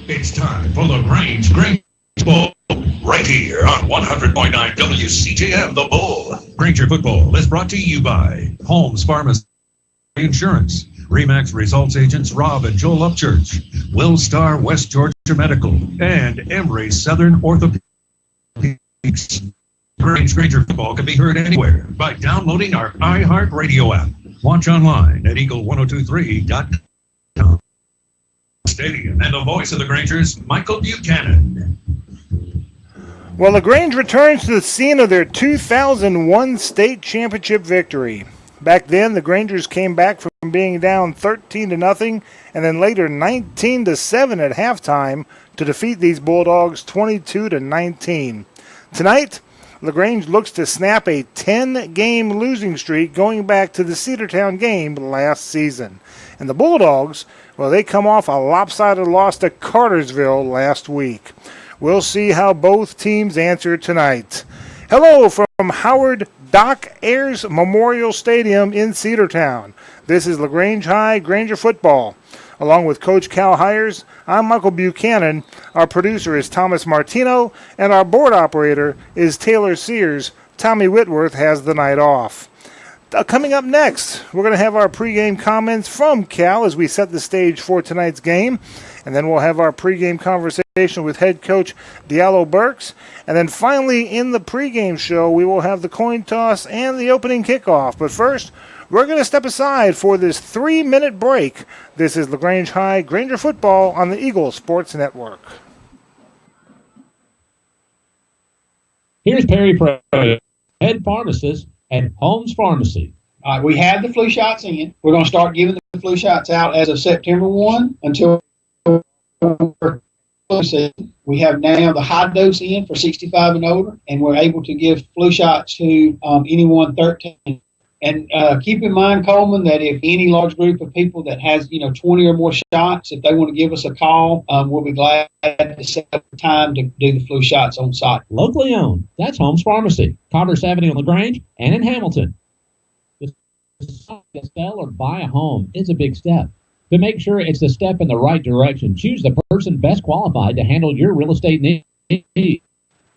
It's time for LaGrange Bull, right here on 100.9 WCJM, The Bull. Granger Football is brought to you by Holmes Pharmacy Insurance, Remax Results Agents Rob and Joel Upchurch, Will Star West Georgia Medical, and Emory Southern Orthopedics. Granger Football can be heard anywhere by downloading our iHeartRadio app. Watch online at eagle1023.com. Stadium and the voice of the Grangers, Michael Buchanan. Well, LaGrange returns to the scene of their 2001 state championship victory. Back then, the Grangers came back from being down 13-0 and then later 19-7 at halftime to defeat these Bulldogs 22-19. Tonight, LaGrange looks to snap a 10-game losing streak going back to the Cedartown game last season. And the Bulldogs, well, they come off a lopsided loss to Cartersville last week. We'll see how both teams answer tonight. Hello from Howard Doc Ayers Memorial Stadium in Cedartown. This is LaGrange High Granger Football. Along with Coach Cal Hires, I'm Michael Buchanan. Our producer is Thomas Martino, and our board operator is Taylor Sears. Tommy Whitworth has the night off. Coming up next, we're going to have our pregame comments from Cal as we set the stage for tonight's game. And then we'll have our pregame conversation with head coach Diallo Burks. And then finally, in the pregame show, we will have the coin toss and the opening kickoff. But first, we're going to step aside for this 3-minute break. This is LaGrange High Granger Football on the Eagle Sports Network. Here's Perry Pryor, head pharmacist at Holmes Pharmacy. We have the flu shots in. We're going to start giving the flu shots out as of September 1 until we have now the high dose in for 65 and older, and we're able to give flu shots to anyone 13. And keep in mind, Coleman, that if any large group of people that has 20 or more shots, if they want to give us a call, we'll be glad to set up time to do the flu shots on site. Locally owned. That's Holmes Pharmacy, Commerce Avenue in LaGrange and in Hamilton. To sell or buy a home is a big step. To make sure it's a step in the right direction, choose the person best qualified to handle your real estate needs.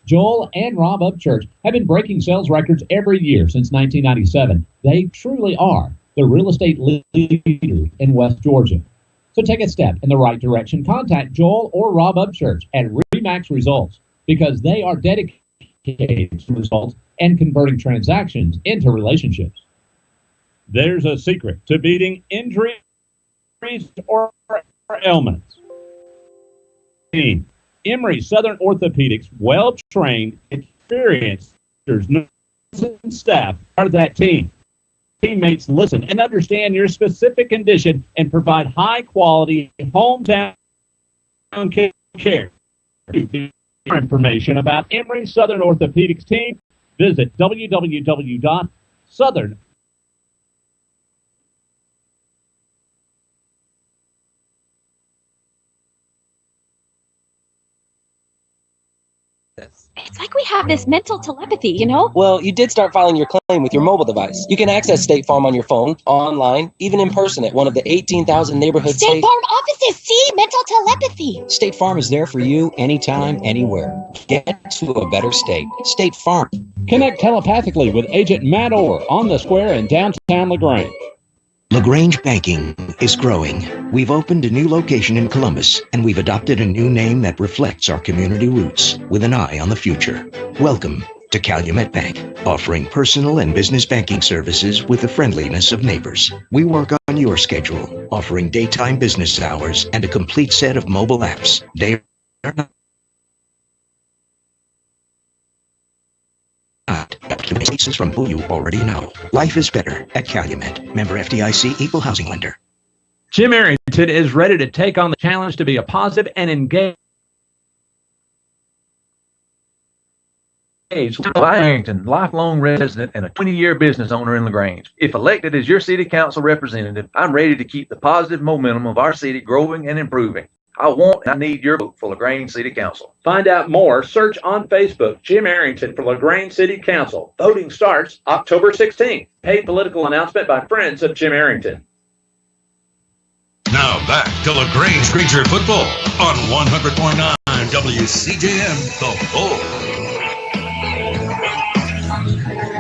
Joel and Rob Upchurch have been breaking sales records every year since 1997. They truly are the real estate leader in West Georgia. So take a step in the right direction. Contact Joel or Rob Upchurch at Remax Results because they are dedicated to results and converting transactions into relationships. There's a secret to beating injuries or ailments. Emory Southern Orthopedics, well-trained, experienced nurses and staff part of that team. Teammates listen and understand your specific condition and provide high-quality hometown care. For information about Emory Southern Orthopedics team, visit www.southern. It's like we have this mental telepathy, you know? Well, you did start filing your claim with your mobile device. You can access State Farm on your phone, online, even in person at one of the 18,000 neighborhood State Farm offices, see? Mental telepathy. State Farm is there for you anytime, anywhere. Get to a better state. State Farm. Connect telepathically with Agent Matt Orr on the square in downtown LaGrange. LaGrange Banking is growing. We've opened a new location in Columbus, and we've adopted a new name that reflects our community roots with an eye on the future. Welcome to Calumet Bank, offering personal and business banking services with the friendliness of neighbors. We work on your schedule, offering daytime business hours and a complete set of mobile apps. They are not cases from who you already know. Life is better at Calumet. Member FDIC, Equal Housing Lender. Jim Arrington is ready to take on the challenge to be a positive and engaged. Arrington, lifelong resident and a 20-year business owner in LaGrange. If elected as your city council representative, I'm ready to keep the positive momentum of our city growing and improving. I want and I need your vote for LaGrange City Council. Find out more. Search on Facebook, Jim Arrington for LaGrange City Council. Voting starts October 16th. Paid political announcement by friends of Jim Arrington. Now back to LaGrange Granger Football on 100.9 WCJM, The Bull.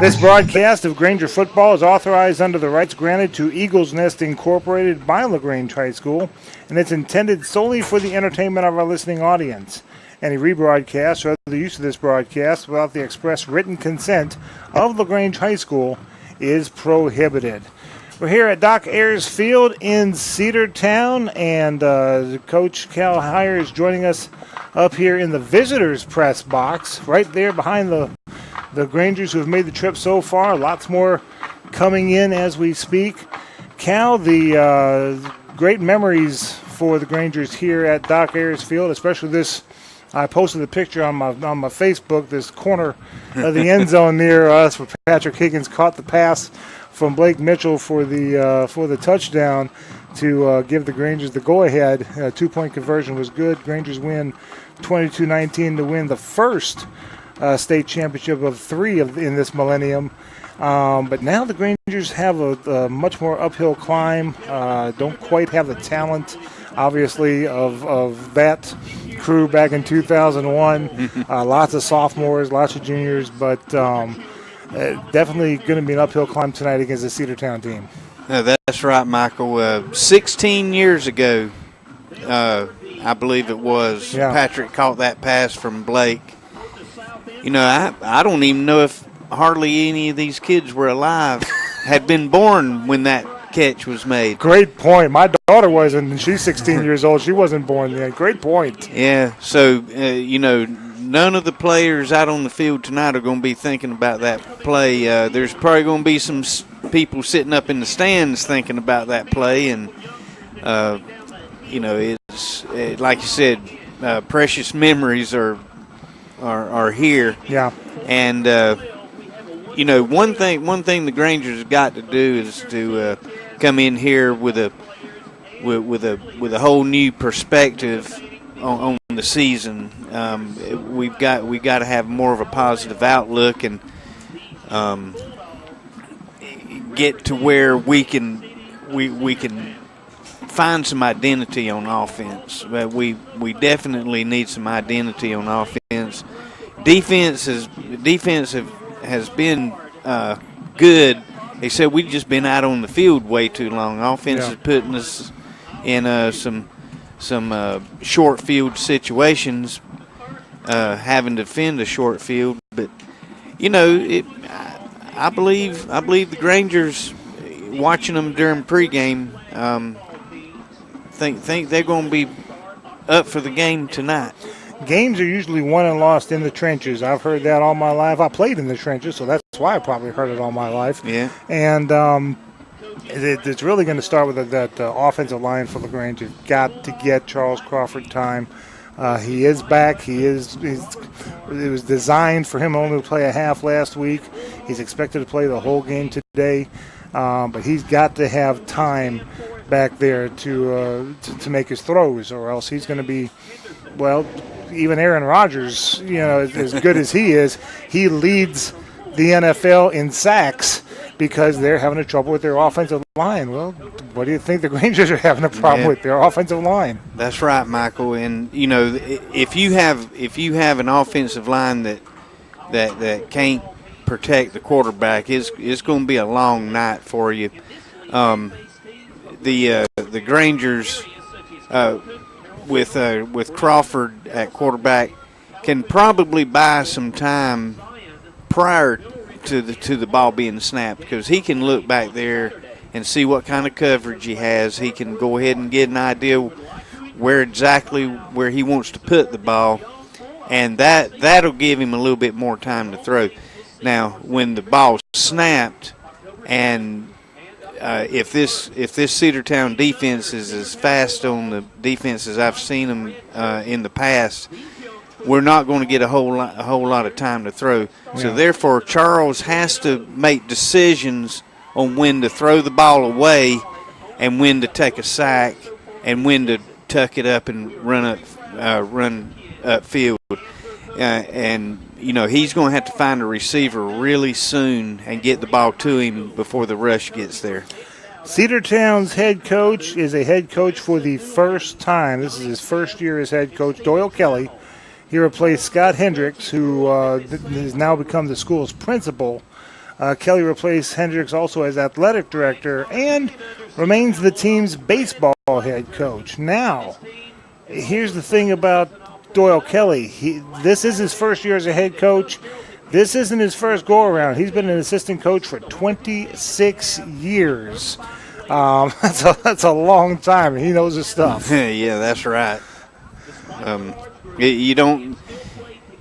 This broadcast of Granger football is authorized under the rights granted to Eagles Nest Incorporated by LaGrange High School, and it's intended solely for the entertainment of our listening audience. Any rebroadcast or other use of this broadcast without the express written consent of LaGrange High School is prohibited. We're here at Doc Ayers Field in Cedartown, and Coach Cal Heyer is joining us up here in the visitors' press box, right there behind the Grangers who have made the trip so far. Lots more coming in as we speak. Cal, the great memories for the Grangers here at Doc Ayers Field, especially this. I posted a picture on my Facebook, this corner of the end zone near us where Patrick Higgins caught the pass from Blake Mitchell for the touchdown to give the Grangers the go-ahead. 2-point conversion was good. Grangers win 22-19 to win the first state championship of 3 in this millennium. But now the Grangers have a much more uphill climb. Don't quite have the talent, obviously, of that crew back in 2001. Lots of sophomores, lots of juniors, but definitely going to be an uphill climb tonight against the Cedartown team. That's right, Michael. 16 years ago, I believe it was, Patrick caught that pass from Blake. You know, I don't even know if hardly any of these kids were alive, had been born when that catch was made. Great point. My daughter wasn't, and she's 16 years old. She wasn't born yet. Great point. Yeah, so, you know, none of the players out on the field tonight are going to be thinking about that play. There's probably going to be some people sitting up in the stands thinking about that play, and, you know, like you said, precious memories are here. Yeah. And, you know, one thing the Grangers have got to do is to come in here with a whole new perspective on the season. We've got to have more of a positive outlook and get to where we can find some identity on offense. We definitely need some identity on offense. Defense has been good, except we've just been out on the field way too long. Offense is putting us in some short field situations, having to defend a short field. But you know, I believe the Grangers, watching them during pregame, think they're going to be up for the game tonight. Games are usually won and lost in the trenches. I've heard that all my life. I played in the trenches, so that's why I probably heard it all my life. Yeah. And it's really going to start with that offensive line for LaGrange. You've got to get Charles Crawford time. He is back. It was designed for him only to play a half last week. He's expected to play the whole game today, but he's got to have time back there to make his throws, or else he's going to be, well, even Aaron Rodgers, you know, as good as he is, he leads the NFL in sacks because they're having trouble with their offensive line. Well, what do you think the Grangers are having a problem with their offensive line? That's right, Michael. And you know, if you have an offensive line that can't protect the quarterback, it's going to be a long night for you. The Grangers with Crawford at quarterback can probably buy some time prior to the ball being snapped, because he can look back there and see what kind of coverage he has. He can go ahead and get an idea where he wants to put the ball, and that'll give him a little bit more time to throw. Now, when the ball's snapped, and if this Cedartown defense is as fast on the defense as I've seen them in the past, we're not going to get a whole lot of time to throw. Yeah. So therefore, Charles has to make decisions on when to throw the ball away, and when to take a sack, and when to tuck it up and run upfield. And you know, he's going to have to find a receiver really soon and get the ball to him before the rush gets there. Cedartown's head coach is a head coach for the first time. This is his first year as head coach, Doyle Kelly. He replaced Scott Hendricks, who has now become the school's principal. Kelly replaced Hendricks also as athletic director and remains the team's baseball head coach. Now, here's the thing about Doyle Kelly. This is his first year as a head coach. This isn't his first go-around. He's been an assistant coach for 26 years. That's a long time. He knows his stuff. Yeah, that's right. You don't,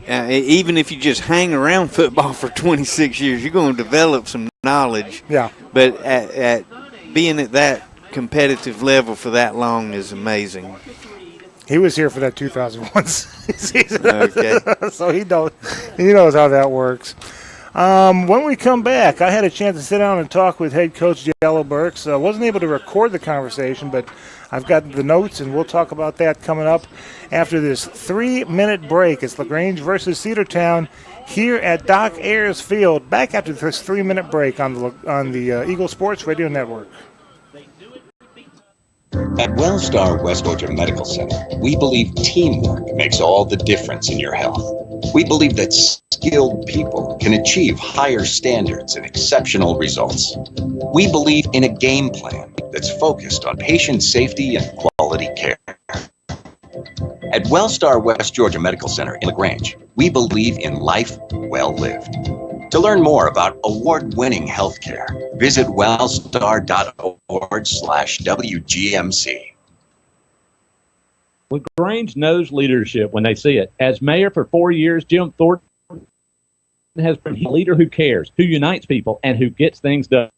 even if you just hang around football for 26 years, you're going to develop some knowledge. Yeah. But at being at that competitive level for that long is amazing. He was here for that 2001 season. Okay. So he knows how that works. When we come back, I had a chance to sit down and talk with head coach Yellow Burks. I wasn't able to record the conversation, but I've got the notes, and we'll talk about that coming up after this 3-minute break. It's LaGrange versus Cedartown here at Doc Ayers Field. Back after this 3-minute break on the Eagle Sports Radio Network. At Wellstar West Georgia Medical Center, we believe teamwork makes all the difference in your health. We believe that skilled people can achieve higher standards and exceptional results. We believe in a game plan that's focused on patient safety and quality care. At Wellstar West Georgia Medical Center in LaGrange, we believe in life well lived. To learn more about award-winning healthcare, visit wellstar.org/WGMC. LaGrange knows leadership when they see it. As mayor for 4 years, Jim Thornton has been a leader who cares, who unites people, and who gets things done.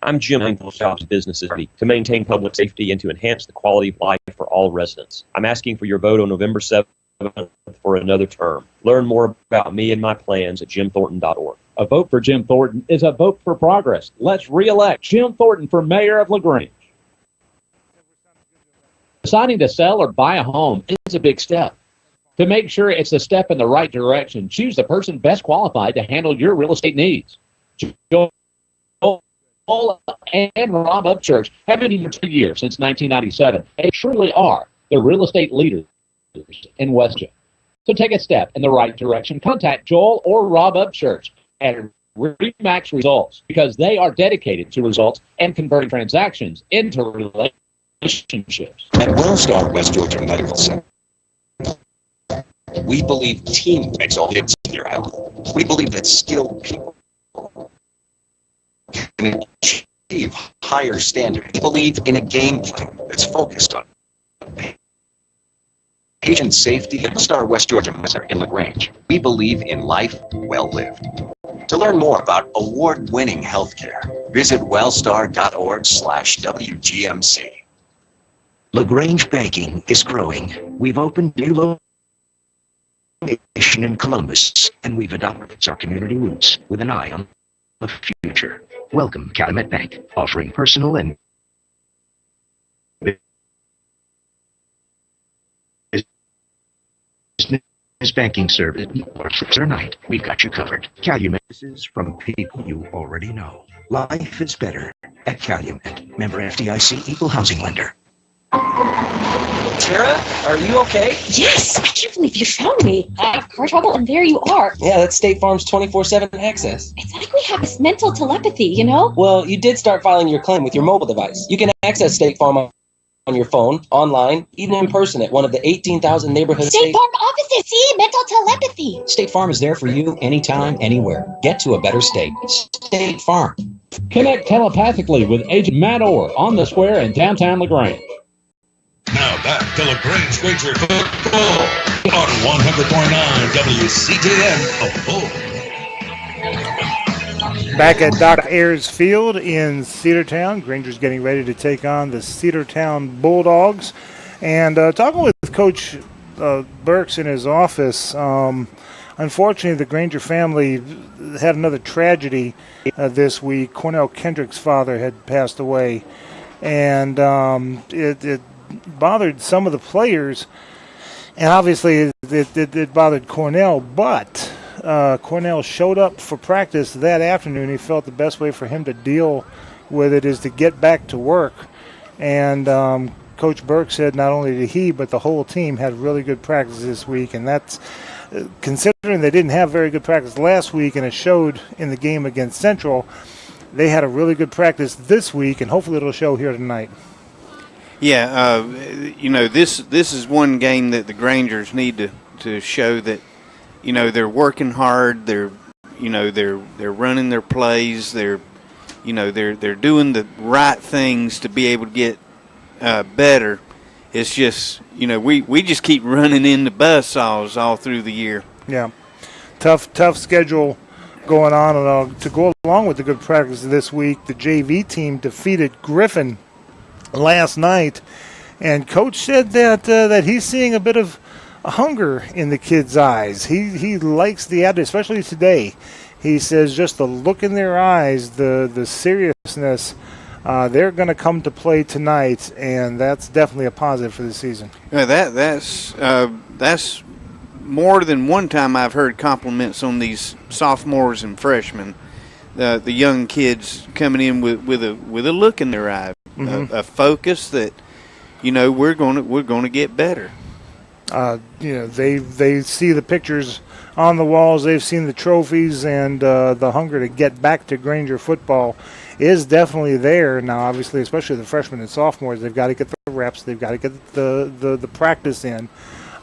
I'm Jim Engelshop's business is ready to maintain public safety and to enhance the quality of life for all residents. I'm asking for your vote on November 7th for another term. Learn more about me and my plans at jimthornton.org. A vote for Jim Thornton is a vote for progress. Let's re-elect Jim Thornton for mayor of LaGrange. Deciding to sell or buy a home is a big step. To make sure it's a step in the right direction, choose the person best qualified to handle your real estate needs. Joel and Rob Upchurch have been here for years, since 1997, and truly are the real estate leaders in West Georgia. So take a step in the right direction. Contact Joel or Rob Upchurch at Remax Results, because they are dedicated to results and converting transactions into relationships. At Wellstar West Georgia Medical Center, we believe team makes all the difference in your health. We believe that skilled people can achieve higher standards. We believe in a game plan that's focused on patient safety. At Wellstar West Georgia Center in LaGrange, we believe in life well lived. To learn more about award-winning healthcare, visit wellstar.org/WGMC. LaGrange Banking is growing. We've opened new location in Columbus, and we've adopted our community roots with an eye on the future. Welcome, Calumet Bank, offering personal and business banking service or night. We've got you covered. Calumet is from people you already know. Life is better at Calumet. Member FDIC, equal housing lender. Tara, are you okay? Yes, I can't believe you found me. I have car trouble, and there you are. Yeah, that's State Farm's 24/7 access. It's like we have this mental telepathy, you know? Well, you did start filing your claim with your mobile device. You can access State Farm on your phone, online, even in person at one of the 18,000 neighborhood State Farm offices. See, mental telepathy. State Farm is there for you anytime, anywhere. Get to a better state. State Farm. Connect telepathically with Agent Matt Orr on the square in downtown LaGrange. Now back to LaGrange Granger football on 100.9 WCTM, The Bull. Back at Doc Ayers Field in Cedartown, Granger's getting ready to take on the Cedartown Bulldogs. And talking with Coach Burks in his office, unfortunately the Granger family had another tragedy this week. Cornell Kendrick's father had passed away, and it bothered some of the players, and obviously it bothered Cornell, but Cornell showed up for practice that afternoon. He felt the best way for him to deal with it is to get back to work. And Coach Burke said not only did he, but the whole team had really good practice this week. And that's considering they didn't have very good practice last week, and it showed in the game against Central. They had a really good practice this week, and hopefully it'll show here tonight. Yeah, this is one game that the Grangers need to show that, they're working hard. They're running their plays. They're doing the right things to be able to get better. It's just, we just keep running into buzzsaws all through the year. Yeah, tough schedule going on. And to go along with the good practice this week, the JV team defeated Griffin last night, and Coach said that he's seeing a bit of hunger in the kids' eyes. He likes the attitude, especially today. He says just the look in their eyes, the seriousness. They're going to come to play tonight, and that's definitely a positive for the season. Yeah, that's more than one time I've heard compliments on these sophomores and freshmen, the young kids coming in with a look in their eye, a focus that we're going to get better. They see the pictures on the walls. They've seen the trophies, and the hunger to get back to Granger football is definitely there now. Obviously, especially the freshmen and sophomores, they've got to get the reps. They've got to get the practice in.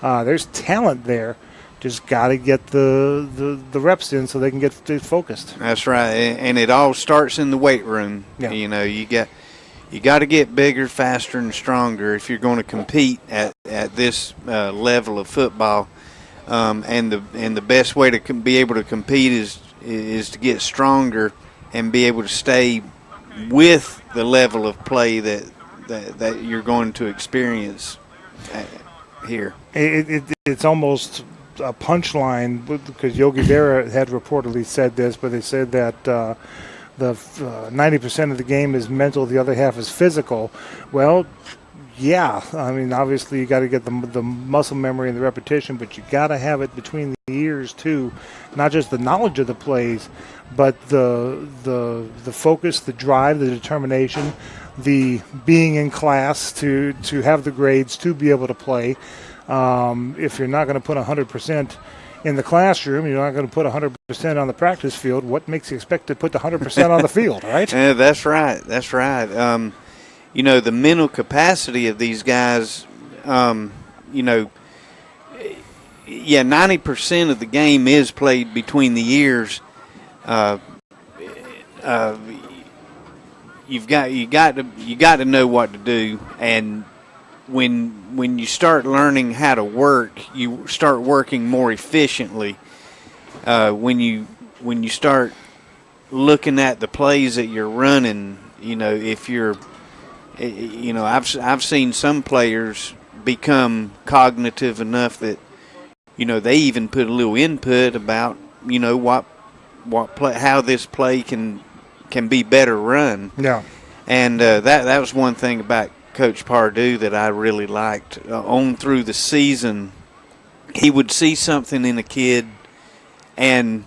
There's talent there. Just got to get the reps in so they can get focused. That's right, and it all starts in the weight room. Yeah. You got to get bigger, faster, and stronger if you're going to compete at this level of football. And the best way to be able to compete is to get stronger and be able to stay with the level of play that you're going to experience here. It's almost a punchline because Yogi Berra had reportedly said this, but they said that the 90% of the game is mental, the other half is physical. Well, yeah, I mean, obviously you got to get the muscle memory and the repetition, but you got to have it between the ears too, not just the knowledge of the plays, but the focus, the drive, the determination, the being in class to have the grades to be able to play. If you're not going to put 100% in the classroom, you're not going to put 100% on the practice field. What makes you expect to put the 100% on the field, right? Yeah, that's right. That's right. The mental capacity of these guys, 90% of the game is played between the ears. You've got to know what to do, and when you start learning how to work, you start working more efficiently. When you start looking at the plays that you're running, if you're I've seen some players become cognitive enough that they even put a little input about how this play can be better run. Yeah, and that was one thing about Coach Pardue that I really liked. On through the season, he would see something in a kid and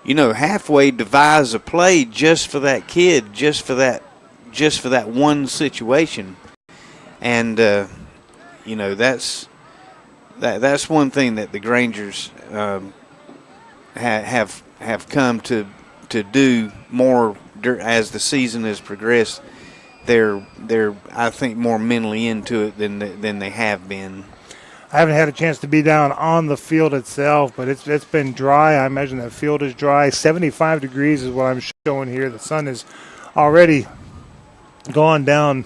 halfway devise a play just for that kid, just for that one situation. And that's one thing that the Grangers have come to do more as the season has progressed. They're I think more mentally into it than they have been. I haven't had a chance to be down on the field itself, but it's been dry. I imagine the field is dry. 75 degrees is what I'm showing here. The sun is already gone down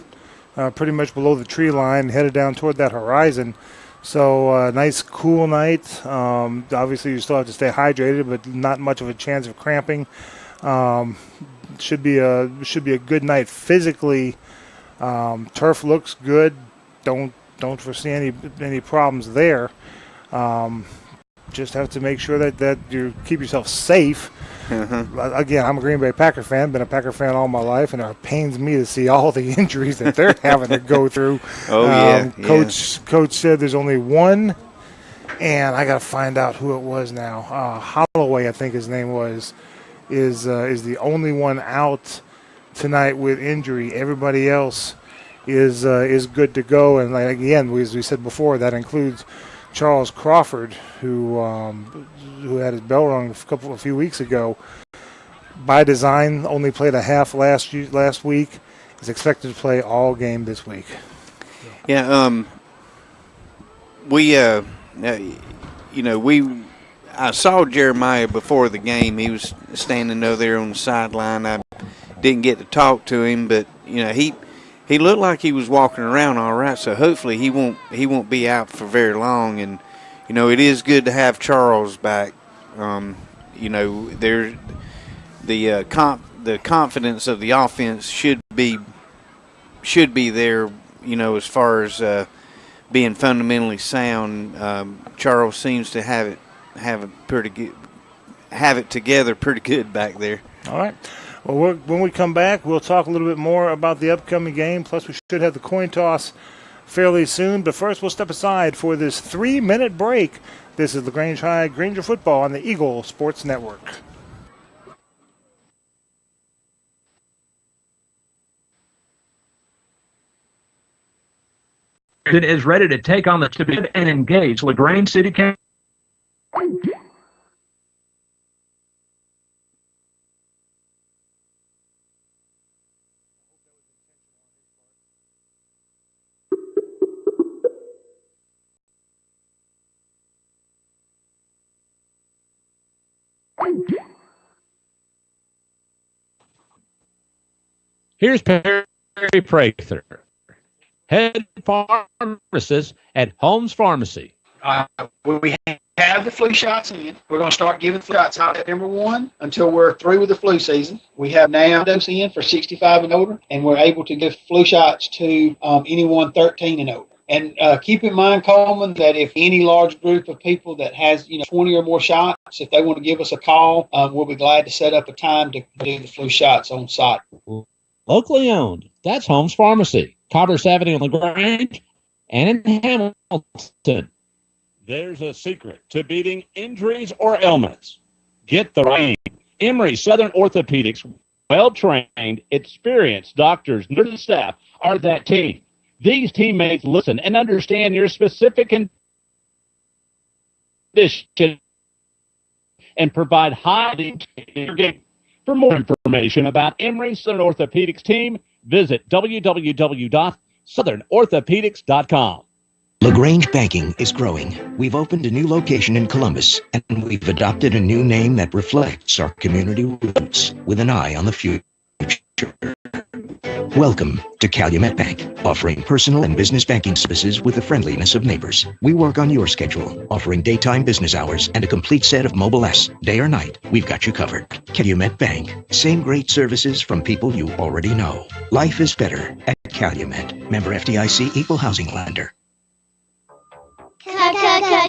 pretty much below the tree line, headed down toward that horizon. So nice cool night. Obviously you still have to stay hydrated, but not much of a chance of cramping. Should be a good night physically. Turf looks good. Don't foresee any problems there. Just have to make sure that you keep yourself safe. Again, I'm a Green Bay Packer fan, been a Packer fan all my life, and it pains me to see all the injuries that they're having to go through. Oh, Coach said there's only one And I got to find out who it was now. Holloway, I think his name was, is the only one out tonight with injury. Everybody else is good to go. And like, again, as we said before, that includes Charles Crawford, who had his bell rung a few weeks ago. By design, only played a half last week. Is expected to play all game this week. Yeah. I saw Jeremiah before the game. He was standing over there on the sideline. I didn't get to talk to him, but he looked like he was walking around all right. So hopefully he won't be out for very long. And it is good to have Charles back. There the confidence of the offense should be there. As far as being fundamentally sound, Charles seems to have it together pretty good back there. All right. Well, when we come back, we'll talk a little bit more about the upcoming game. Plus, we should have the coin toss fairly soon. But first, we'll step aside for this 3-minute break. This is LaGrange High Granger football on the Eagle Sports Network. Is ready to take on the Tibet and engage LaGrange City Council. Here's Perry Prather, head pharmacist at Holmes Pharmacy. We have the flu shots in. We're going to start giving flu shots out September 1 until we're through with the flu season. We have now dose in for 65 and older, and we're able to give flu shots to anyone 13 and older. And keep in mind, Coleman, that if any large group of people that has 20 or more shots, if they want to give us a call, we'll be glad to set up a time to do the flu shots on site. Locally owned. That's Holmes Pharmacy, Carter's Avenue on LaGrange, and in Hamilton. There's a secret to beating injuries or ailments. Get the right team. Emory Southern Orthopedics, well-trained, experienced doctors, nurses, staff are that team. These teammates listen and understand your specific condition and provide high care. For more information about Emory Southern Orthopedics team, visit www.southernorthopedics.com. LaGrange Banking is growing. We've opened a new location in Columbus, and we've adopted a new name that reflects our community roots with an eye on the future. Welcome to Calumet Bank, offering personal and business banking services with the friendliness of neighbors. We work on your schedule, offering daytime business hours and a complete set of mobile apps. Day or night, we've got you covered. Calumet Bank, same great services from people you already know. Life is better at Calumet. Member FDIC, equal housing lender.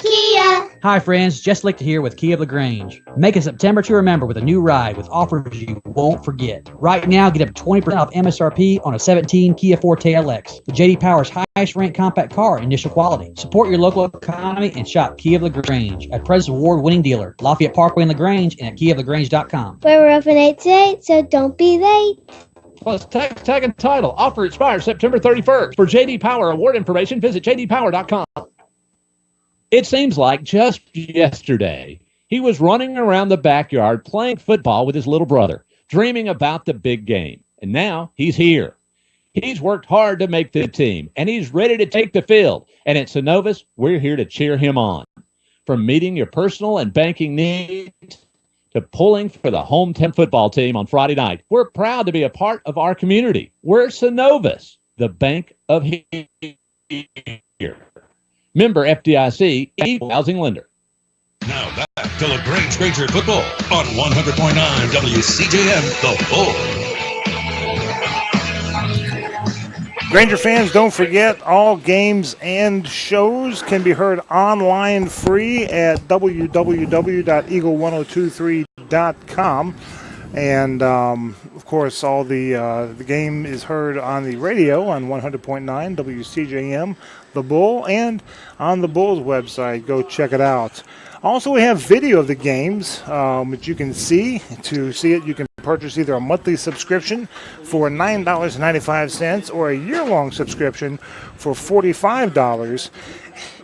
Kia. Hi friends, Jess Lichter here with Kia of LaGrange. Make a September to remember with a new ride with offers you won't forget. Right now, get up to 20% off MSRP on a 17 Kia Forte LX, with J.D. Power's highest ranked compact car in initial quality. Support your local economy and shop Kia of LaGrange, a President's Award-winning dealer, Lafayette Parkway in LaGrange, and at KiaofLaGrange.com. We're open 8 to 8, so don't be late. Plus tag and title. Offer expires September 31st. For J.D. Power award information, visit jdpower.com. It seems like just yesterday, he was running around the backyard playing football with his little brother, dreaming about the big game. And now he's here. He's worked hard to make the team, and he's ready to take the field. And at Synovus, we're here to cheer him on. From meeting your personal and banking needs to pulling for the hometown football team on Friday night, we're proud to be a part of our community. We're Synovus, the bank of here. Member FDIC, equal housing lender. Now back to LaGrange Granger football on 100.9 WCJM, The Bull. Granger fans, don't forget all games and shows can be heard online free at www.eagle1023.com. And, of course, all the game is heard on the radio on 100.9 WCJM, The Bull, and on the Bull's website. Go check it out. Also, we have video of the games, which you can see. To see it, you can purchase either a monthly subscription for $9.95 or a year-long subscription for $45.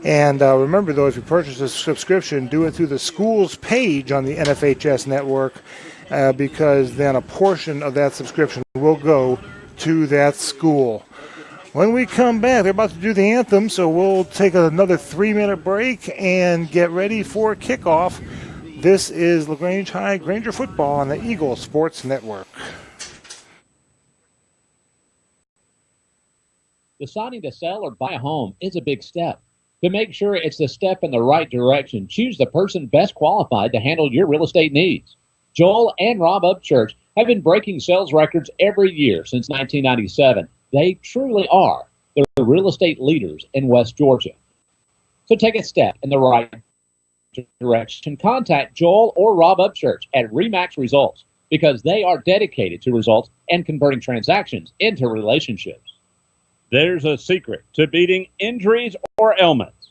And remember, though, if you purchase a subscription, do it through the school's page on the NFHS network, because then a portion of that subscription will go to that school. When we come back, they're about to do the anthem, so we'll take another 3-minute break and get ready for kickoff. This is LaGrange High Granger football on the Eagle Sports Network. Deciding to sell or buy a home is a big step. To make sure it's the step in the right direction, choose the person best qualified to handle your real estate needs. Joel and Rob Upchurch have been breaking sales records every year since 1997. They truly are the real estate leaders in West Georgia. So take a step in the right direction. Contact Joel or Rob Upchurch at RE/MAX Results, because they are dedicated to results and converting transactions into relationships. There's a secret to beating injuries or ailments.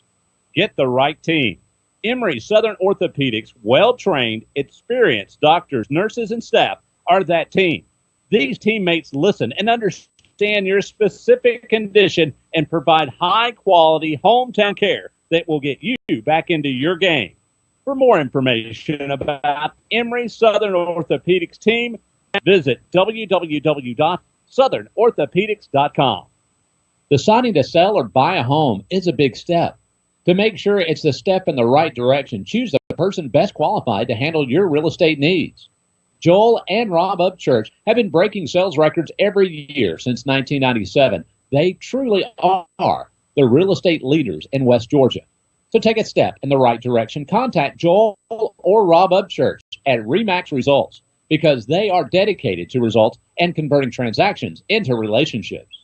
Get the right team. Emory Southern Orthopedics, well-trained, experienced doctors, nurses, and staff are that team. These teammates listen and understand your specific condition and provide high-quality hometown care that will get you back into your game. For more information about Emory Southern Orthopedics team, visit www.southernorthopedics.com. Deciding to sell or buy a home is a big step. To make sure it's the step in the right direction, choose the person best qualified to handle your real estate needs. Joel and Rob Upchurch have been breaking sales records every year since 1997. They truly are the real estate leaders in West Georgia. So take a step in the right direction. Contact Joel or Rob Upchurch at RE/MAX Results, because they are dedicated to results and converting transactions into relationships.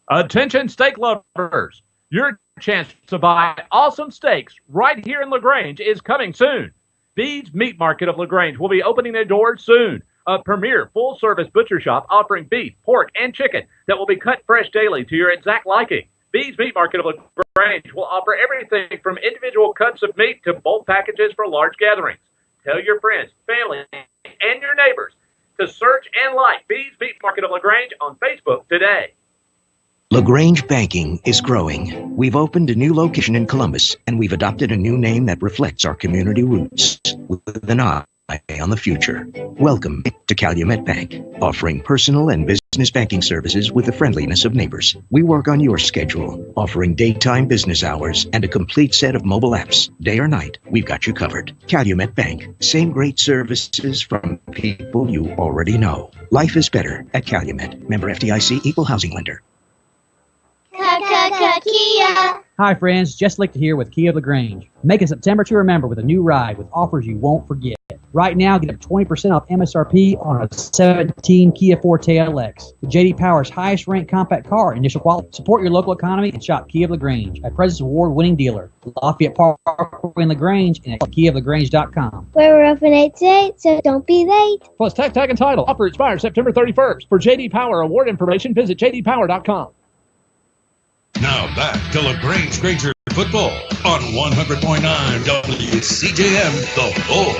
Attention steak lovers. Your chance to buy awesome steaks right here in LaGrange is coming soon. Bede's Meat Market of LaGrange will be opening their doors soon. A premier full-service butcher shop offering beef, pork, and chicken that will be cut fresh daily to your exact liking. Bede's Meat Market of LaGrange will offer everything from individual cuts of meat to bulk packages for large gatherings. Tell your friends, family, and your neighbors to search and like Bede's Meat Market of LaGrange on Facebook today. LaGrange Banking is growing. We've opened a new location in Columbus, and we've adopted a new name that reflects our community roots with an eye on the future. Welcome to Calumet Bank, offering personal and business banking services with the friendliness of neighbors. We work on your schedule, offering daytime business hours and a complete set of mobile apps. Day or night, we've got you covered. Calumet Bank, same great services from people you already know. Life is better at Calumet. Member FDIC, equal housing lender. Kia. Hi friends, Jess Lichter here with Kia of LaGrange. Make a September to remember with a new ride with offers you won't forget. Right now, get up 20% off MSRP on a 17 Kia Forte LX. The J.D. Power's highest ranked compact car, initial quality. Support your local economy and shop Kia of LaGrange, a President's Award-winning dealer. Lafayette Parkway in LaGrange and at KiaofLaGrange.com. We're open 8 to 8, so don't be late. Plus tax, tag, and title. Offer expires September 31st. For J.D. Power award information, visit JDPower.com. Now back to LaGrange Granger football on 100.9 WCJM, The Bull.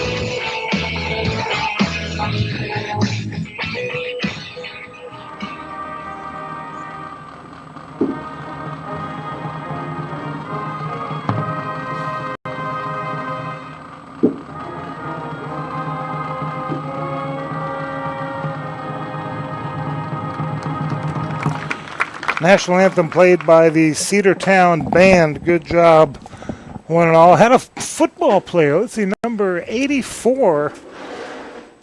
National anthem played by the Cedartown band. Good job, one and all. Had a football player. Let's see, number 84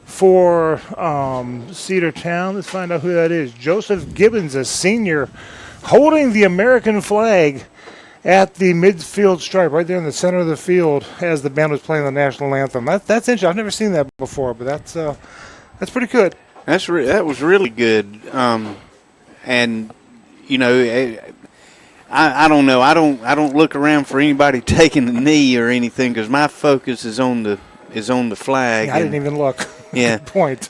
for Cedartown. Let's find out who that is. Joseph Gibbons, a senior, holding the American flag at the midfield stripe, right there in the center of the field, as the band was playing the national anthem. That's interesting. I've never seen that before, but that's pretty good. That was really good. And you know, I don't know. I don't look around for anybody taking the knee or anything, because my focus is on the flag. Yeah, I didn't even look. Yeah. Good point.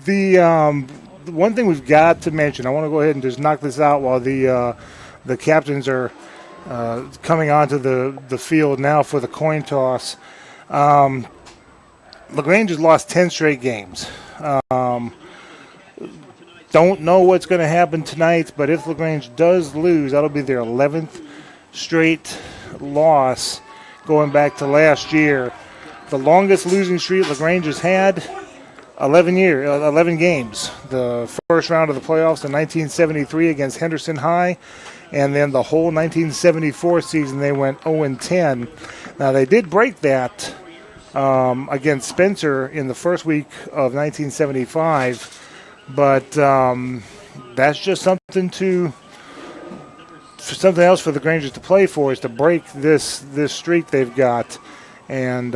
The one thing we've got to mention, I want to go ahead and just knock this out while the captains are coming onto the field now for the coin toss. LaGrange has lost 10 straight games. Don't know what's going to happen tonight, but if LaGrange does lose, that'll be their 11th straight loss going back to last year. The longest losing streak LaGrange has had, 11 games. The first round of the playoffs in 1973 against Henderson High, and then the whole 1974 season they went 0-10. Now they did break that against Spencer in the first week of 1975, but that's just something else for the Grangers to play for, is to break this streak they've got and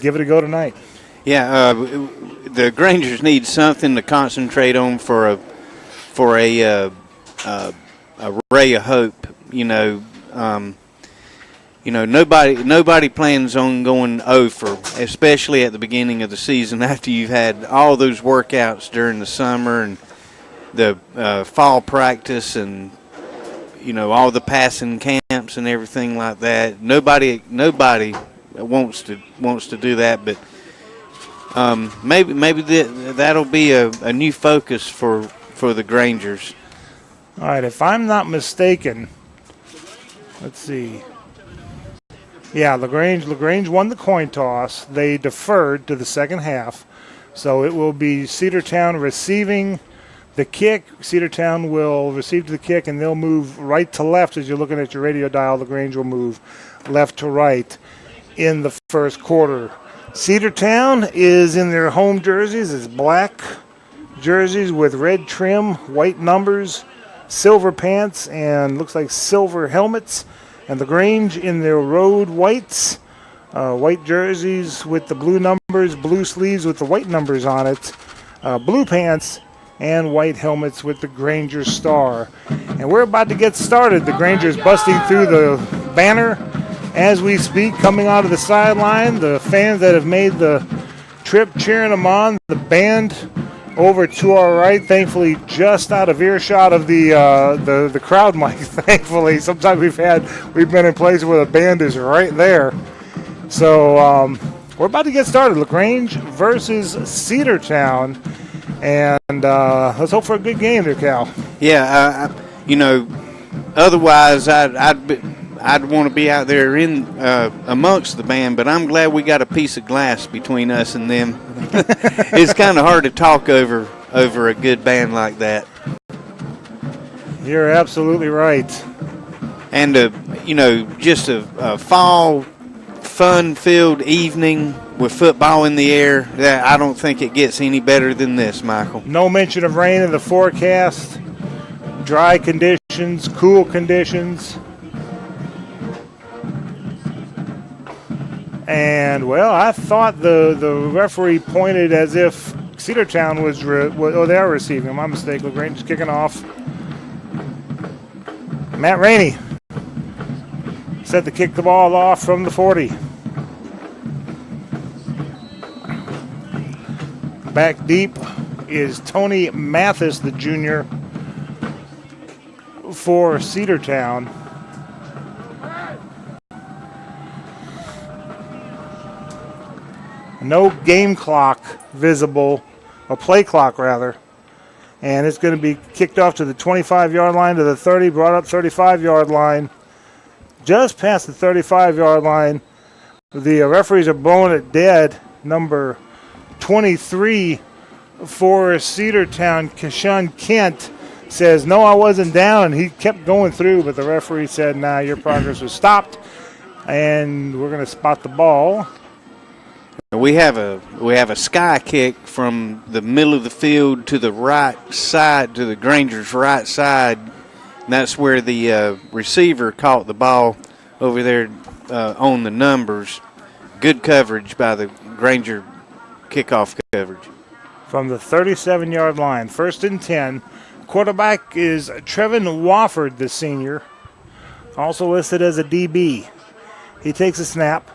give it a go tonight. Yeah, the Grangers need something to concentrate on for a ray of hope. Nobody plans on going over, especially at the beginning of the season after you've had all those workouts during the summer and the fall practice and all the passing camps and everything like that. Nobody wants to do that, but maybe that'll be a new focus for the Grangers. All right, if I'm not mistaken, let's see. Yeah, LaGrange won the coin toss. They deferred to the second half, so it will be Cedartown receiving the kick. Cedartown will receive the kick, and they'll move right to left as you're looking at your radio dial. LaGrange will move left to right in the first quarter. Cedartown is in their home jerseys. It's black jerseys with red trim, white numbers, silver pants, and looks like silver helmets. And LaGrange in their road whites, white jerseys with the blue numbers, blue sleeves with the white numbers on it, blue pants, and white helmets with the Granger star. And we're about to get started. The Granger's busting through the banner as we speak, coming out of the sideline. The fans that have made the trip cheering them on. The band over to our right, thankfully just out of earshot of the crowd mic. Thankfully, sometimes we've been in places where the band is right there. So we're about to get started. LaGrange versus Cedartown, and let's hope for a good game there, Cal. Yeah, otherwise I'd want to be out there in amongst the band, but I'm glad we got a piece of glass between us and them. It's kind of hard to talk over a good band like that. You're absolutely right. And just a fall fun-filled evening with football in the air. I don't think it gets any better than this, Michael. No mention of rain in the forecast. Dry conditions, cool conditions. And, well, I thought the referee pointed as if Cedartown was they are receiving. My mistake. LaGrange is kicking off. Matt Rainey set to kick the ball off from the 40. Back deep is Tony Mathis, the junior, for Cedartown. No game clock visible, or play clock rather. And it's going to be kicked off to the 25-yard line, to the 30, brought up 35-yard line. Just past the 35-yard line. The referees are blowing it dead. Number 23 for Cedartown, Keshawn Kent, says, no, I wasn't down. And he kept going through, but the referee said, nah, your progress was stopped. And we're going to spot the ball. We have a sky kick from the middle of the field to the right side, to the Granger's right side. And that's where the receiver caught the ball over there on the numbers. Good coverage by the Granger kickoff coverage. From the 37-yard line, 1st and 10. Quarterback is Trevin Wofford, the senior, also listed as a DB. He takes a snap,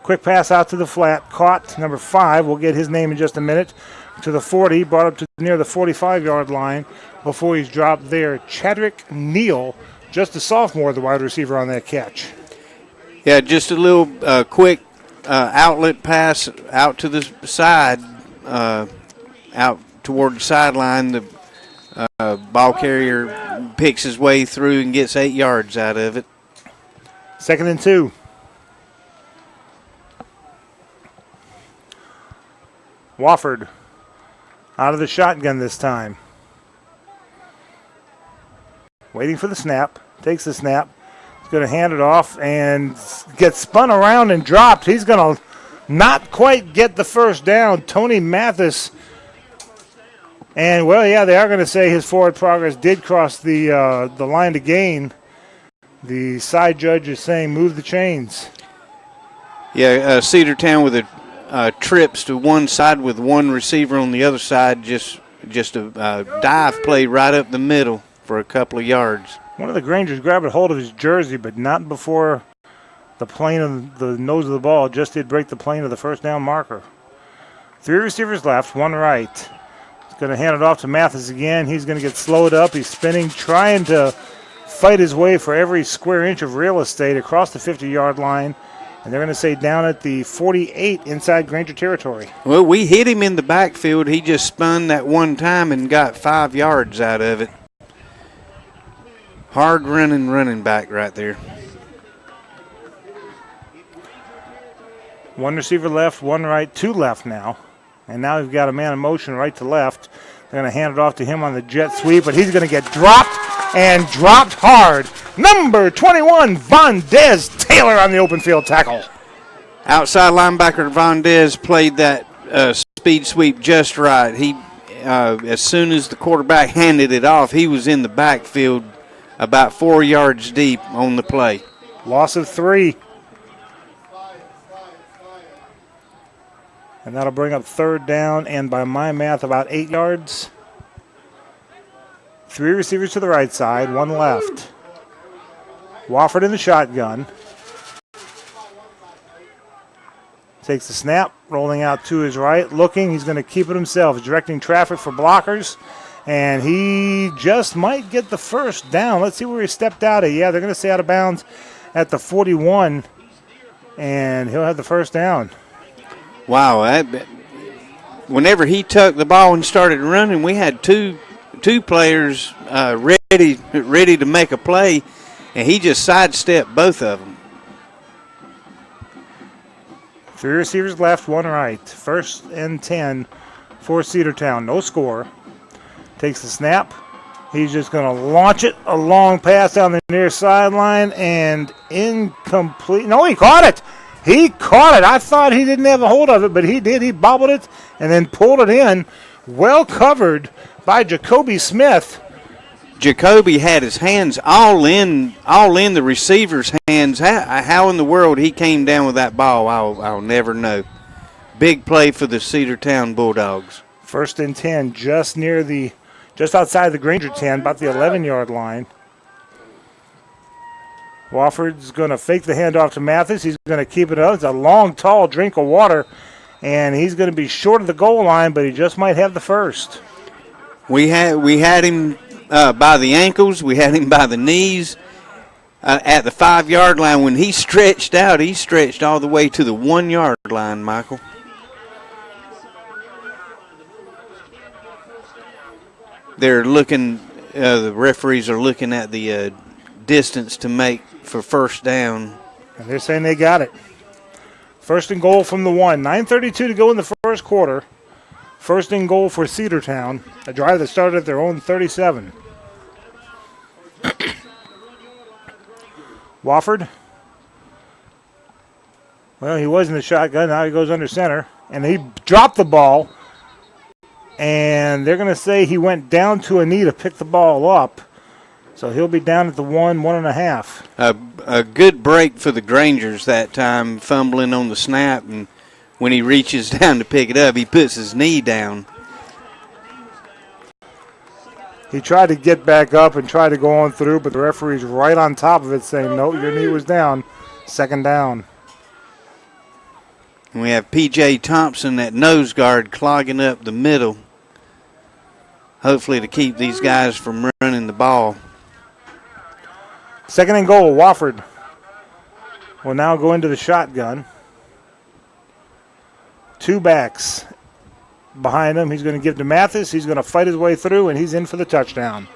Quick pass out to the flat. Caught number 5. We'll get his name in just a minute. To the 40. Brought up to near the 45-yard line before he's dropped there. Chadwick Neal, just a sophomore, the wide receiver on that catch. Yeah, just a little quick outlet pass out to the side, out toward the sideline. The ball carrier picks his way through and gets 8 yards out of it. 2nd and 2. Wofford out of the shotgun this time. Waiting for the snap. Takes the snap. He's going to hand it off and gets spun around and dropped. He's going to not quite get the first down. Tony Mathis. And, well, yeah, they are going to say his forward progress did cross the line to gain. The side judge is saying move the chains. Yeah, Cedartown with a trips to one side with one receiver on the other side, just a dive play right up the middle for a couple of yards. One of the Grangers grabbed a hold of his jersey, but not before the plane of the nose of the ball just did break the plane of the first down marker. 3 receivers left, 1 right. He's going to hand it off to Mathis again. He's going to get slowed up. He's spinning, trying to fight his way for every square inch of real estate across the 50-yard line. And they're going to say down at the 48 inside Granger territory. Well, we hit him in the backfield. He just spun that one time and got 5 yards out of it. Hard running back right there. 1 receiver left, 1 right, 2 left now. And now we've got a man in motion right to left. They're going to hand it off to him on the jet sweep, but he's going to get dropped and dropped hard. Number 21, Vondez Taylor on the open field tackle. Outside linebacker Vondez played that speed sweep just right. He, as soon as the quarterback handed it off, he was in the backfield about 4 yards deep on the play. Loss of 3. And that'll bring up 3rd down, and by my math, about 8 yards. 3 receivers to the right side, 1 left. Wofford in the shotgun. Takes the snap, rolling out to his right, looking. He's going to keep it himself, directing traffic for blockers. And he just might get the first down. Let's see where he stepped out of. Yeah, they're going to say out of bounds at the 41, and he'll have the first down. Wow, whenever he took the ball and started running, we had two players ready to make a play, and he just sidestepped both of them. 3 receivers left, 1 right. 1st and 10 for Cedartown. No score. Takes the snap. He's just going to launch it. A long pass down the near sideline and incomplete. No, he caught it. He caught it. I thought he didn't have a hold of it, but he did. He bobbled it and then pulled it in. Well covered by Jacoby Smith. Jacoby had his hands all in the receiver's hands. How in the world he came down with that ball, I'll never know. Big play for the Cedartown Bulldogs. 1st and 10, just outside the Granger 10, about the 11-yard line. Wofford's going to fake the handoff to Mathis. He's going to keep it up. It's a long, tall drink of water, and he's going to be short of the goal line, but he just might have the first. We had him by the ankles. We had him by the knees. At the 5-yard line, when he stretched out, he stretched all the way to the 1-yard line, Michael. They're looking, the referees are looking at the distance to make for first down. And they're saying they got it. 1st and goal from the 1. 9:32 to go in the first quarter. 1st and goal for Cedartown. A drive that started at their own 37. Wofford. Well, he was in the shotgun. Now he goes under center. And he dropped the ball. And they're going to say he went down to a knee to pick the ball up. So he'll be down at the 1.5. A good break for the Grangers that time, fumbling on the snap. And when he reaches down to pick it up, he puts his knee down. He tried to get back up and try to go on through, but the referee's right on top of it saying, no, your knee was down. 2nd down. And we have P.J. Thompson at nose guard clogging up the middle, hopefully to keep these guys from running the ball. Second and goal, Wofford will now go into the shotgun. Two backs behind him. He's going to give to Mathis. He's going to fight his way through, and he's in for the touchdown.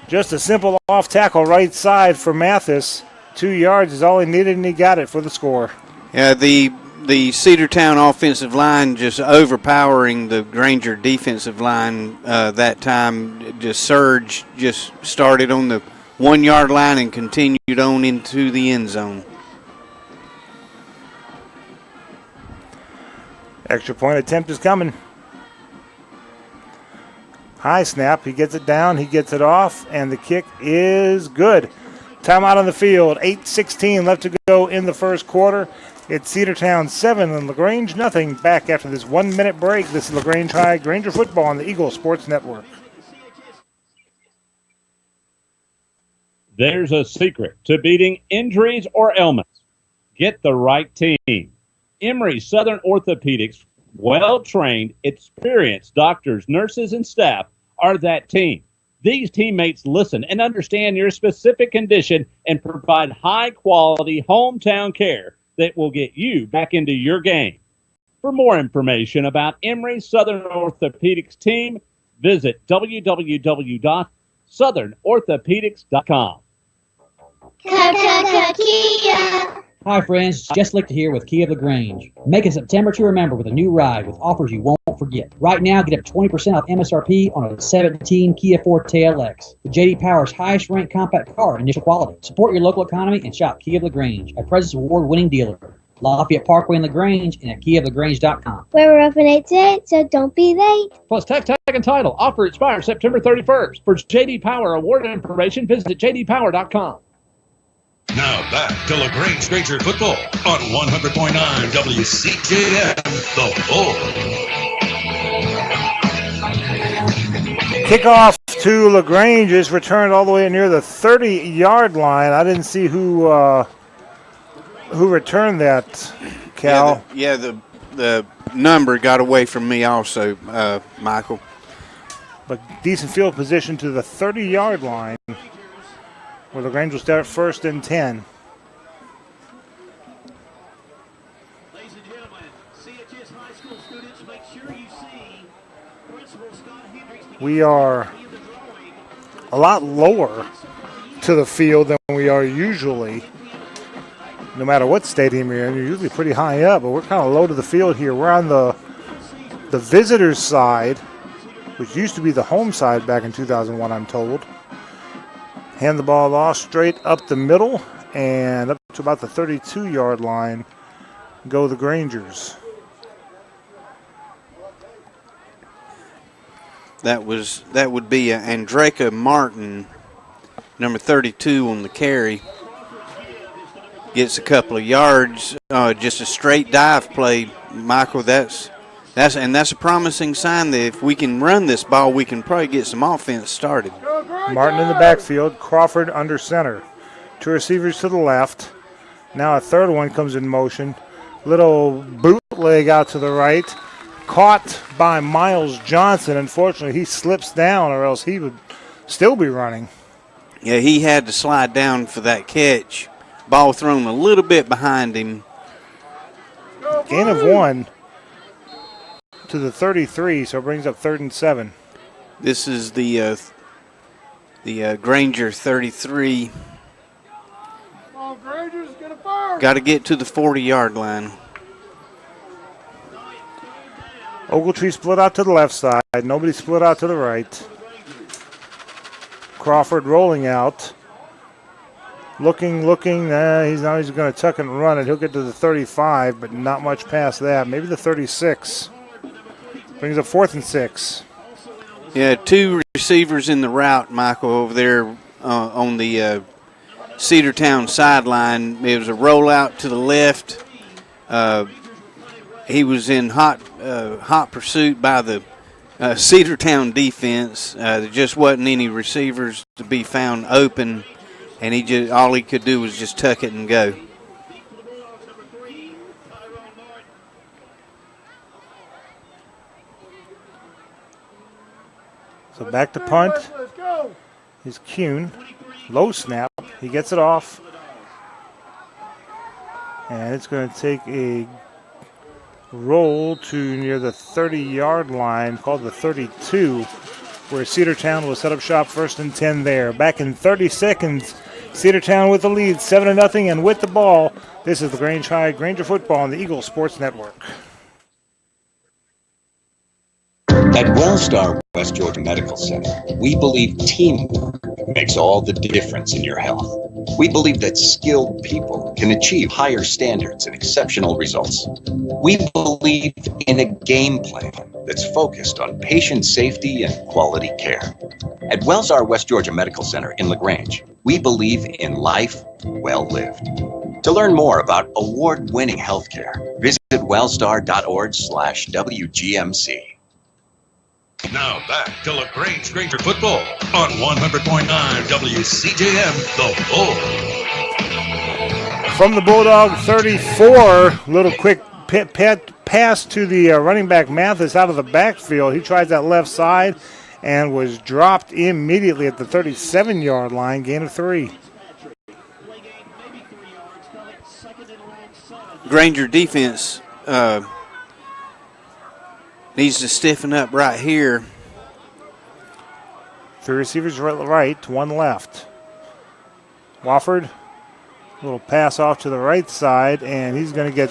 Just a simple off tackle right side for Mathis. 2 yards is all he needed, and he got it for the score. Yeah, the Cedartown offensive line just overpowering the Granger defensive line that time. Just surge, just started on the 1 yard line and continued on into the end zone. Extra point attempt is coming. High snap. He gets it down. He gets it off. And the kick is good. Timeout on the field. 8:16 left to go in the first quarter. It's Cedartown 7 and LaGrange nothing. Back after this 1 minute break. This is LaGrange High Granger football on the Eagle Sports Network. There's a secret to beating injuries or ailments. Get the right team. Emory Southern Orthopedics, well-trained, experienced doctors, nurses, and staff are that team. These teammates listen and understand your specific condition and provide high-quality hometown care that will get you back into your game. For more information about Emory Southern Orthopedics team, visit www.southernorthopedics.com. Hi friends, Jess Lichter here with Key of LaGrange. Make a September to remember with a new ride with offers you won't forget. Right now, get up 20% off MSRP on a 17 Kia Forte LX. With J.D. Power's highest ranked compact car in initial quality. Support your local economy and shop Key of LaGrange, a President's Award-winning dealer. Lafayette Parkway in LaGrange and at KeyofLaGrange.com. We're open 8 to 8, so don't be late. Plus tech, tag, and title. Offer expires September 31st. For J.D. Power award information, visit JDPower.com. Now back to LaGrange Granger football on 100.9 WCJM, The Bull. Kickoff to LaGrange is returned all the way near the 30-yard line. I didn't see who returned that, Cal. The number got away from me also, Michael. But decent field position to the 30-yard line, where LaGrange will start first and 10. We are a lot lower to the field than we are usually. No matter what stadium you're in, you're usually pretty high up, but we're kind of low to the field here. We're on the visitors' side, which used to be the home side back in 2001, I'm told. Hand the ball off straight up the middle and up to about the 32-yard line go the Grangers. That would be Andreka Martin, number 32 on the carry. Gets a couple of yards, just a straight dive play, Michael. That's a promising sign that if we can run this ball, we can probably get some offense started. Martin in the backfield, Crawford under center. Two receivers to the left. Now a third one comes in motion. Little bootleg out to the right. Caught by Miles Johnson. Unfortunately, he slips down or else he would still be running. Yeah, he had to slide down for that catch. Ball thrown a little bit behind him. Gain of 1 to the 33, so it brings up 3rd and 7. This is the Granger 33. Got to get to the 40-yard line. Ogletree split out to the left side. Nobody split out to the right. Crawford rolling out. Looking. He's going to tuck and run it. He'll get to the 35, but not much past that. Maybe the 36. Brings up 4th and 6. Yeah, two receivers in the route, Michael, over there on the Cedartown sideline. It was a rollout to the left. He was in hot pursuit by the Cedartown defense. There just wasn't any receivers to be found open, and all he could do was just tuck it and go. So back to punt. Is Kuhn. Low snap. He gets it off. And it's going to take a roll to near the 30-yard line, called the 32, where Cedartown will set up shop 1st and 10 there. Back in 30 seconds, Cedartown with the lead, 7-0, and with the ball. This is LaGrange High Granger football on the Eagle Sports Network. At Wellstar West Georgia Medical Center, we believe teamwork makes all the difference in your health. We believe that skilled people can achieve higher standards and exceptional results. We believe in a game plan that's focused on patient safety and quality care. At Wellstar West Georgia Medical Center in LaGrange, we believe in life well lived. To learn more about award-winning healthcare, visit wellstar.org/WGMC. Now back to LaGrange Granger football on 100.9 WCJM, The Bull. From the Bulldog 34, little quick pass to the running back Mathis out of the backfield. He tries that left side and was dropped immediately at the 37-yard line, gain of 3. Granger defense needs to stiffen up right here. 3 receivers right, 1 left. Wofford, little pass off to the right side, and he's going to get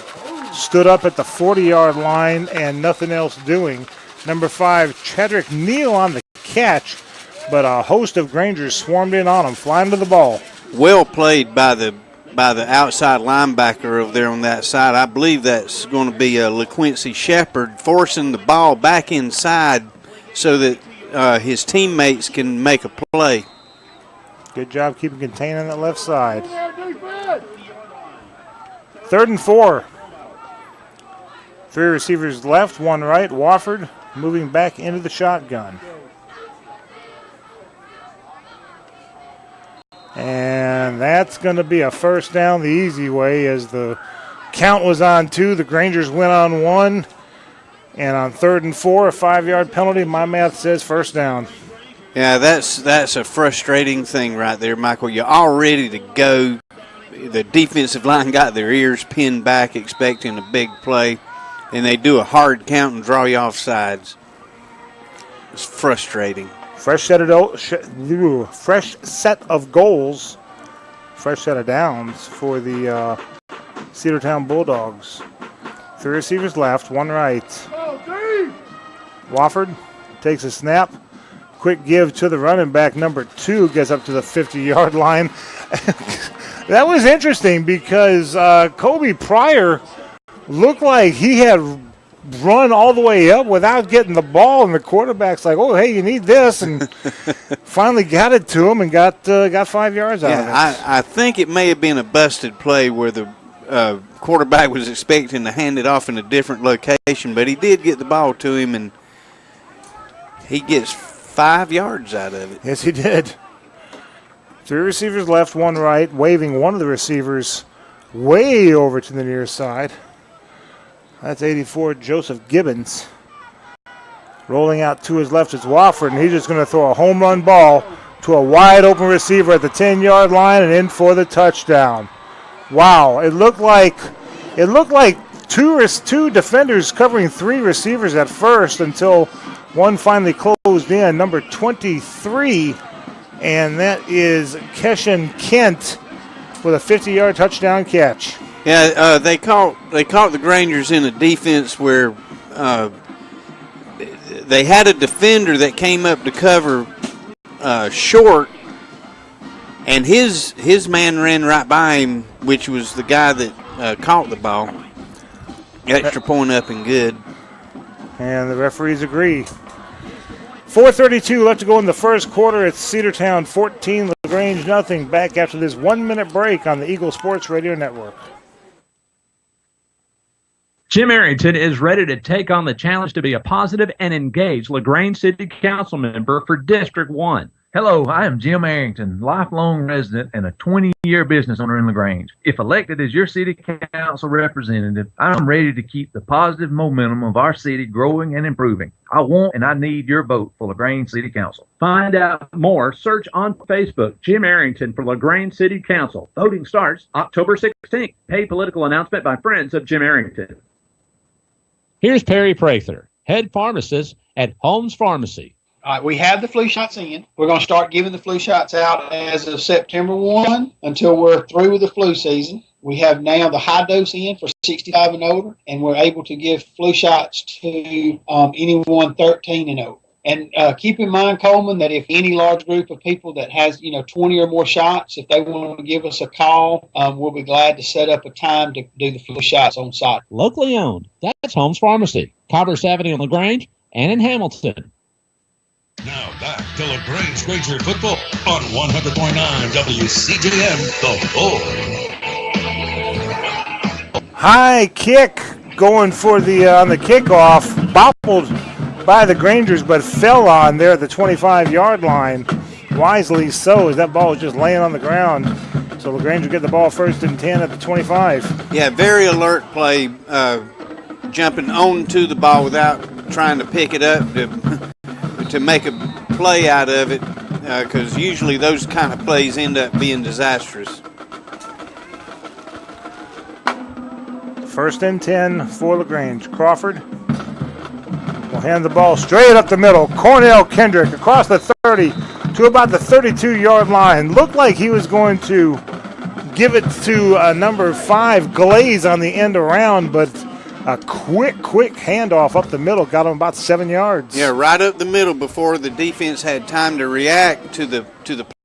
stood up at the 40-yard line and nothing else doing. Number 5, Chadrick Neal on the catch, but a host of Grangers swarmed in on him, flying to the ball. Well played by the outside linebacker over there on that side. I believe that's going to be LaQuincy Shepard forcing the ball back inside so that his teammates can make a play. Good job keeping contained on that left side. 3rd and 4. 3 receivers left, 1 right. Wofford moving back into the shotgun. And that's going to be a first down the easy way, as the count was on 2. The Grangers went on 1. And on 3rd and 4, a 5-yard penalty. My math says first down. Yeah, that's a frustrating thing right there, Michael. You're all ready to go. The defensive line got their ears pinned back expecting a big play, and they do a hard count and draw you off sides. It's frustrating. Fresh set of goals, fresh set of downs for the Cedartown Bulldogs. 3 receivers left, 1 right. Wofford takes a snap. Quick give to the running back, number 2, gets up to the 50-yard line. That was interesting because Kobe Pryor looked like he had run all the way up without getting the ball, and the quarterback's like, "Oh, hey, you need this," and finally got it to him and got 5 yards out of it. I think it may have been a busted play where the quarterback was expecting to hand it off in a different location, but he did get the ball to him, and he gets 5 yards out of it. Yes, he did. 3 receivers left, 1 right, waving one of the receivers way over to the near side. That's 84, Joseph Gibbons. Rolling out to his left is Wofford, and he's just going to throw a home run ball to a wide open receiver at the 10-yard line and in for the touchdown. Wow, it looked like two defenders covering 3 receivers at first until one finally closed in, number 23, and that is Keshan Kent with a 50-yard touchdown catch. Yeah, they caught the Grangers in a defense where they had a defender that came up to cover short, and his man ran right by him, which was the guy that caught the ball. Extra point up and good. And the referees agree. 4:32 left to go in the first quarter. It's Cedartown 14, LaGrange nothing. Back after this 1-minute break on the Eagle Sports Radio Network. Jim Arrington is ready to take on the challenge to be a positive and engaged LaGrange City Council member for District 1. Hello, I am Jim Arrington, lifelong resident and a 20-year business owner in LaGrange. If elected as your city council representative, I'm ready to keep the positive momentum of our city growing and improving. I want and I need your vote for LaGrange City Council. Find out more. Search on Facebook, Jim Arrington for LaGrange City Council. Voting starts October 16th. Paid political announcement by friends of Jim Arrington. Here's Perry Prather, head pharmacist at Holmes Pharmacy. All right, we have the flu shots in. We're going to start giving the flu shots out as of September 1 until we're through with the flu season. We have now the high dose in for 65 and older, and we're able to give flu shots to anyone 13 and over. And keep in mind, Coleman, that if any large group of people that has 20 or more shots, if they want to give us a call, we'll be glad to set up a time to do the flu shots on site. Locally owned. That's Holmes Pharmacy, Carter's Avenue on LaGrange and in Hamilton. Now back to LaGrange Granger football on 100.9 WCJM, The Bull. High kick going for the on the kickoff, bobbled by the Grangers, but fell on there at the 25-yard line. Wisely so, as that ball was just laying on the ground. So LaGrange will get the ball 1st and 10 at the 25. Yeah, very alert play, jumping onto the ball without trying to pick it up to make a play out of it, because usually those kind of plays end up being disastrous. 1st and 10 for LaGrange. Crawford will hand the ball straight up the middle. Cornell Kendrick across the 30 to about the 32-yard line. Looked like he was going to give it to number 5, Glaze, on the end around, but a quick handoff up the middle got him about 7 yards. Yeah, right up the middle before the defense had time to react to the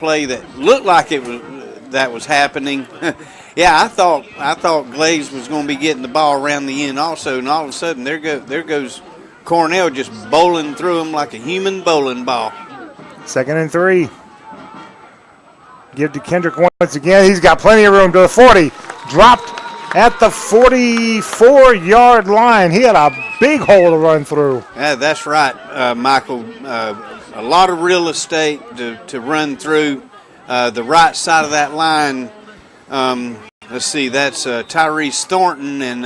play that looked like that was happening. Yeah, I thought Glaze was going to be getting the ball around the end also, and all of a sudden there goes Cornell just bowling through him like a human bowling ball. 2nd and 3. Give to Kendrick once again. He's got plenty of room to the 40. Dropped at the 44-yard line. He had a big hole to run through. Yeah, that's right, Michael. A lot of real estate to run through. The right side of that line, let's see, that's Tyrese Thornton, and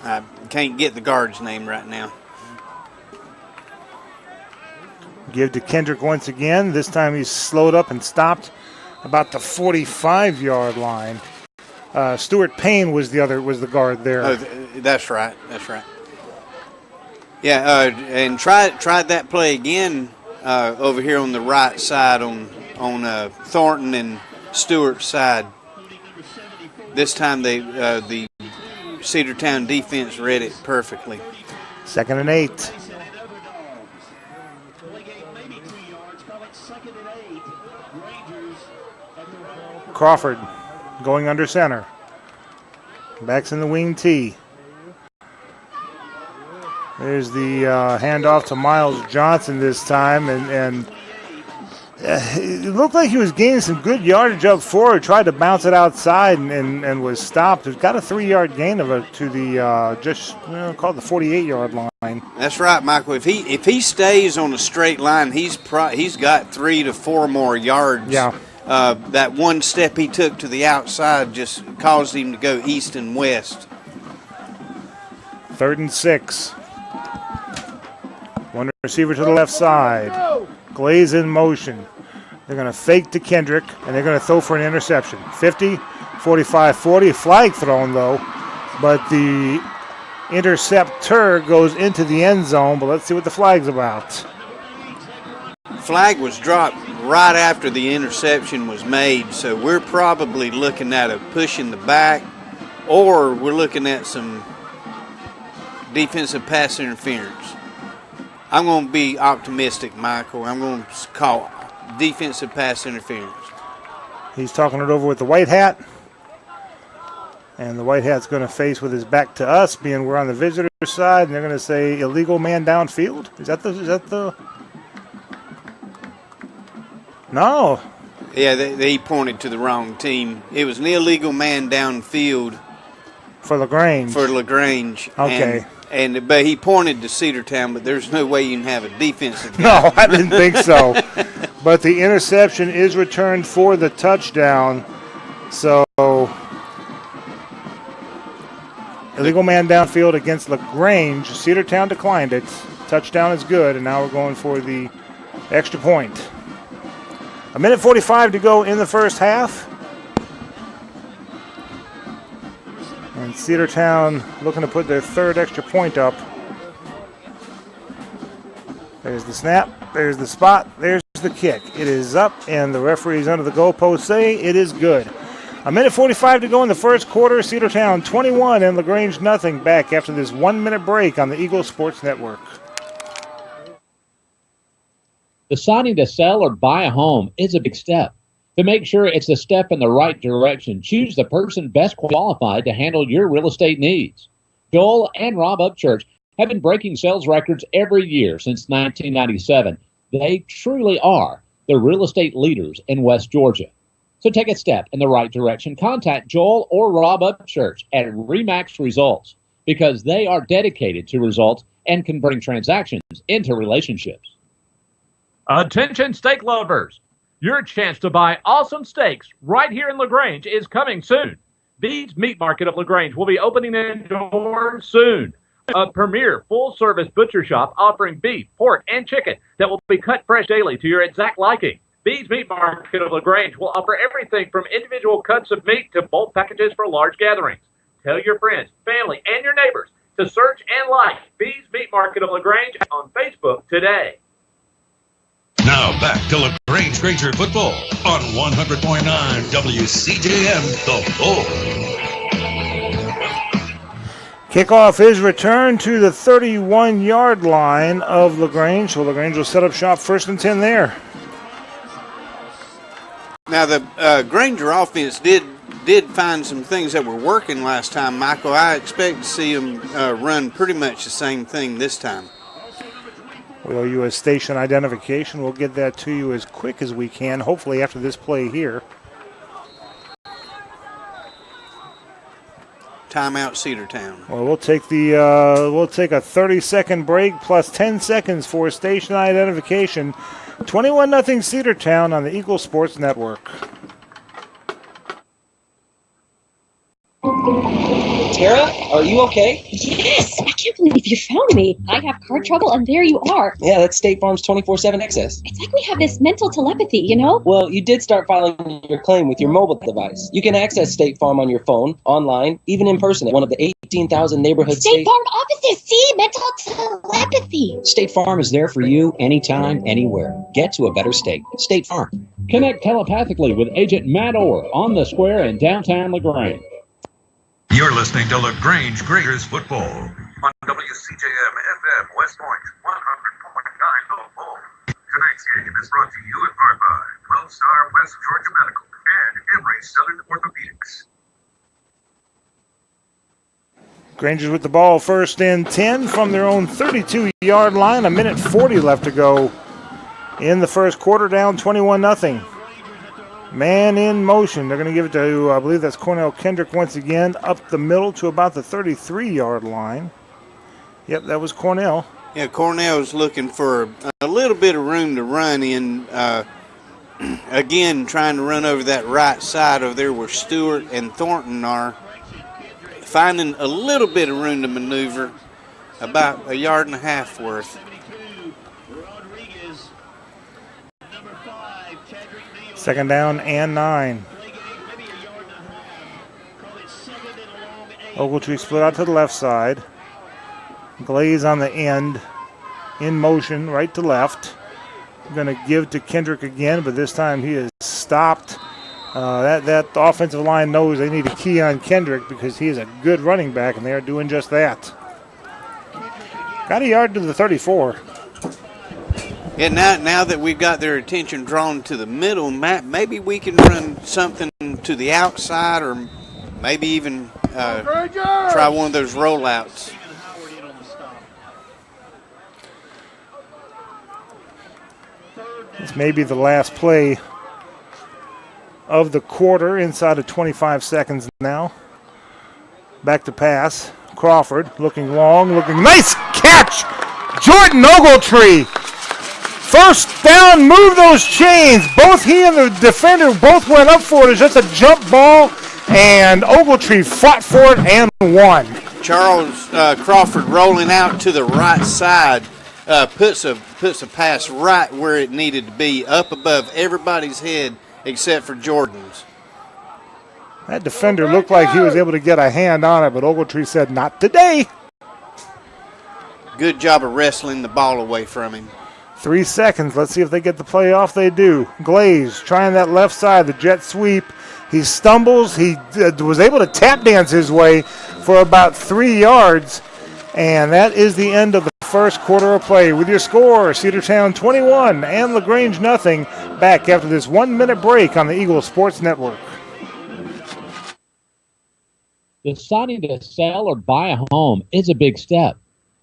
I can't get the guard's name right now. Give to Kendrick once again. This time he's slowed up and stopped about the 45-yard line. Stuart Payne was the guard there. Oh, that's right. Yeah, and tried that play again over here on the right side on Thornton and Stewart's side. This time the Cedartown defense read it perfectly. 2nd and 8. Crawford going under center. Backs in the wing T. There's the handoff to Miles Johnson this time, and it looked like he was gaining some good yardage up forward. Tried to bounce it outside and was stopped. It got a 3-yard gain to the called the 48-yard line. That's right, Michael. If he stays on a straight line, he's got 3 to 4 more yards. Yeah. That one step he took to the outside just caused him to go east and west. 3rd and 6. One receiver to the left side. Glaze in motion. They're going to fake to Kendrick, and they're going to throw for an interception. 50, 45, 40. Flag thrown, though. But the interceptor goes into the end zone, but let's see what the flag's about. Flag was dropped right after the interception was made, so we're probably looking at a push in the back, or we're looking at some defensive pass interference. I'm going to be optimistic, Michael. I'm going to call defensive pass interference. He's talking it over with the white hat, and the white hat's going to face with his back to us, being we're on the visitor side, and they're going to say illegal man downfield. Is that the? No. Yeah, they pointed to the wrong team. It was an illegal man downfield for LaGrange. Okay. But he pointed to Cedartown, but there's no way you can have a defensive guy. No, I didn't think so. But the interception is returned for the touchdown. So, illegal man downfield against LaGrange. Cedartown declined it. Touchdown is good, and now we're going for the extra point. 1:45 to go in the first half. And Cedartown looking to put their third extra point up. There's the snap, there's the spot, there's the kick. It is up, and the referees under the goalpost say it is good. 1:45 to go in the first quarter. Cedartown 21 and LaGrange nothing. Back after this 1 minute break on the Eagle Sports Network. Deciding to sell or buy a home is a big step. To make sure it's a step in the right direction, choose the person best qualified to handle your real estate needs. Joel and Rob Upchurch have been breaking sales records every year since 1997. They truly are the real estate leaders in West Georgia. So take a step in the right direction. Contact Joel or Rob Upchurch at Remax Results because they are dedicated to results and converting transactions into relationships. Attention steak lovers. Your chance to buy awesome steaks right here in LaGrange is coming soon. Bede's Meat Market of LaGrange will be opening their doors soon. A premier full-service butcher shop offering beef, pork, and chicken that will be cut fresh daily to your exact liking. Bede's Meat Market of LaGrange will offer everything from individual cuts of meat to bulk packages for large gatherings. Tell your friends, family, and your neighbors to search and like Bede's Meat Market of LaGrange on Facebook today. Now back to LaGrange Granger football on 100.9 WCJM, The Bull. Kickoff is returned to the 31-yard line of LaGrange. So LaGrange will set up shop 1st and 10 there. Now the Granger offense did find some things that were working last time, Michael. I expect to see them run pretty much the same thing this time. We owe you a station identification. We'll get that to you as quick as we can, hopefully after this play here. Timeout Cedartown. Well, we'll take a 30-second break plus 10 seconds for station identification. 21-0 Cedartown on the Eagle Sports Network. Tara, are you okay? Yes, I can't believe you found me. I have car trouble, and there you are. Yeah, that's State Farm's 24/7 access. It's like we have this mental telepathy, you know? Well, you did start filing your claim with your mobile device. You can access State Farm on your phone, online, even in person at one of the 18,000 neighborhood State Farm offices. See, mental telepathy. State Farm is there for you anytime, anywhere. Get to a better state. State Farm. Connect telepathically with Agent Matt Orr on the square in downtown LaGrange. You're listening to LaGrange Graders football on WCJM FM West Point 100.9 The Bull. Tonight's game is brought to you in part by 12-Star West Georgia Medical and Emory Southern Orthopedics. Grangers with the ball 1st and 10 from their own 32-yard line. 1:40 left to go in the first quarter, down 21-0. Man in motion. They're going to give it to, I believe that's Cornell Kendrick once again, up the middle to about the 33-yard line. Yep, that was Cornell. Yeah, Cornell's looking for a little bit of room to run in. Again, trying to run over that right side over there where Stewart and Thornton are. Finding a little bit of room to maneuver, about 1.5 yards worth. Second down and 9. Ogletree split out to the left side. Glaze on the end. In motion, right to left. Going to give to Kendrick again, but this time he is stopped. That offensive line knows they need to key on Kendrick because he is a good running back, and they are doing just that. Got a yard to the 34. Yeah, now that we've got their attention drawn to the middle, Matt, maybe we can run something to the outside or maybe even try one of those rollouts. This may be the last play of the quarter, inside of 25 seconds now. Back to pass. Crawford looking long, looking nice catch. Jordan Ogletree. First down, move those chains. Both he and the defender both went up for it. It's just a jump ball, and Ogletree fought for it and won. Charles Crawford rolling out to the right side puts a pass right where it needed to be, up above everybody's head except for Jordan's. That defender looked like he was able to get a hand on it, but Ogletree said, not today. Good job of wrestling the ball away from him. 3 seconds. Let's see if they get the play off. They do. Glaze trying that left side, the jet sweep. He stumbles. He was able to tap dance his way for about 3 yards. And that is the end of the first quarter of play. With your score, Cedartown 21 and LaGrange nothing. Back after this 1 minute break on the Eagle Sports Network. Deciding to sell or buy a home is a big step.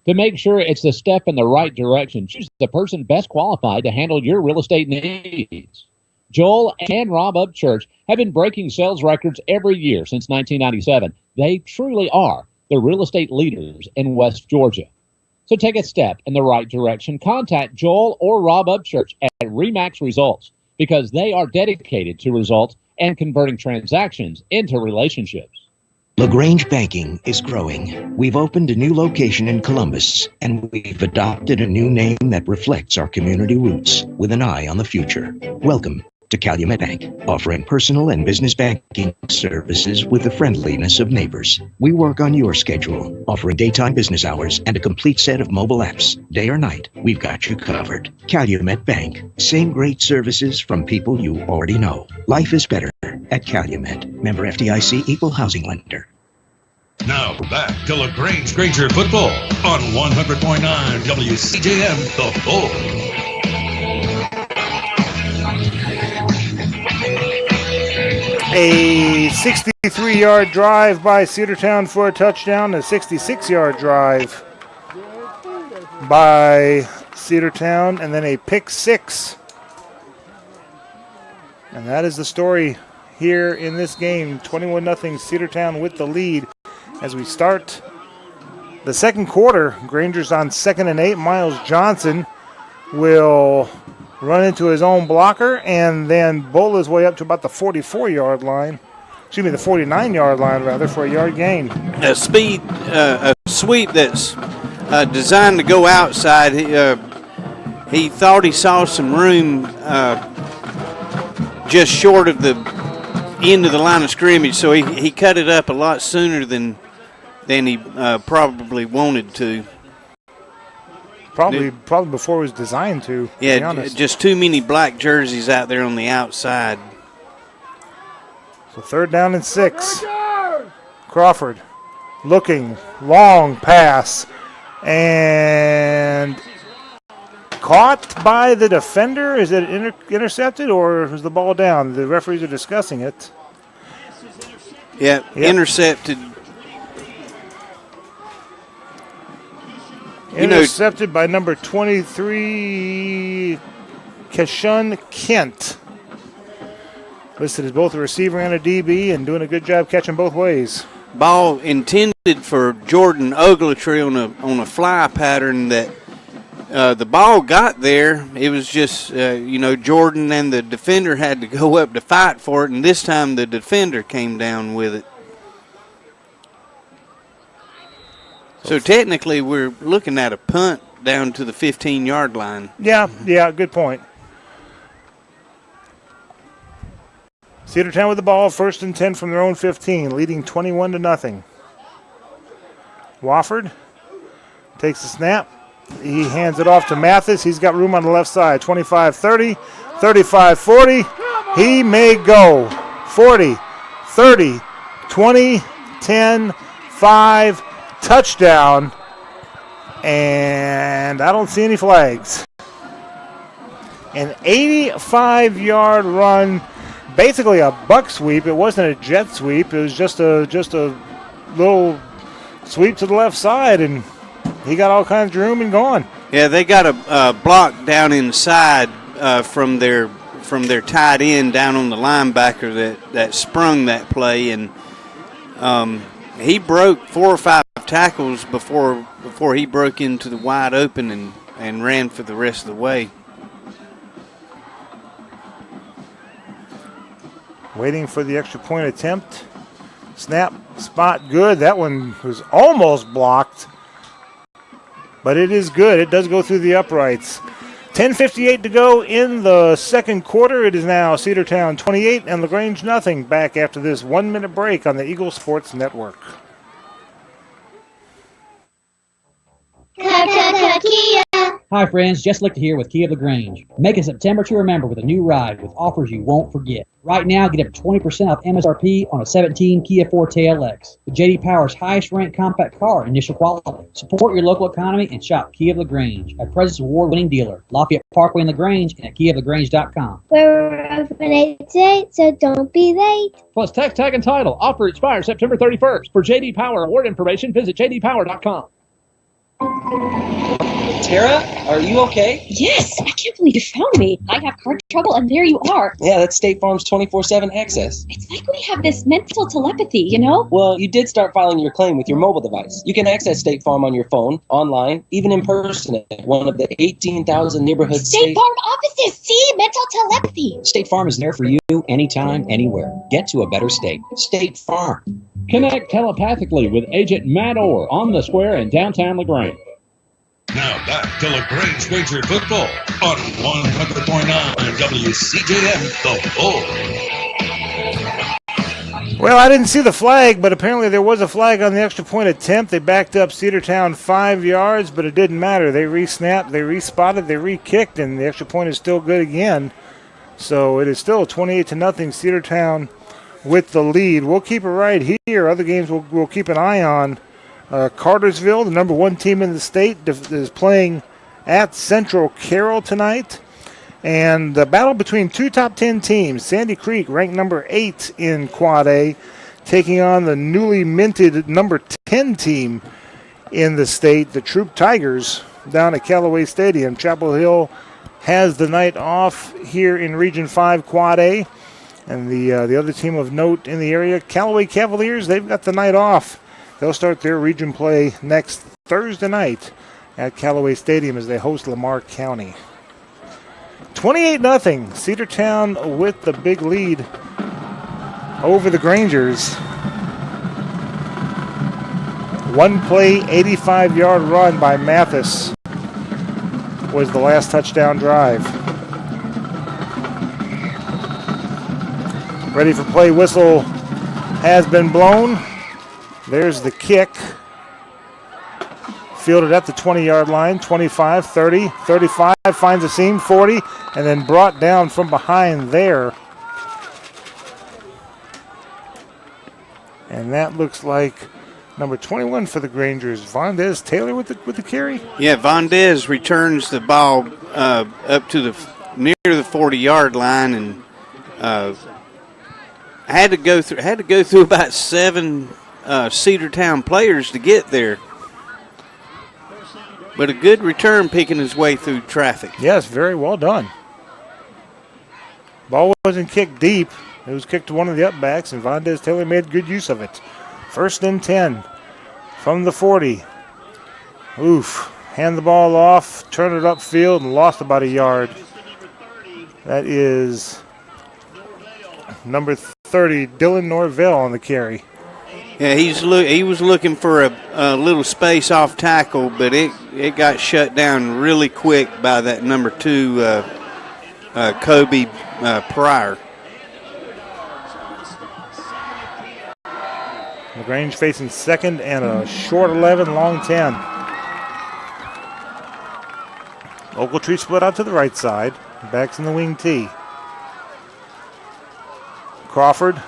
To make sure it's the step in the right direction, choose the person best qualified to handle your real estate needs. Joel and Rob Upchurch have been breaking sales records every year since 1997. They truly are the real estate leaders in West Georgia. So take a step in the right direction. Contact Joel or Rob Upchurch at RE/MAX Results because they are dedicated to results and converting transactions into relationships. LaGrange Banking is growing. We've opened a new location in Columbus, and we've adopted a new name that reflects our community roots with an eye on the future. Welcome to Calumet Bank, offering personal and business banking services with the friendliness of neighbors. We work on your schedule, offering daytime business hours and a complete set of mobile apps. Day or night, we've got you covered. Calumet Bank, same great services from people you already know. Life is better at Calumet. Member FDIC, equal housing lender. Now back to LaGrange Granger football on 100.9 WCJM, The Bull. A 63-yard drive by Cedartown for a touchdown, a 66-yard drive by Cedartown, and then a pick six. And that is the story here in this game. 21-0 Cedartown with the lead as we start the second quarter. Granger's on 2nd and 8. Miles Johnson will run into his own blocker and then bowl his way up to about the 44-yard line. Excuse me, the 49-yard line, rather, for a yard gain. A sweep that's designed to go outside. He thought he saw some room just short of the end of the line of scrimmage, so he cut it up a lot sooner than he probably wanted to. Probably before it was designed to be honest. Just too many black jerseys out there on the outside. So 3rd down and 6. Crawford looking, long pass, and caught by the defender. Is it intercepted or was the ball down? The referees are discussing it. Yeah, intercepted. Intercepted by number 23, Keshun Kent. Listed as both a receiver and a DB and doing a good job catching both ways. Ball intended for Jordan Ogletree on a fly pattern that the ball got there. It was just, Jordan and the defender had to go up to fight for it, and this time the defender came down with it. So technically, we're looking at a punt down to the 15-yard line. Yeah, good point. Cedartown with the ball, 1st and 10 from their own 15, leading 21-0. Wofford takes the snap. He hands it off to Mathis. He's got room on the left side. 25-30, 35-40. He may go. 40, 30, 20, 10, 5. Touchdown, and I don't see any flags. An 85-yard run, basically a buck sweep. It wasn't a jet sweep. It was just a little sweep to the left side, and he got all kinds of room and gone. Yeah, they got a block down inside from their tight end down on the linebacker that sprung that play, and he broke 4 or 5 tackles before he broke into the wide open and ran for the rest of the way. Waiting for the extra point attempt. Snap, spot, good. That one was almost blocked, but it is good. It does go through the uprights. 10:58 to go in the second quarter. It is now Cedartown 28 and LaGrange nothing. Back after this 1-minute break on the Eagle Sports Network. Hi friends, Jess Lichter here with Kia of LaGrange. Make a September to remember with a new ride with offers you won't forget. Right now, get up to 20% off MSRP on a 17 Kia Forte LX. With J.D. Power's highest ranked compact car, initial quality. Support your local economy and shop Kia of LaGrange, a President's Award-winning dealer. Lafayette Parkway in LaGrange and at KiaofLaGrange.com. We're open 8 to 8, so don't be late. Plus tax tag and title. Offer expires September 31st. For J.D. Power award information, visit JDPower.com. Tara, are you okay? Yes, I can't believe you found me. I have car trouble, and there you are. Yeah, that's State Farm's 24/7 access. It's like we have this mental telepathy, you know? Well, you did start filing your claim with your mobile device. You can access State Farm on your phone, online, even in person at one of the 18,000 neighborhood State Farm offices. See? Mental telepathy. State Farm is there for you anytime, anywhere. Get to a better state. State Farm. Connect telepathically with Agent Matt Orr on the square in downtown LaGrange. Now back to LaGrange Granger football on 100.9 WCJM, The Bull. Well, I didn't see the flag, but apparently there was a flag on the extra point attempt. They backed up Cedartown 5 yards, but it didn't matter. They re-snapped, they re-spotted, they re-kicked, and the extra point is still good again. So it is still 28-0 Cedartown with the lead. We'll keep it right here. Other games we'll keep an eye on. Cartersville, the number 1 team in the state, is playing at Central Carroll tonight. And the battle between 2 top 10 teams, Sandy Creek, ranked number 8 in Quad A, taking on the newly minted number 10 team in the state, the Troop Tigers, down at Callaway Stadium. Chapel Hill has the night off here in Region 5 Quad A. And the other team of note in the area, Callaway Cavaliers, they've got the night off. They'll start their region play next Thursday night at Callaway Stadium as they host Lamar County. 28-0, Cedartown with the big lead over the Grangers. One play, 85-yard run by Mathis was the last touchdown drive. Ready for play whistle has been blown. There's the kick. Fielded at the 20-yard line, 25, 30, 35, finds a seam, 40, and then brought down from behind there. And that looks like number 21 for the Grangers, Vondez Taylor with the carry. Yeah, Vondez returns the ball up to near the 40-yard line, and had to go through about 7 Cedartown players to get there. But a good return picking his way through traffic. Yes, very well done. Ball wasn't kicked deep. It was kicked to one of the upbacks, and Vondez Taylor made good use of it. 1st and 10 from the 40. Oof. Hand the ball off, turn it upfield, and lost about a yard. That is number 30, Dylan Norvell on the carry. Yeah, he was looking for a little space off tackle, but it got shut down really quick by that number 2, Kobe Pryor. LaGrange facing 2nd and a short 11, long 10. Ogletree split out to the right side. Backs in the wing T. Crawford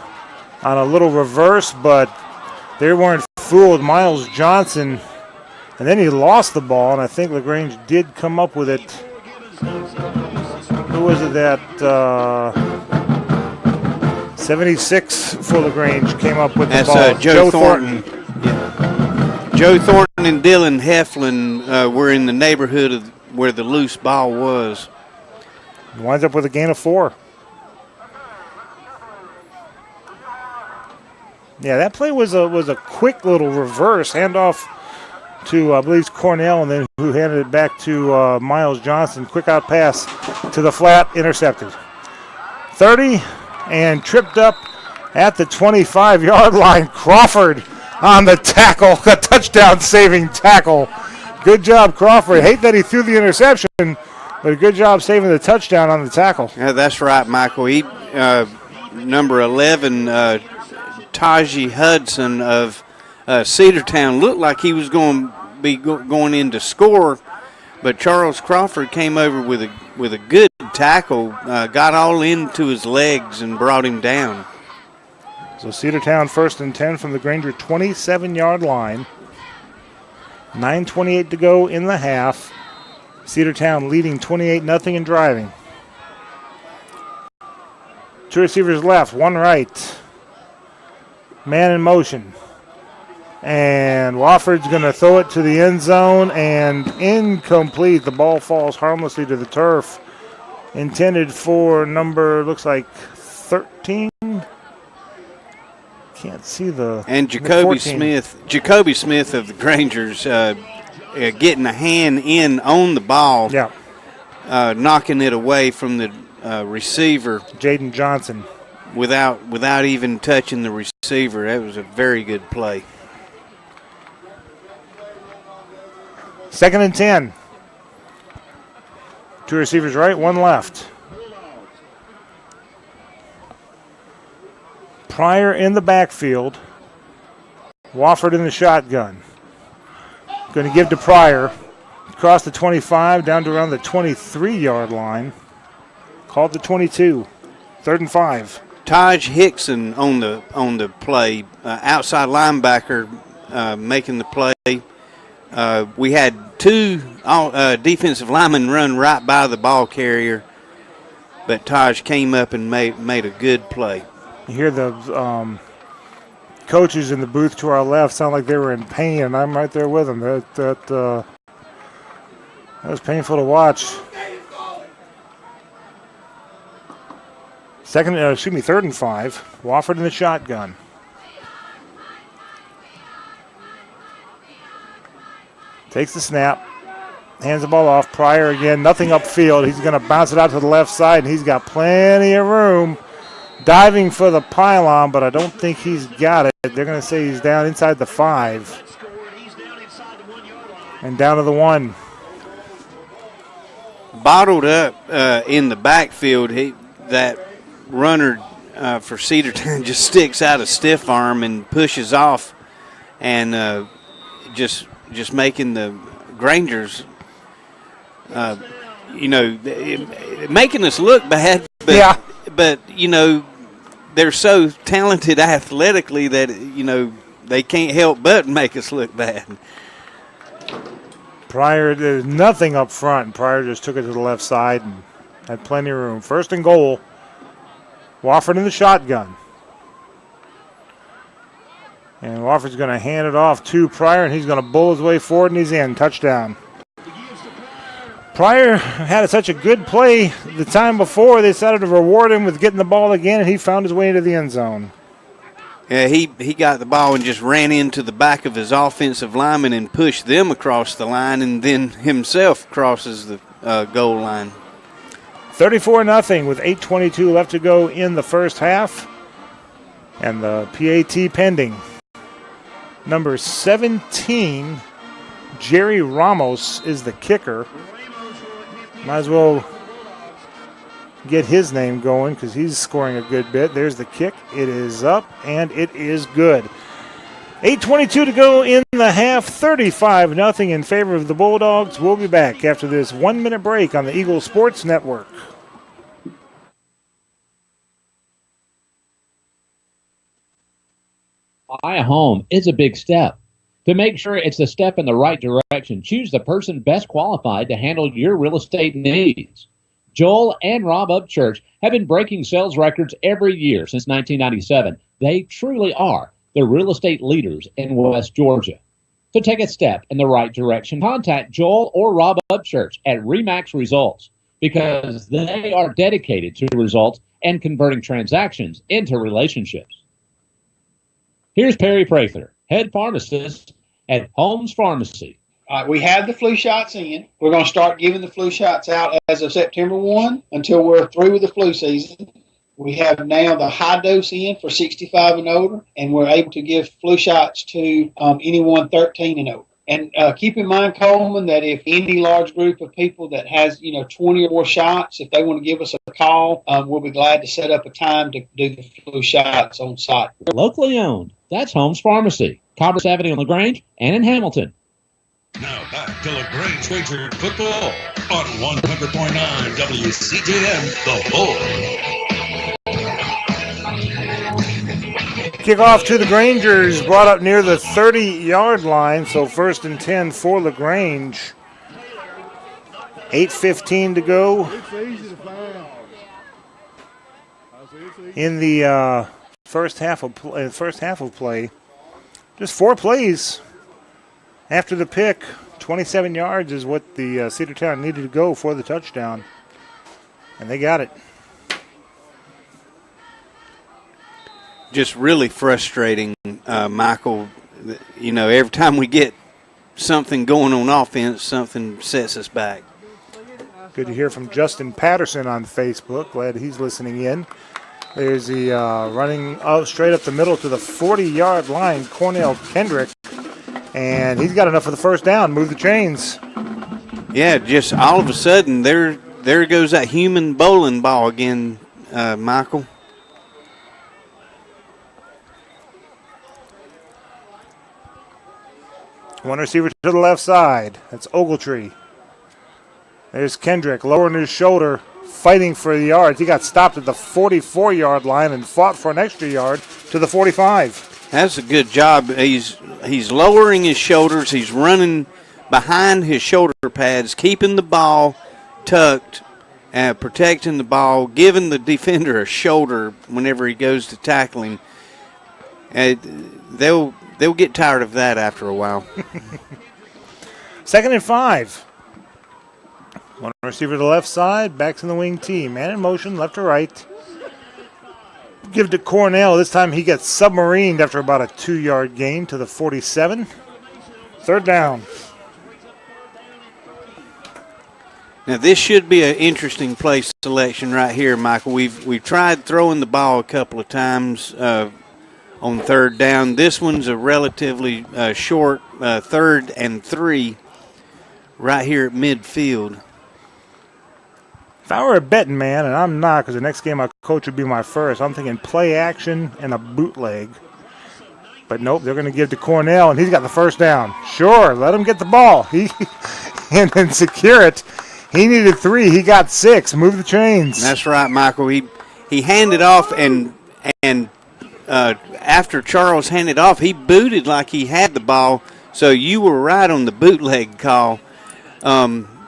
on a little reverse, but they weren't fooled. Miles Johnson, and then he lost the ball, and I think LaGrange did come up with it. Who was it that 76 for LaGrange came up with the ball? That's Joe Thornton. Yeah. Joe Thornton and Dylan Heflin were in the neighborhood of where the loose ball was. He winds up with a gain of 4. Yeah, that play was a quick little reverse handoff to, I believe, Cornell, and then who handed it back to Miles Johnson. Quick out pass to the flat, intercepted. 30 and tripped up at the 25-yard line. Crawford on the tackle, a touchdown-saving tackle. Good job, Crawford. Hate that he threw the interception, but a good job saving the touchdown on the tackle. Yeah, that's right, Michael. He number 11, Taji Hudson of Cedartown, looked like he was going to be going in to score, but Charles Crawford came over with a good tackle, got all into his legs and brought him down. So Cedartown 1st and 10 from the Granger 27-yard line. 9:28 to go in the half. Cedartown leading 28-0 and driving. 2 receivers left, 1 right. Man in motion. And Wofford's going to throw it to the end zone, and incomplete. The ball falls harmlessly to the turf. Intended for number, looks like 13. Can't see the. And Jacoby Smith of the Grangers getting a hand in on the ball. Yeah. Knocking it away from the receiver. Jaden Johnson. Without even touching the receiver. That was a very good play. 2nd and 10. 2 receivers right, 1 left. Pryor in the backfield. Wofford in the shotgun. Going to give to Pryor. Across the 25, down to around the 23-yard line. Called the 22. 3rd and 5. Taj Hickson on the play. Outside linebacker making the play. We had 2 defensive linemen run right by the ball carrier, but Taj came up and made a good play. You hear the coaches in the booth to our left sound like they were in pain, and I'm right there with them. That was painful to watch. 3rd and 5. Wofford in the shotgun. Takes the snap, hands the ball off. Pryor again, nothing upfield. He's going to bounce it out to the left side, and he's got plenty of room. Diving for the pylon, but I don't think he's got it. They're going to say he's down inside the 5. And down to the 1. Bottled up in the backfield. That runner for Cedartown just sticks out a stiff arm and pushes off, and just making the Grangers, making us look bad. But, yeah. But, they're so talented athletically that, they can't help but make us look bad. Pryor, there's nothing up front. Pryor just took it to the left side and had plenty of room. 1st and goal. Wofford in the shotgun. And Wofford's going to hand it off to Pryor, and he's going to bull his way forward, and he's in. Touchdown. Pryor had such a good play the time before, they decided to reward him with getting the ball again, and he found his way into the end zone. Yeah, he got the ball and just ran into the back of his offensive lineman and pushed them across the line, and then himself crosses the goal line. 34-0 with 8:22 left to go in the first half. And the PAT pending. Number 17, Jerry Ramos is the kicker. Might as well get his name going because he's scoring a good bit. There's the kick. It is up, and it is good. 8:22 to go in the half, 35-0 in favor of the Bulldogs. We'll be back after this 1-minute break on the Eagle Sports Network. Buy a home is a big step. To make sure it's a step in the right direction, choose the person best qualified to handle your real estate needs. Joel and Rob Upchurch have been breaking sales records every year since 1997. They truly are the real estate leaders in West Georgia. So take a step in the right direction. Contact Joel or Rob Upchurch at RE/MAX Results because they are dedicated to results and converting transactions into relationships. Here's Perry Prather, head pharmacist at Holmes Pharmacy. We have the flu shots in. We're going to start giving the flu shots out as of September 1 until we're through with the flu season. We have now the high dose in for 65 and older, and we're able to give flu shots to anyone 13 and over. And keep in mind, Coleman, that if any large group of people that has, 20 or more shots, if they want to give us a call, we'll be glad to set up a time to do the flu shots on site. Locally owned. That's Holmes Pharmacy, Commerce Avenue in LaGrange and in Hamilton. Now back to LaGrange featured football on 100.9 WCJM, The Bull. Kickoff to the Grangers, brought up near the 30-yard line, so 1st and 10 for LaGrange. 8:15 to go in the first half of play. Just 4 plays after the pick. 27 yards is what the Cedartown needed to go for the touchdown, and they got it. Just really frustrating, Michael. Every time we get something going on offense, something sets us back. Good to hear from Justin Patterson on Facebook. Glad he's listening in. There's the running straight up the middle to the 40-yard line, Cornell Kendrick. And he's got enough for the first down. Move the chains. Yeah, just all of a sudden, there goes that human bowling ball again, Michael. One receiver to the left side. That's Ogletree. There's Kendrick lowering his shoulder, fighting for the yards. He got stopped at the 44-yard line and fought for an extra yard to the 45. That's a good job. He's lowering his shoulders. He's running behind his shoulder pads, keeping the ball tucked, protecting the ball, giving the defender a shoulder whenever he goes to tackle him. They'll get tired of that after a while. 2nd and 5. One receiver to the left side, backs in the wing team. Man in motion, left to right. Give to Cornell. This time he gets submarined after about a 2-yard gain to the 47. 3rd down. Now this should be an interesting play selection right here, Michael. We've tried throwing the ball a couple of times on 3rd down. This one's a relatively short 3rd and 3 right here at midfield. If I were a betting man, and I'm not because the next game I coach would be my first, I'm thinking play action and a bootleg. But nope, they're going to give to Cornell, and he's got the first down. Sure, let him get the ball and then secure it. He needed 3. He got 6. Move the chains. That's right, Michael. He handed off, and after Charles handed off, he booted like he had the ball. So you were right on the bootleg call.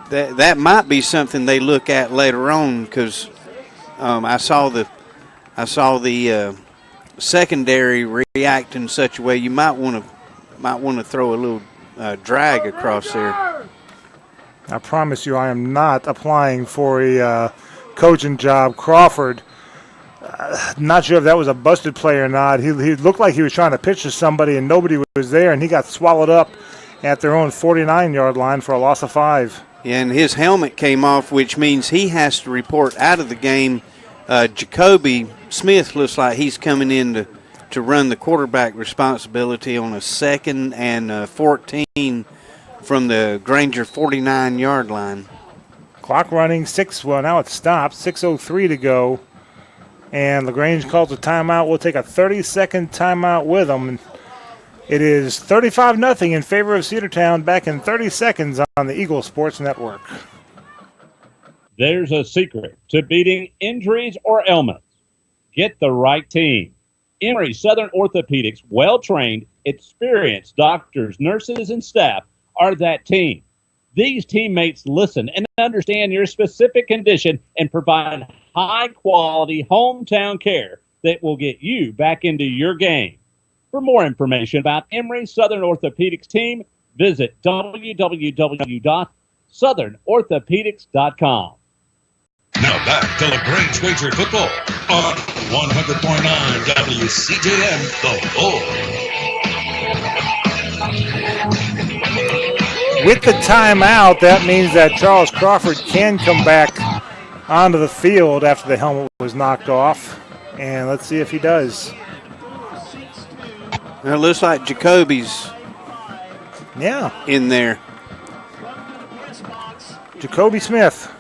That might be something they look at later on because I saw the secondary react in such a way you might want to throw a little drag across there. I promise you, I am not applying for a coaching job. Crawford, not sure if that was a busted play or not. He looked like he was trying to pitch to somebody and nobody was there, and he got swallowed up at their own 49-yard line for a loss of 5. Yeah, and his helmet came off, which means he has to report out of the game. Jacoby Smith looks like he's coming in to run the quarterback responsibility on a 2nd and 14 from the Granger 49-yard line. Clock running, now it's stopped, 6:03 to go. And LaGrange calls a timeout. We'll take a 30-second timeout with them. It is 35-0 in favor of Cedartown. Back in 30 seconds on the Eagle Sports Network. There's a secret to beating injuries or ailments. Get the right team. Emory Southern Orthopedics, well-trained, experienced doctors, nurses, and staff are that team. These teammates listen and understand your specific condition and provide high-quality hometown care that will get you back into your game. For more information about Emory Southern Orthopedics team, visit www.southernorthopedics.com. Now back to LaGrange Wager Football on 100.9 WCJM, The Bull. With the timeout, that means that Charles Crawford can come back onto the field after the helmet was knocked off. And let's see if he does. It looks like Jacoby's in there. Jacoby Smith.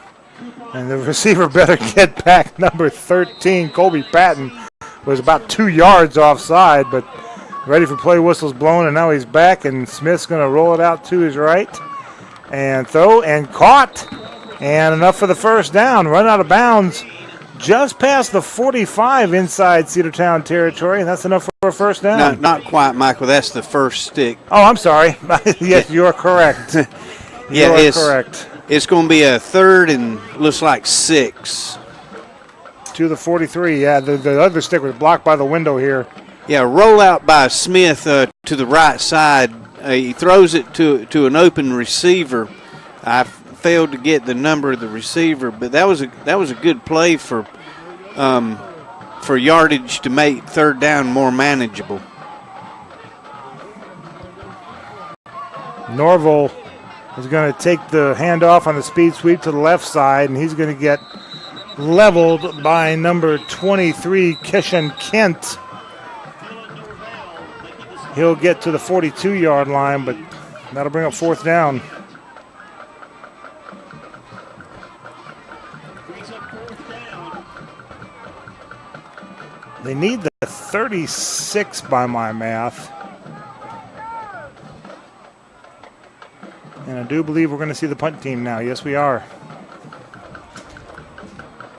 And the receiver better get back. Number 13, Colby Patton, was about 2 yards offside, but ready for play whistles blown, and now he's back, and Smith's going to roll it out to his right. And throw, and caught. And enough for the first down. Run out of bounds just past the 45 inside Cedartown territory, and that's enough for a first down. No, not quite, Michael. That's the first stick. Oh, I'm sorry. Yes, you're correct. You're correct. It's going to be a 3rd and looks like 6. To the 43. Yeah, the other stick was blocked by the window here. Yeah, roll out by Smith to the right side. He throws it to an open receiver. I failed to get the number of the receiver, but that was a good play for yardage to make 3rd down more manageable. Norville is going to take the handoff on the speed sweep to the left side, and he's going to get leveled by number 23, Keshan Kent. He'll get to the 42-yard line, but that'll bring up 4th down. They need the 36 by my math. And I do believe we're going to see the punt team now. Yes, we are.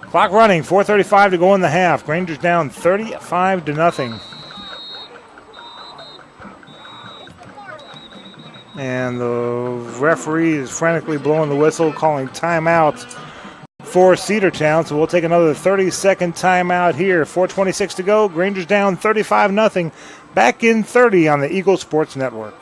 Clock running, 4:35 to go in the half. Rangers down 35-0. And the referee is frantically blowing the whistle, calling timeout for Cedartown. So we'll take another 30-second timeout here. 4:26 to go. Rangers down 35-0. Back in 30 on the Eagle Sports Network.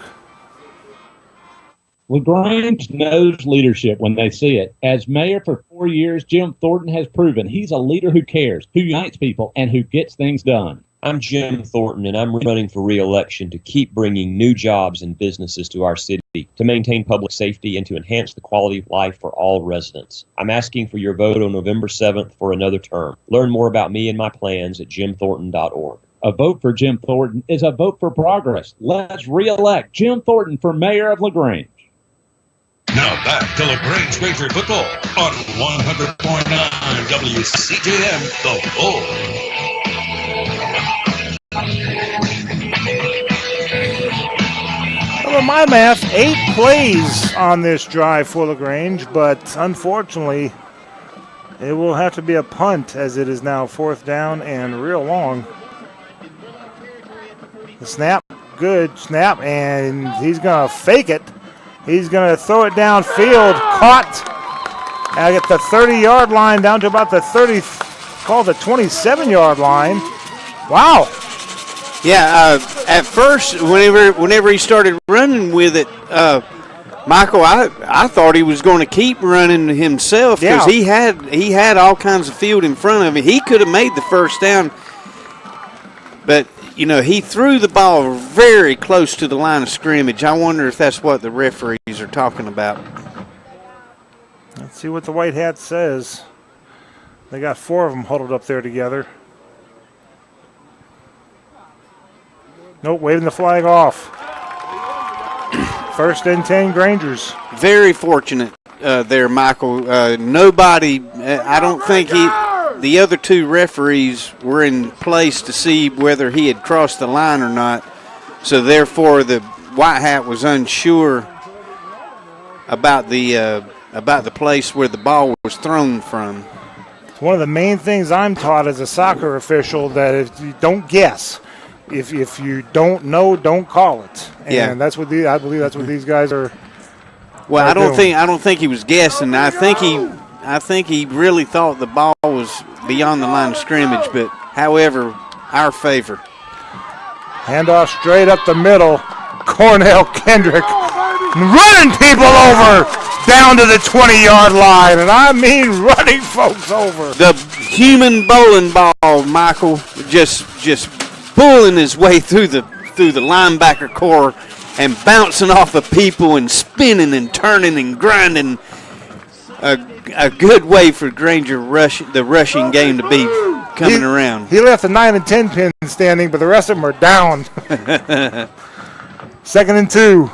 LaGrange knows leadership when they see it. As mayor for 4 years, Jim Thornton has proven he's a leader who cares, who unites people, and who gets things done. I'm Jim Thornton, and I'm running for re-election to keep bringing new jobs and businesses to our city, to maintain public safety, and to enhance the quality of life for all residents. I'm asking for your vote on November 7th for another term. Learn more about me and my plans at jimthornton.org. A vote for Jim Thornton is a vote for progress. Let's re-elect Jim Thornton for mayor of LaGrange. Now back to LaGrange Wager Football on 100.9 WCJM, The Bull. Well, my math, 8 plays on this drive for LaGrange, but unfortunately, it will have to be a punt as it is now 4th down and real long. The snap, good snap, and he's going to fake it. He's going to throw it downfield, caught at the 30-yard line down to about the 27-yard line. Wow. Yeah, at first, whenever he started running with it, Michael, I thought he was going to keep running himself because he had all kinds of field in front of him. He could have made the first down, but he threw the ball very close to the line of scrimmage. I wonder if that's what the referees are talking about. Let's see what the white hat says. They got 4 of them huddled up there together. Nope, waving the flag off. 1st and 10 Grangers. Very fortunate there, Michael. Nobody, I don't think the other 2 referees were in place to see whether he had crossed the line or not. So therefore, the white hat was unsure about the place where the ball was thrown from. One of the main things I'm taught as a soccer official that if you don't guess. If you don't know, don't call it. And that's what I believe that's what these guys are. Well, are I don't think he was guessing. I think he really thought the ball was beyond the line of scrimmage, but however, our favor. Handoff straight up the middle. Cornell Kendrick running people over. down to the 20-yard line, and I mean running folks over. The human bowling ball, Michael, just pulling his way through the linebacker core and bouncing off of people and spinning and turning and grinding. A good way for Granger the rushing game to be coming around. He left the 9 and 10 pin standing, but the rest of them are down. 2nd and 2.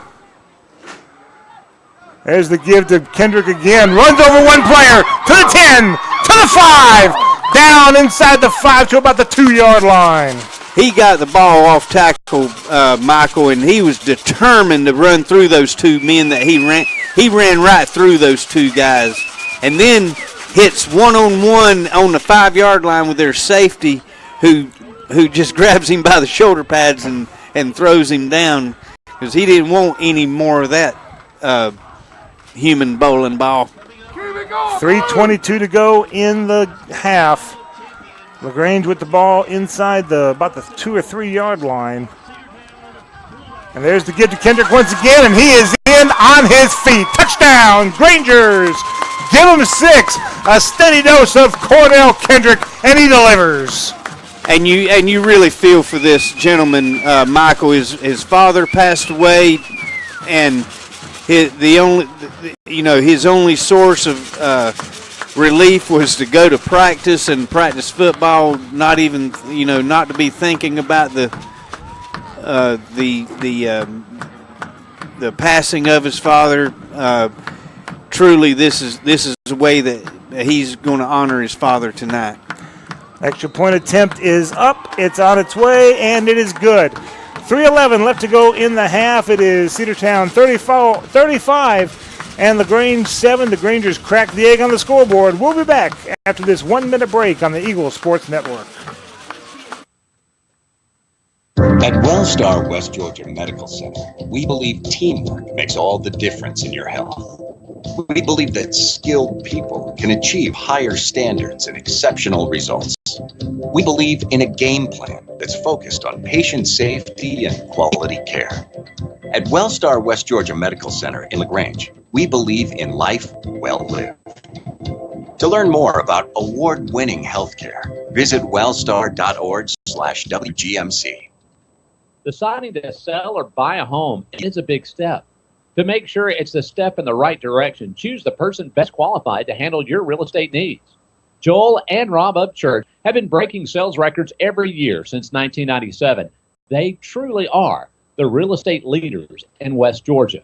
There's the give to Kendrick again. Runs over one player to the 10, to the 5, down inside the 5 to about the 2-yard line. He got the ball off tackle, Michael, and he was determined to run through those two men that he ran. He ran right through those two guys, and then hits one-on-one on the 5-yard line with their safety, who just grabs him by the shoulder pads and throws him down because he didn't want any more of that human bowling ball. 3:22 to go in the half. LaGrange with the ball inside about the 2 or 3 yard line. And there's the give to Kendrick once again, and he is in on his feet. Touchdown, Grangers. Give him 6. A steady dose of Cornell Kendrick, and he delivers. And you really feel for this gentleman, Michael. His father passed away, and his only source of relief was to go to practice and practice football. Not to be thinking about the passing of his father. Truly, this is a way that he's going to honor his father tonight. Extra point attempt is up. It's on its way, and it is good. 3:11 left to go in the half. It is Cedartown 35 and LaGrange 7. The Grangers cracked the egg on the scoreboard. We'll be back after this 1-minute break on the Eagle Sports Network. At Wellstar West Georgia Medical Center, we believe teamwork makes all the difference in your health. We believe that skilled people can achieve higher standards and exceptional results. We believe in a game plan that's focused on patient safety and quality care. At Wellstar West Georgia Medical Center in LaGrange, we believe in life well lived. To learn more about award-winning healthcare, visit wellstar.org/WGMC. Deciding to sell or buy a home is a big step. To make sure it's the step in the right direction, choose the person best qualified to handle your real estate needs. Joel and Rob Upchurch have been breaking sales records every year since 1997. They truly are the real estate leaders in West Georgia.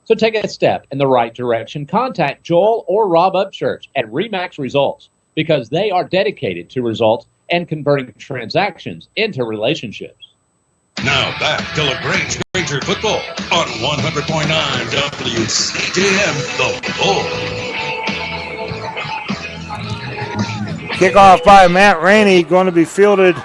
So take a step in the right direction. Contact Joel or Rob Upchurch at RE/MAX Results because they are dedicated to results and converting transactions into relationships. Now back to LaGrange Granger football on 100.9 WCTM, The Bull. Kickoff by Matt Rainey, going to be fielded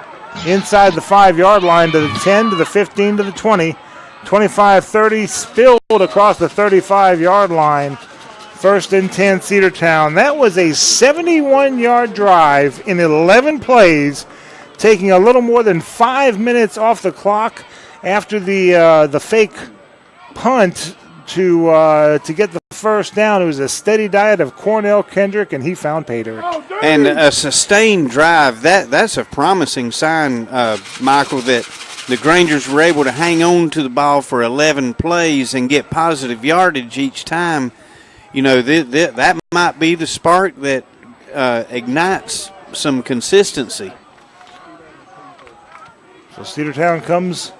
inside the 5-yard line to the 10, to the 15, to the 20. 25-30, spilled across the 35-yard line. 1st and 10, Cedartown. That was a 71-yard drive in 11 plays, taking a little more than 5 minutes off the clock after the fake punt to get the first down. It was a steady diet of Cornell Kendrick, and he found pay dirt. And a sustained drive, that's a promising sign, Michael, that the Grangers were able to hang on to the ball for 11 plays and get positive yardage each time. You know, that might be the spark that ignites some consistency. So Cedartown comes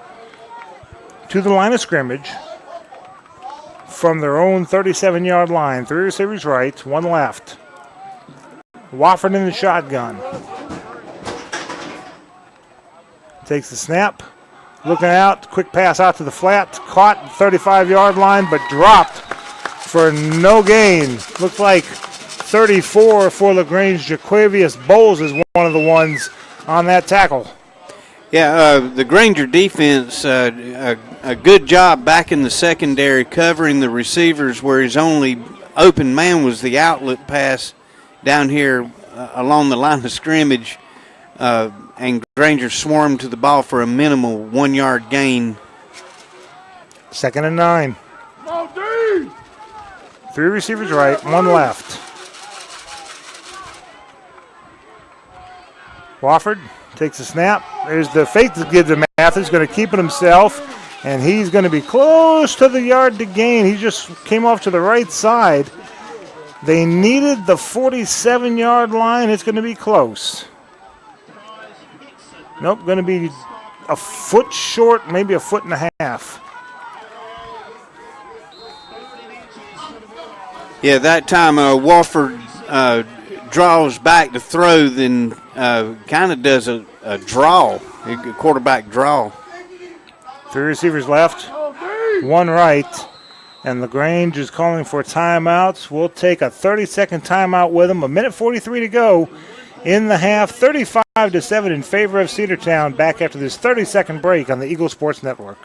to the line of scrimmage from their own 37-yard line. 3 receivers right, 1 left. Wofford in the shotgun. Takes the snap. Looking out, quick pass out to the flat. Caught 35-yard line, but dropped for no gain. Looks like 34 for LaGrange. Jaquavius Bowles is one of the ones on that tackle. Yeah, the Granger defense, a good job back in the secondary covering the receivers where his only open man was the outlet pass down here along the line of scrimmage. And Granger swarmed to the ball for a minimal 1-yard gain. 2nd and 9. 3 receivers right, 1 left. Wofford takes a snap. There's the fake to give to Mathis. Going to keep it himself, and he's going to be close to the yard to gain. He just came off to the right side. They needed the 47-yard line. It's going to be close. Nope, going to be a foot short, maybe a foot and a half. Yeah, that time Wofford draws back to throw, then kind of does a draw, a quarterback draw. 3 receivers left, 1 right, and LaGrange is calling for timeouts. We'll take a 30-second timeout with them. 1:43 to go in the half. 35-7 in favor of Cedartown. Back after this 30-second break on the Eagle Sports Network.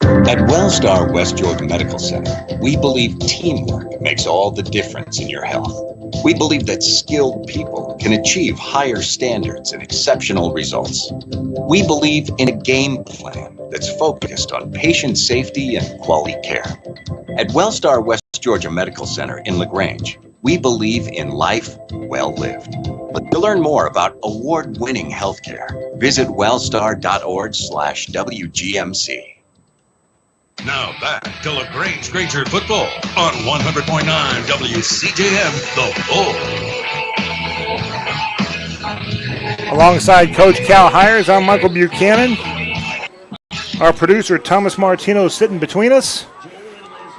At Wellstar West Georgia Medical Center, we believe teamwork makes all the difference in your health. We believe that skilled people can achieve higher standards and exceptional results. We believe in a game plan that's focused on patient safety and quality care. At Wellstar West Georgia Medical Center in LaGrange, we believe in life well lived. To learn more about award-winning healthcare, visit wellstar.org/WGMC. Now back to LaGrange Granger football on 100.9 WCJM, The Bull. Alongside Coach Cal Hires, I'm Michael Buchanan. Our producer, Thomas Martino, sitting between us.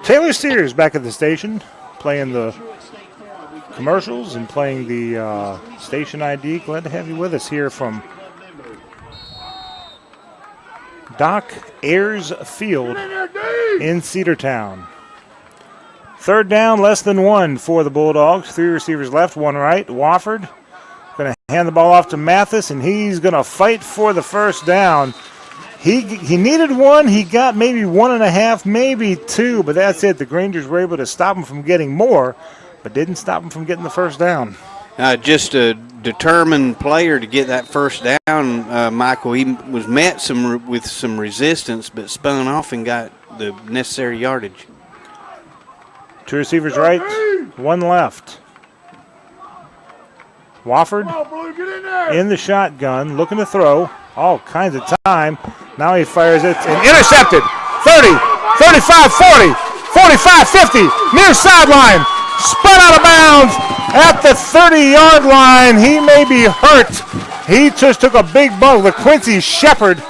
Taylor Sears back at the station, playing the commercials and playing the station ID. Glad to have you with us here from Doc Ayers Field in Cedartown. 3rd down, less than 1 for the Bulldogs. 3 receivers left, 1 right. Wofford going to hand the ball off to Mathis, and he's going to fight for the first down. He needed 1. He got maybe 1.5, maybe 2, but that's it. The Grangers were able to stop him from getting more, but didn't stop him from getting the first down. Just a determined player to get that first down, Michael. He was met with some resistance, but spun off and got the necessary yardage. 2 receivers right, 1 left. Wofford in the shotgun, looking to throw. All kinds of time. Now he fires it and intercepted. 30, 35, 40, 45, 50, near sideline. Spun out of bounds at the 30-yard line. He may be hurt. He just took a big bump. LaQuincy Shepard.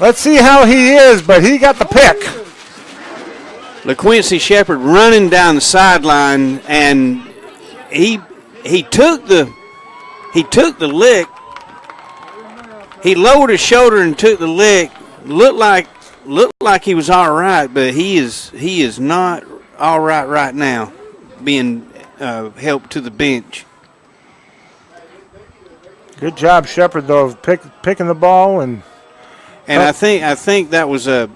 Let's see how he is, but he got the pick. LaQuincy Shepard running down the sideline, and he took the lick. He lowered his shoulder and took the lick. Looked like he was all right, but he is not all right now, being helped to the bench. Good job, Shepard, though, of picking the ball and I think that was a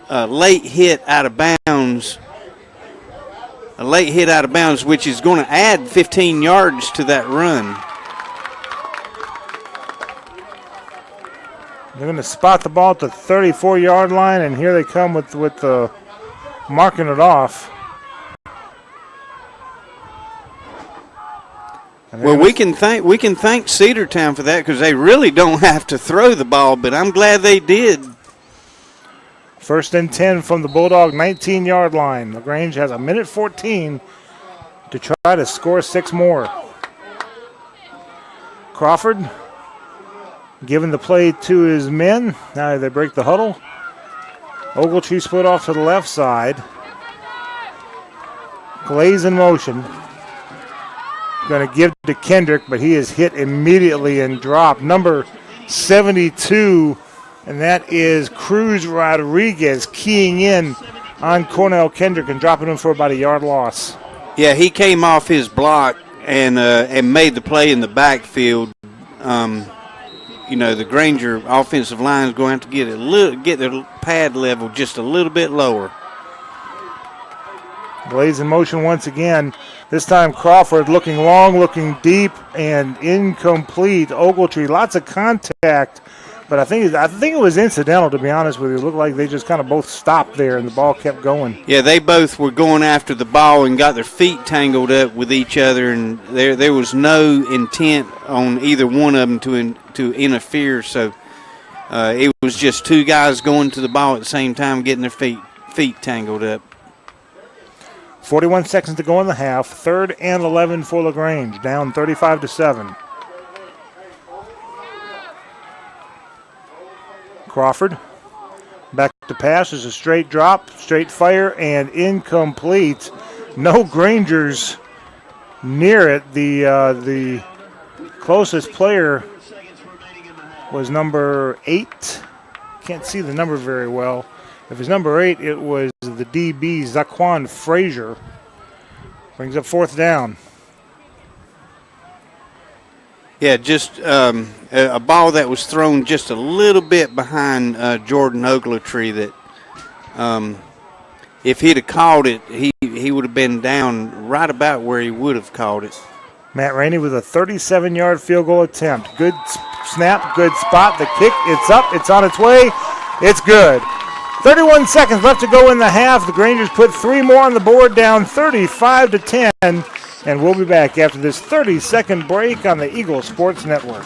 late hit out of bounds. A late hit out of bounds, which is going to add 15 yards to that run. They're going to spot the ball at the 34-yard line, and here they come with the marking it off. Well, we can thank Cedartown for that, because they really don't have to throw the ball, but I'm glad they did. 1st and 10 from the Bulldog 19-yard line. LaGrange has 1:14 to try to score 6 more. Crawford giving the play to his men. Now they break the huddle. Ogletree split off to the left side. Glaze in motion. Going to give to Kendrick, but he is hit immediately and dropped. Number 72, and that is Cruz Rodriguez keying in on Cornell Kendrick and dropping him for about a yard loss. Yeah, he came off his block and made the play in the backfield. The Granger offensive line is going to have to get their pad level just a little bit lower. Blaze in motion once again. This time Crawford looking long, looking deep, and incomplete. Ogletree, lots of contact But I think it was incidental, to be honest with you. It looked like they just kind of both stopped there, and the ball kept going. Yeah, they both were going after the ball and got their feet tangled up with each other, and there was no intent on either one of them to interfere. So it was just two guys going to the ball at the same time, getting their feet tangled up. 41 seconds to go in the half. 3rd and 11 for LaGrange, down 35-7. Crawford back to pass is a straight drop, straight fire, and incomplete. No Grangers near it. The closest player was number 8. Can't see the number very well. If it's number 8, it was the DB, Zaquan Frazier. Brings up 4th down. Yeah, just a ball that was thrown just a little bit behind Jordan Ogletree that if he'd have called it, he would have been down right about where he would have called it. Matt Rainey with a 37-yard field goal attempt. Good snap, good spot. The kick, it's up, it's on its way. It's good. 31 seconds left to go in the half. The Grangers put 3 more on the board, down 35-10. And we'll be back after this 30-second break on the Eagle Sports Network.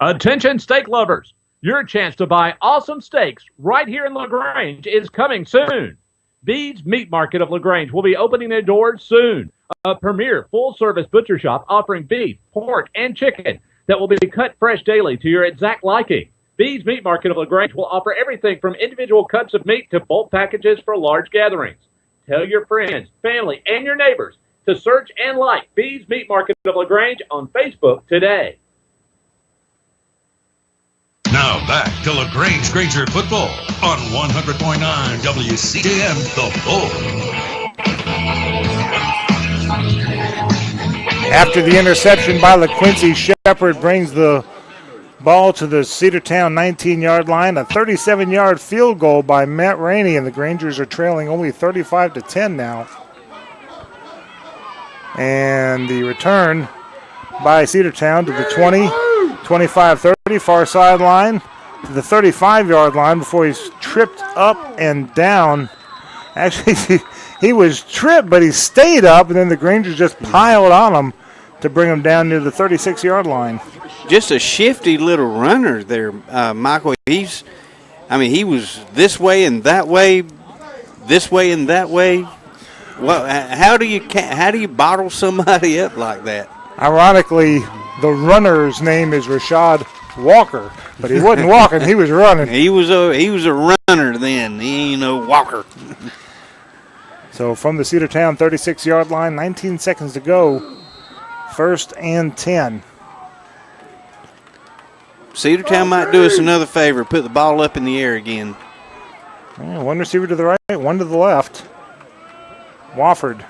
Attention steak lovers. Your chance to buy awesome steaks right here in LaGrange is coming soon. Bede's Meat Market of LaGrange will be opening their doors soon. A premier full-service butcher shop offering beef, pork, and chicken that will be cut fresh daily to your exact liking. Bede's Meat Market of LaGrange will offer everything from individual cuts of meat to bulk packages for large gatherings. Tell your friends, family, and your neighbors to search and like Bede's Meat Market of LaGrange on Facebook today. Now back to LaGrange Granger football on 100.9 WCTM The Bull. After the interception by LaQuincy, Shepard brings the ball to the Cedartown 19-yard line. A 37-yard field goal by Matt Rainey, and the Grangers are trailing only 35-10 now. And the return by Cedartown to the 20, 25-30, far sideline to the 35-yard line before he's tripped up and down. Actually, he was tripped, but he stayed up, and then the Grangers just piled on him to bring him down near the 36-yard line. Just a shifty little runner there, Michael. He was this way and that way, this way and that way. Well, how do you bottle somebody up like that? Ironically, the runner's name is Rashad Walker, but he wasn't walking; he was running. He was a runner then. He ain't no walker. So from the Cedartown 36-yard line, 19 seconds to go. 1st and 10. Cedartown might do us another favor, put the ball up in the air again. Yeah, one receiver to the right, one to the left. Wofford,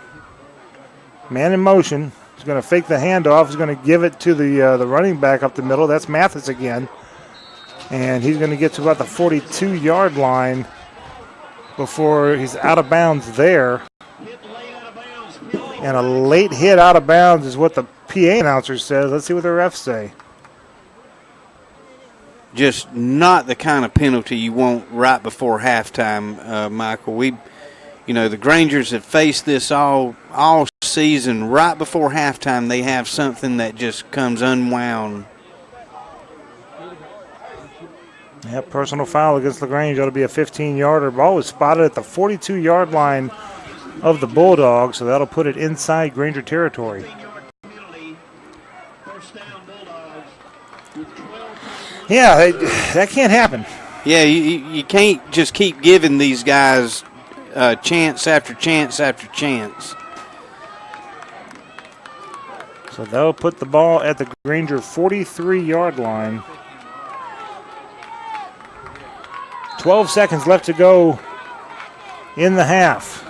man in motion. He's going to fake the handoff. He's going to give it to the running back up the middle. That's Mathis again. And he's going to get to about the 42-yard line before he's out of bounds there. And a late hit out of bounds is what the PA announcer says. Let's see what the refs say. Just not the kind of penalty you want right before halftime, Michael. The Grangers have faced this all season. Right before halftime, they have something that just comes unwound. Yep, personal foul against LaGrange. That'll be a 15-yarder. Ball was spotted at the 42-yard line of the Bulldogs, so that'll put it inside Granger territory. Yeah, that can't happen. Yeah, you can't just keep giving these guys chance after chance after chance. So they'll put the ball at the Granger 43-yard line. 12 seconds left to go in the half.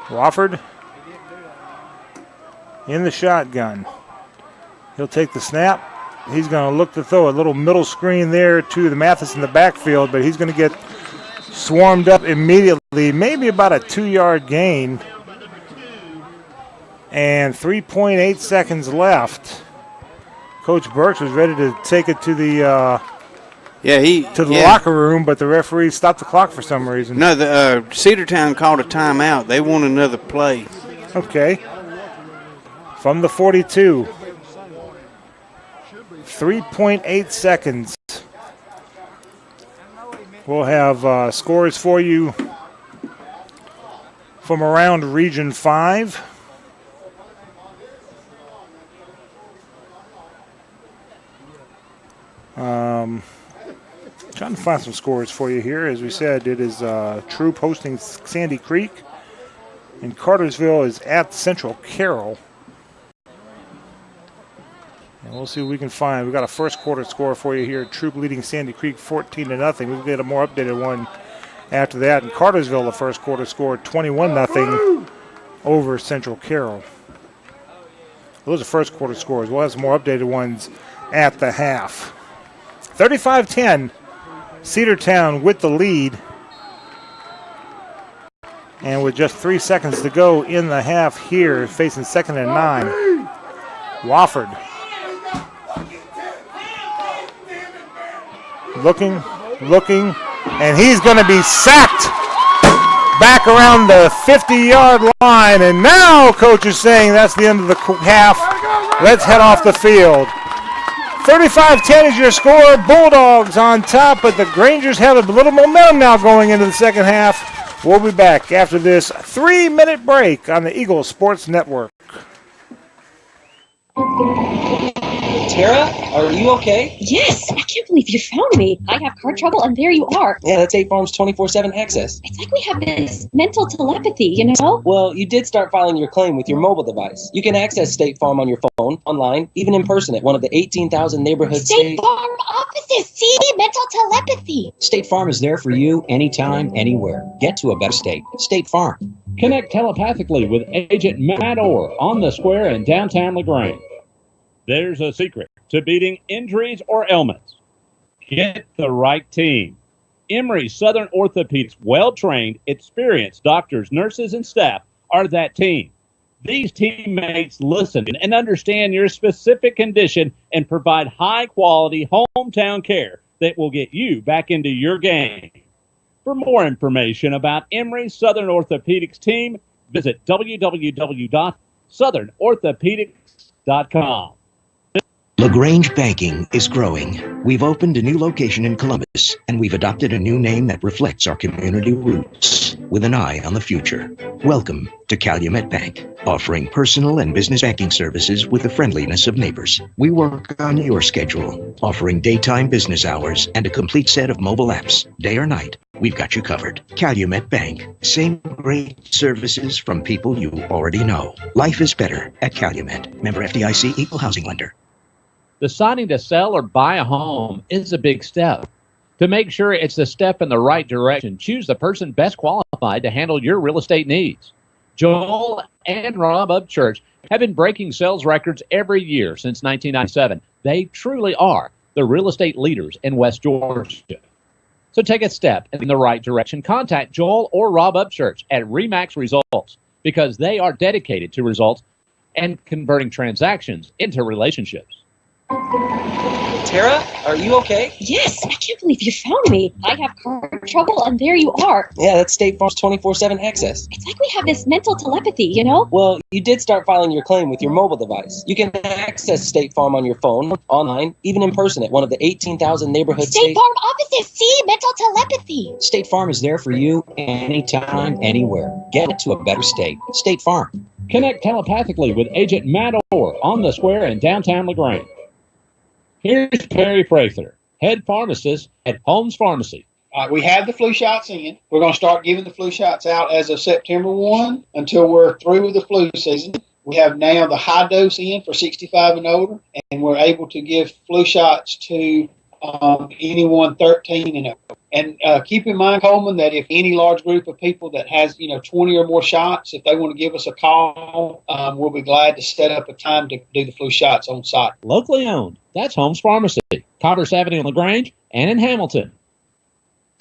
Wofford in the shotgun. He'll take the snap. He's going to look to throw a little middle screen there to the Mathis in the backfield, but he's going to get swarmed up immediately, maybe about a 2-yard gain. And 3.8 seconds left. Coach Burks was ready to take it to the the locker room, but the referee stopped the clock for some reason. No, the Cedartown called a timeout. They want another play. Okay. From the 42. 3.8 seconds. We'll have scores for you from around Region 5. Trying to find some scores for you here. As we said, it is Troop hosting Sandy Creek, and Cartersville is at Central Carroll. And we'll see what we can find. We've got a first quarter score for you here. Troop leading Sandy Creek 14-0. We'll get a more updated one after that. And Cartersville, the first quarter score 21-0 over Central Carroll. Those are first quarter scores. We'll have some more updated ones at the half. 35-10. Cedartown with the lead. And with just 3 seconds to go in the half here, facing 2nd and 9. Wofford. Looking, and he's going to be sacked back around the 50-yard line. And now coach is saying that's the end of the half. Let's head off the field. 35-10 is your score. Bulldogs on top, but the Grangers have a little momentum now going into the second half. We'll be back after this 3-minute break on the Eagle Sports Network. Tara, are you okay? Yes, I can't believe you found me. I have car trouble, and there you are. Yeah, that's State Farm's 24/7 access. It's like we have this mental telepathy, you know? Well, you did start filing your claim with your mobile device. You can access State Farm on your phone, online, even in person at one of the 18,000 neighborhoods. State Farm offices, see? Mental telepathy. State Farm is there for you anytime, anywhere. Get to a better state. State Farm. Connect telepathically with Agent Matt Orr on the square in downtown LaGrange. There's a secret to beating injuries or ailments. Get the right team. Emory Southern Orthopedics' well-trained, experienced doctors, nurses, and staff are that team. These teammates listen and understand your specific condition and provide high-quality hometown care that will get you back into your game. For more information about Emory Southern Orthopedics team, visit www.southernorthopedics.com. LaGrange Banking is growing. We've opened a new location in Columbus, and we've adopted a new name that reflects our community roots, with an eye on the future. Welcome to Calumet Bank, offering personal and business banking services with the friendliness of neighbors. We work on your schedule, offering daytime business hours and a complete set of mobile apps. Day or night, we've got you covered. Calumet Bank. Same great services from people you already know. Life is better at Calumet. Member FDIC, Equal Housing Lender. Deciding to sell or buy a home is a big step. To make sure it's a step in the right direction, choose the person best qualified to handle your real estate needs. Joel and Rob Upchurch have been breaking sales records every year since 1997. They truly are the real estate leaders in West Georgia. So take a step in the right direction. Contact Joel or Rob Upchurch at RE/MAX Results because they are dedicated to results and converting transactions into relationships. Tara, are you okay? Yes, I can't believe you found me. I have car trouble, and there you are. Yeah, that's State Farm's 24/7 access. It's like we have this mental telepathy, you know? Well, you did start filing your claim with your mobile device. You can access State Farm on your phone, online, even in person at one of the 18,000 neighborhoods. State Farm offices, see? Mental telepathy. State Farm is there for you anytime, anywhere. Get to a better state. State Farm. Connect telepathically with Agent Matt Orr on the square in downtown LaGrange. Here's Perry Prather, head pharmacist at Holmes Pharmacy. We have the flu shots in. We're going to start giving the flu shots out as of September 1 until we're through with the flu season. We have now the high dose in for 65 and older, and we're able to give flu shots to anyone 13 and over. And keep in mind, Coleman, that if any large group of people that has 20 or more shots, if they want to give us a call, we'll be glad to set up a time to do the flu shots on site. Locally owned. That's Holmes Pharmacy, Carter's Avenue in LaGrange and in Hamilton.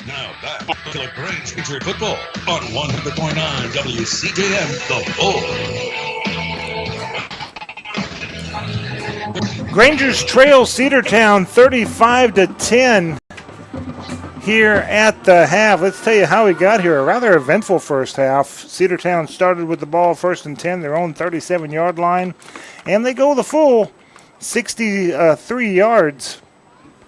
Now back to LaGrange featured football on 100.9 WCJM, The Bull. Grangers trail Cedartown 35-10 here at the half. Let's tell you how we got here. A rather eventful first half. Cedartown started with the ball first and 10, their own 37-yard line, and they go the full 63 yards.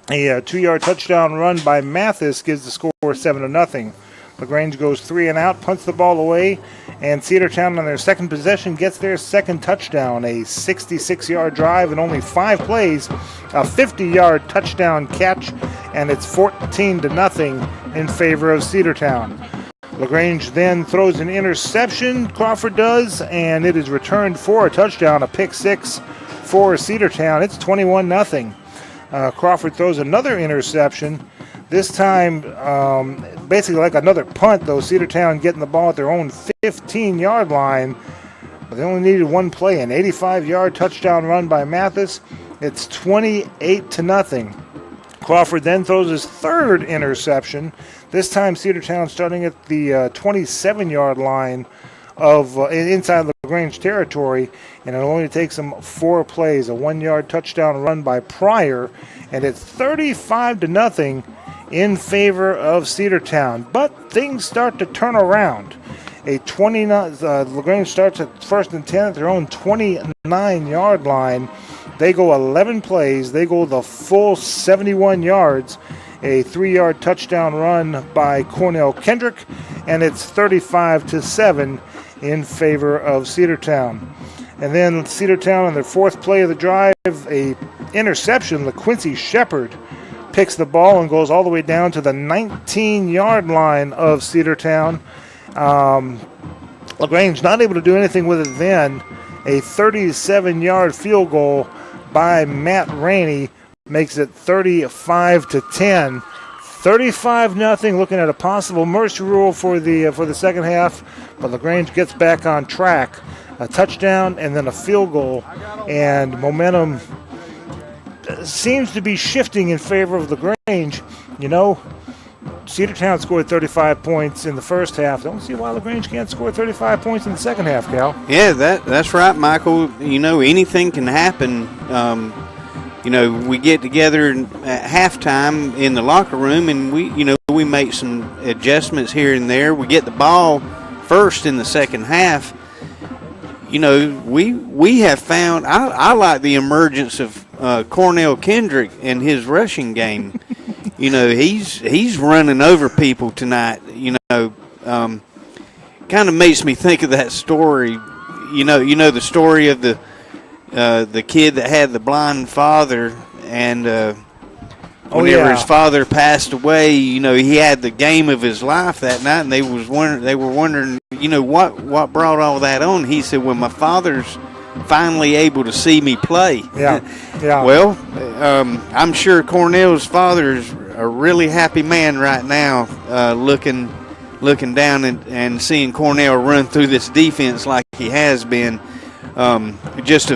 A 2-yard touchdown run by Mathis gives the score 7-0. LaGrange goes 3 and out, punts the ball away, and Cedartown on their second possession gets their second touchdown. A 66-yard drive in only 5 plays, a 50-yard touchdown catch, and it's 14-0 in favor of Cedartown. LaGrange then throws an interception, Crawford does, and it is returned for a touchdown, a pick 6 for Cedartown. It's 21-0. Crawford throws another interception. This time, basically like another punt, though. Cedartown getting the ball at their own 15-yard line. But they only needed one play, an 85-yard touchdown run by Mathis. It's 28-0. Crawford then throws his third interception. This time, Cedartown starting at the 27-yard line of inside LaGrange territory, and it only takes them 4 plays. A 1-yard touchdown run by Pryor, and it's 35-0 in favor of Cedartown. But things start to turn around. LaGrange starts at first and 10 at their own 29-yard line. They go 11 plays. They go the full 71 yards. A 3-yard touchdown run by Cornell Kendrick, and it's 35-7 in favor of Cedartown. And then Cedartown on their fourth play of the drive, a interception. LaQuincy Shepard picks the ball and goes all the way down to the 19-yard line of Cedartown. LaGrange not able to do anything with it then. A 37-yard field goal by Matt Rainey makes it 35-10. 35-0. Looking at a possible mercy rule for the second half, but LaGrange gets back on track. A touchdown and then a field goal, and momentum seems to be shifting in favor of LaGrange. You know, Cedartown scored 35 points in the first half. Don't see why LaGrange can't score 35 points in the second half, Cal. Yeah, that's right, Michael. You know, anything can happen. You know, we get together at halftime in the locker room, and we make some adjustments here and there. We get the ball first in the second half. You know, we have found. I like the emergence of Cornell Kendrick and his rushing game. You know, he's running over people tonight. You know, kind of makes me think of that story. You know the story of the kid that had the blind father, and whenever his father passed away, you know, he had the game of his life that night, and they were wondering, you know, what brought all that on. He said, "Well, my father's finally able to see me play." Yeah. Well, I'm sure Cornell's father is a really happy man right now, looking down and seeing Cornell run through this defense like he has been. Just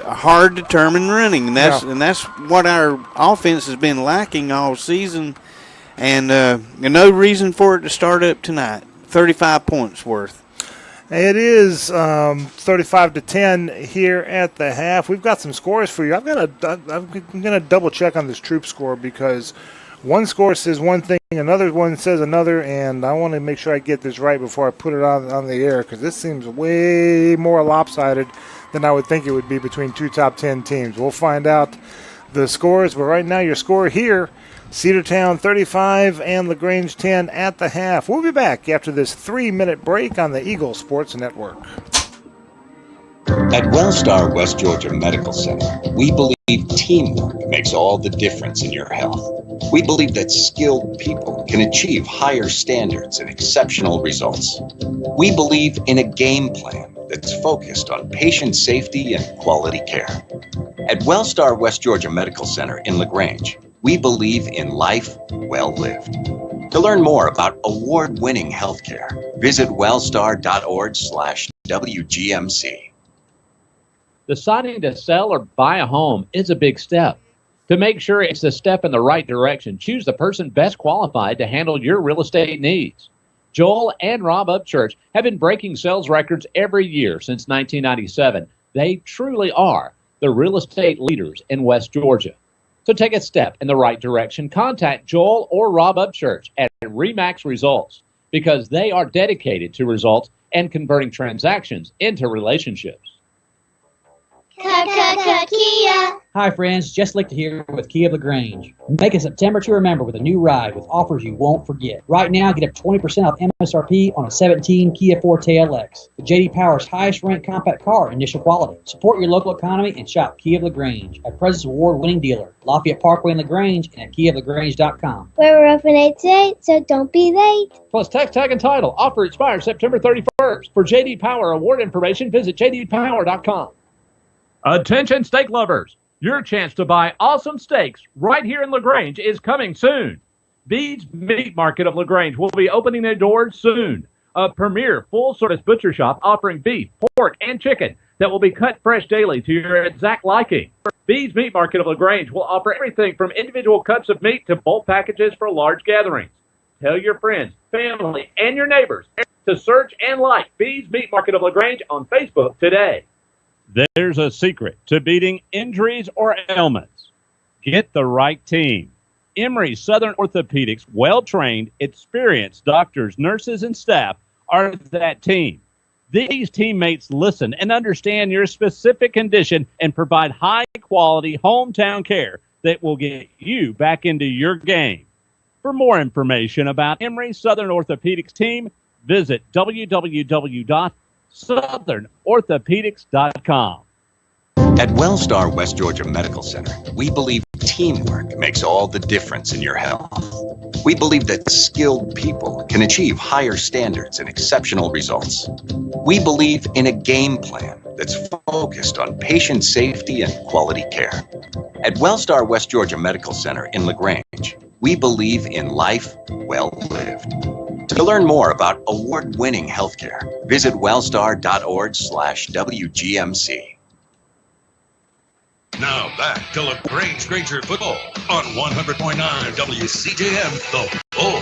hard, determined running, and that's what our offense has been lacking all season, and no reason for it to start up tonight. 35 points worth. It is 35-10 here at the half. We've got some scores for you. I'm gonna double check on this troop score because one score says one thing, another one says another, and I want to make sure I get this right before I put it on the air, because this seems way more lopsided than I would think it would be between two top 10 teams. We'll find out the scores, but right now your score here, Cedartown 35 and LaGrange 10 at the half. We'll be back after this 3-minute break on the Eagle Sports Network. At Wellstar West Georgia Medical Center, we believe teamwork makes all the difference in your health. We believe that skilled people can achieve higher standards and exceptional results. We believe in a game plan that's focused on patient safety and quality care. At Wellstar West Georgia Medical Center in LaGrange, we believe in life well lived. To learn more about award-winning healthcare, visit wellstar.org/WGMC. Deciding to sell or buy a home is a big step. To make sure it's a step in the right direction, choose the person best qualified to handle your real estate needs. Joel and Rob Upchurch have been breaking sales records every year since 1997. They truly are the real estate leaders in West Georgia. So take a step in the right direction. Contact Joel or Rob Upchurch at Remax Results because they are dedicated to results and converting transactions into relationships. Kia. Hi, friends. Jess Lichter here with Kia of LaGrange. Make a September to remember with a new ride with offers you won't forget. Right now, get up 20% off MSRP on a 17 Kia Forte LX, the J.D. Power's highest-ranked compact car in initial quality. Support your local economy and shop Kia of LaGrange, a President's Award-winning dealer, Lafayette Parkway in LaGrange, and at KiaofLaGrange.com. We're open 8 to 8, so don't be late. Plus tax, tag, and title. Offer expires September 31st. For J.D. Power award information, visit jdpower.com. Attention steak lovers, your chance to buy awesome steaks right here in LaGrange is coming soon. Bede's Meat Market of LaGrange will be opening their doors soon. A premier full-service butcher shop offering beef, pork, and chicken that will be cut fresh daily to your exact liking. Bede's Meat Market of LaGrange will offer everything from individual cuts of meat to bulk packages for large gatherings. Tell your friends, family, and your neighbors to search and like Bede's Meat Market of LaGrange on Facebook today. There's a secret to beating injuries or ailments. Get the right team. Emory Southern Orthopedics, well-trained, experienced doctors, nurses, and staff are that team. These teammates listen and understand your specific condition and provide high-quality hometown care that will get you back into your game. For more information about Emory Southern Orthopedics team, visit www.southernorthopedics.com. At Wellstar West Georgia Medical Center, we believe teamwork makes all the difference in your health. We believe that skilled people can achieve higher standards and exceptional results. We believe in a game plan that's focused on patient safety and quality care. At Wellstar West Georgia Medical Center in LaGrange, we believe in life well lived. To learn more about award-winning healthcare, visit wellstar.org/WGMC. Now back to LaGrange Granger football on 100.9 WCJM, The Bull.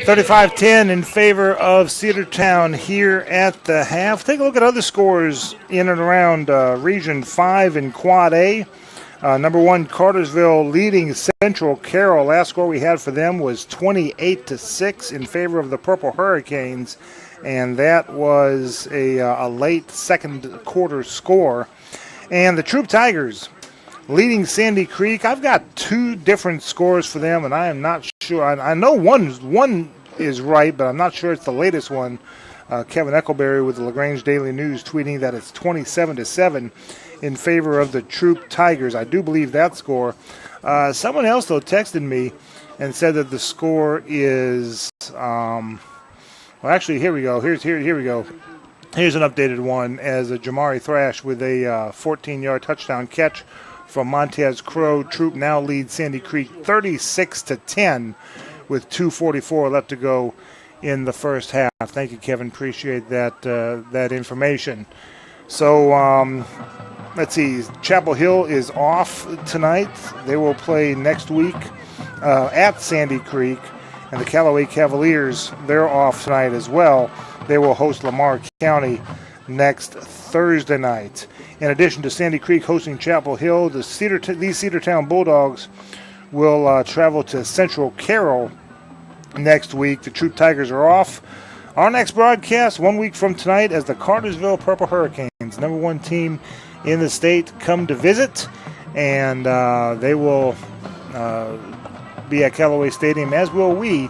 35-10 in favor of Cedartown here at the half. Take a look at other scores in and around Region 5 in Quad A. Number 1, Cartersville leading Central Carroll. Last score we had for them was 28-6 in favor of the Purple Hurricanes, and that was a late second quarter score. And the Troop Tigers leading Sandy Creek. I've got 2 different scores for them, and I am not sure. I know one is right, but I'm not sure it's the latest one. Kevin Eckelberry with the LaGrange Daily News tweeting that it's 27-7 in favor of the Troop Tigers. I do believe that score. Someone else, though, texted me and said that the score is well, actually, here we go. Here we go. Here's an updated one as a Jamari Thrash with a 14-yard touchdown catch from Montez Crow. Troop now leads Sandy Creek 36-10 with 2:44 left to go in the first half. Thank you, Kevin. Appreciate that information. So let's see. Chapel Hill is off tonight. They will play next week at Sandy Creek. And the Callaway Cavaliers, they're off tonight as well. They will host Lamar County next Thursday night. In addition to Sandy Creek hosting Chapel Hill, these Cedartown Bulldogs will travel to Central Carroll next week. The Troop Tigers are off. Our next broadcast 1 week from tonight as the Cartersville Purple Hurricanes, number 1 team in the state, come to visit. And they will be at Callaway Stadium, as will we.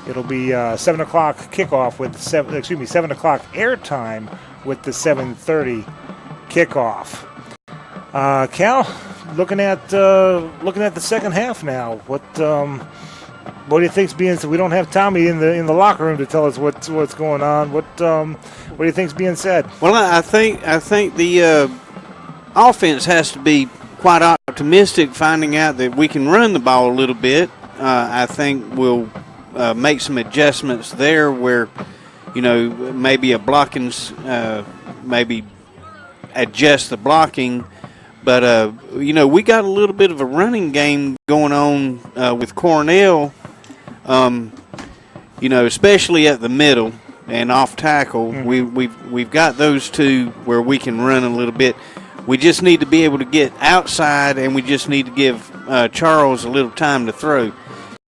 It'll be 7 o'clock kickoff with 7 o'clock airtime with the 7:30 kickoff. Cal, looking at the second half now. What do you think's being? So we don't have Tommy in the locker room to tell us what's going on. What do you think's being said? Well, I think the offense has to be quite optimistic, finding out that we can run the ball a little bit. I think we'll make some adjustments there where, maybe a blocking, maybe adjust the blocking. But, we got a little bit of a running game going on with Cornell, especially at the middle. and off tackle. We've got those two where we can run a little bit. We just need to be able to get outside, and we just need to give Charles a little time to throw.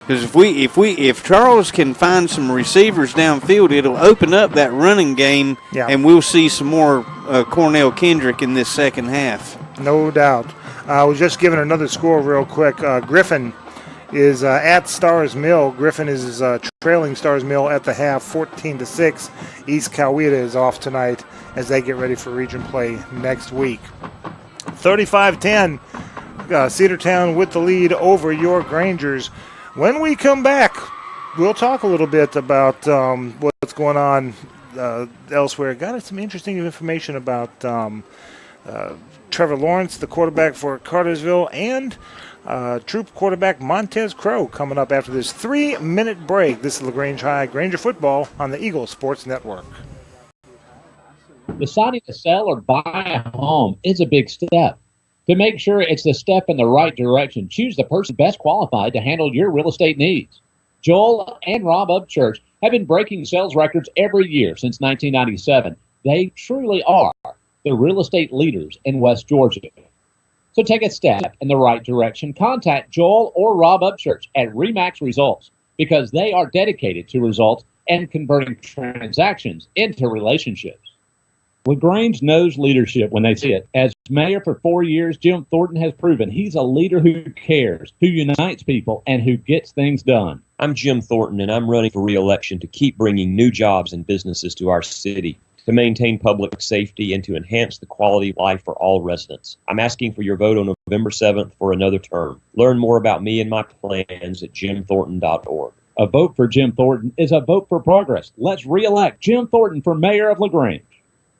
Because if Charles can find some receivers downfield, it'll open up that running game, and we'll see some more Cornell Kendrick in this second half. No doubt. I was just giving another score real quick. Griffin is at Stars Mill. Griffin is trailing Stars Mill at the half, 14-6. East Coweta is off tonight as they get ready for region play next week. 35-10, Cedartown with the lead over your Grangers. When we come back, we'll talk a little bit about what's going on elsewhere. Got some interesting information about Trevor Lawrence, the quarterback for Cartersville, and Troop quarterback Montez Crow coming up after this 3-minute break. This is LaGrange High Granger football on the Eagle Sports Network. Deciding to sell or buy a home is a big step. To make sure it's the step in the right direction, choose the person best qualified to handle your real estate needs. Joel and Rob Upchurch have been breaking sales records every year since 1997. They truly are the real estate leaders in West Georgia. So take a step in the right direction. Contact Joel or Rob Upchurch at Remax Results because they are dedicated to results and converting transactions into relationships. LaGrange knows leadership when they see it. As mayor for 4 years, Jim Thornton has proven he's a leader who cares, who unites people, and who gets things done. I'm Jim Thornton, and I'm running for re-election to keep bringing new jobs and businesses to our city, to maintain public safety, and to enhance the quality of life for all residents. I'm asking for your vote on November 7th for another term. Learn more about me and my plans at jimthornton.org. A vote for Jim Thornton is a vote for progress. Let's re-elect Jim Thornton for mayor of LaGrange.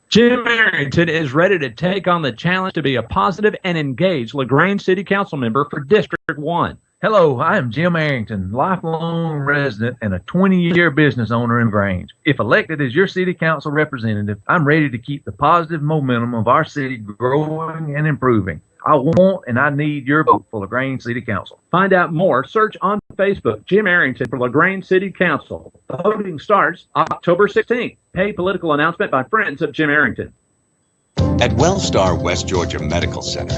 Jim Arrington is ready to take on the challenge to be a positive and engaged LaGrange City Council member for District 1. Hello, I am Jim Arrington, lifelong resident and a 20-year business owner in LaGrange. If elected as your city council representative, I'm ready to keep the positive momentum of our city growing and improving. I want and I need your vote for LaGrange City Council. Find out more. Search on Facebook, Jim Arrington for LaGrange City Council. The voting starts October 16th. Pay political announcement by friends of Jim Arrington. At Wellstar West Georgia Medical Center,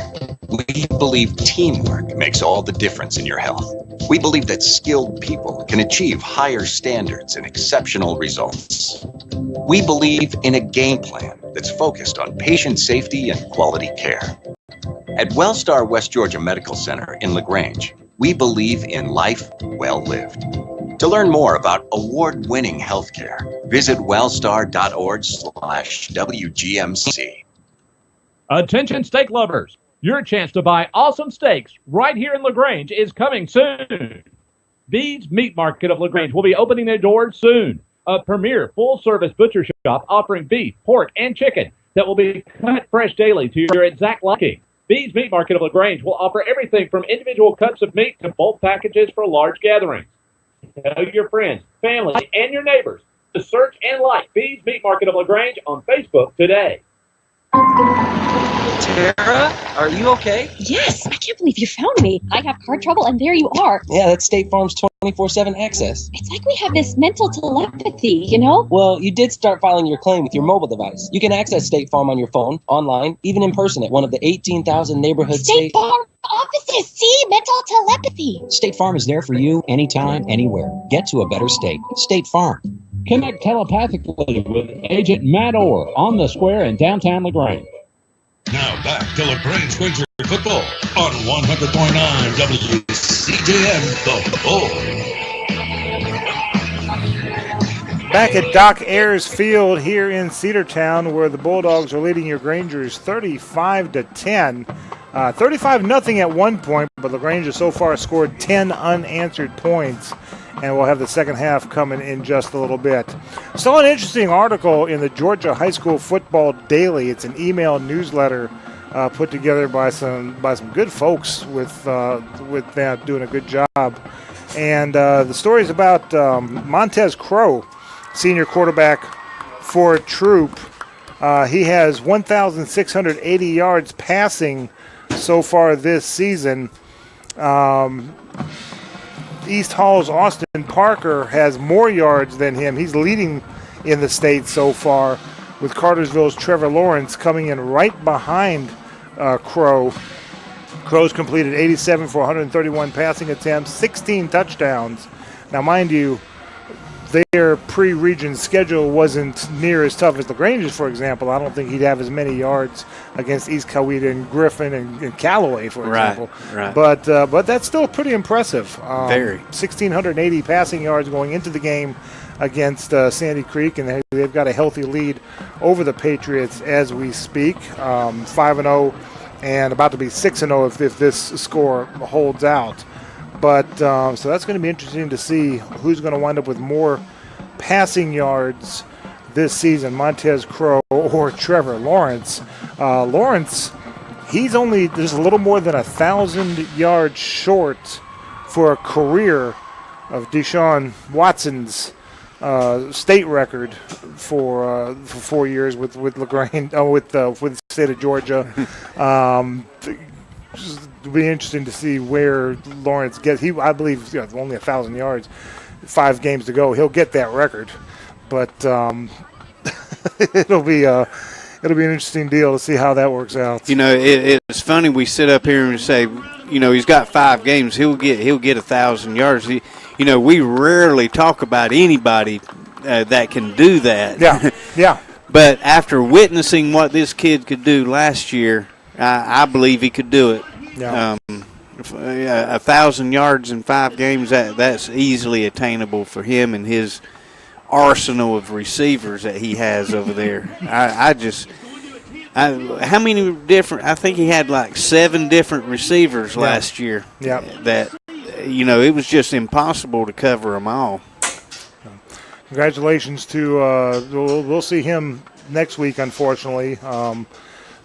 we believe teamwork makes all the difference in your health. We believe that skilled people can achieve higher standards and exceptional results. We believe in a game plan that's focused on patient safety and quality care. At Wellstar West Georgia Medical Center in LaGrange, we believe in life well lived. To learn more about award-winning healthcare, visit wellstar.org/WGMC. Attention steak lovers. Your chance to buy awesome steaks right here in LaGrange is coming soon. Bede's Meat Market of LaGrange will be opening their doors soon. A premier full-service butcher shop offering beef, pork, and chicken that will be cut fresh daily to your exact liking. Bede's Meat Market of LaGrange will offer everything from individual cuts of meat to bulk packages for large gatherings. Tell your friends, family, and your neighbors to search and like Bede's Meat Market of LaGrange on Facebook today. Tara, are you okay? Yes, I can't believe you found me. I have car trouble, and there you are. Yeah, that's State Farm's 24/7 access. It's like we have this mental telepathy, you know? Well, you did start filing your claim with your mobile device. You can access State Farm on your phone, online, even in person at one of the 18,000 neighborhood State Farm offices. See, mental telepathy. State Farm is there for you anytime, anywhere. Get to a better state. State Farm. Connect telepathically with Agent Matt Orr on the square in downtown LaGrange. Now back to LaGrange Granger football on 100.9 WCJM The Bull. Back at Doc Ayers Field here in Cedartown, where the Bulldogs are leading your Grangers 35-10. 35-0 at one point, but LaGrange has so far scored 10 unanswered points, and we'll have the second half coming in just a little bit. Saw an interesting article in the Georgia High School Football Daily. It's an email newsletter put together by some good folks with that doing a good job. And the story is about Montez Crow, senior quarterback for Troop. He has 1,680 yards passing so far this season. East Hall's Austin Parker has more yards than him. He's leading in the state so far, with Cartersville's Trevor Lawrence coming in right behind Crow. Crow's completed 87 for 131 passing attempts, 16 touchdowns. Now, mind you, their pre-region schedule wasn't near as tough as LaGrange's, for example. I don't think he'd have as many yards against East Coweta and Griffin and Callaway, for example. Right. But that's still pretty impressive. Very. 1,680 passing yards going into the game against Sandy Creek, and they've got a healthy lead over the Patriots as we speak. 5-0 and about to be 6-0 if this score holds out. But so that's going to be interesting to see who's going to wind up with more passing yards this season, Montez Crow or Trevor Lawrence. Lawrence, he's only just a little more than 1,000 yards short for a career of Deshaun Watson's state record for 4 years with LaGrange, with the state of Georgia. It'll be interesting to see where Lawrence gets. I believe only 1,000 yards, 5 games to go. He'll get that record, but it'll be an interesting deal to see how that works out. It's funny we sit up here and say, he's got 5 games. He'll get 1,000 yards. We rarely talk about anybody that can do that. Yeah. But after witnessing what this kid could do last year, I believe he could do it. Yeah. 1,000 yards in 5 games, that's easily attainable for him and his arsenal of receivers that he has over there. How many different? I think he had like 7 different receivers last year. Yeah. That it was just impossible to cover them all. Congratulations to. We'll see him next week, unfortunately.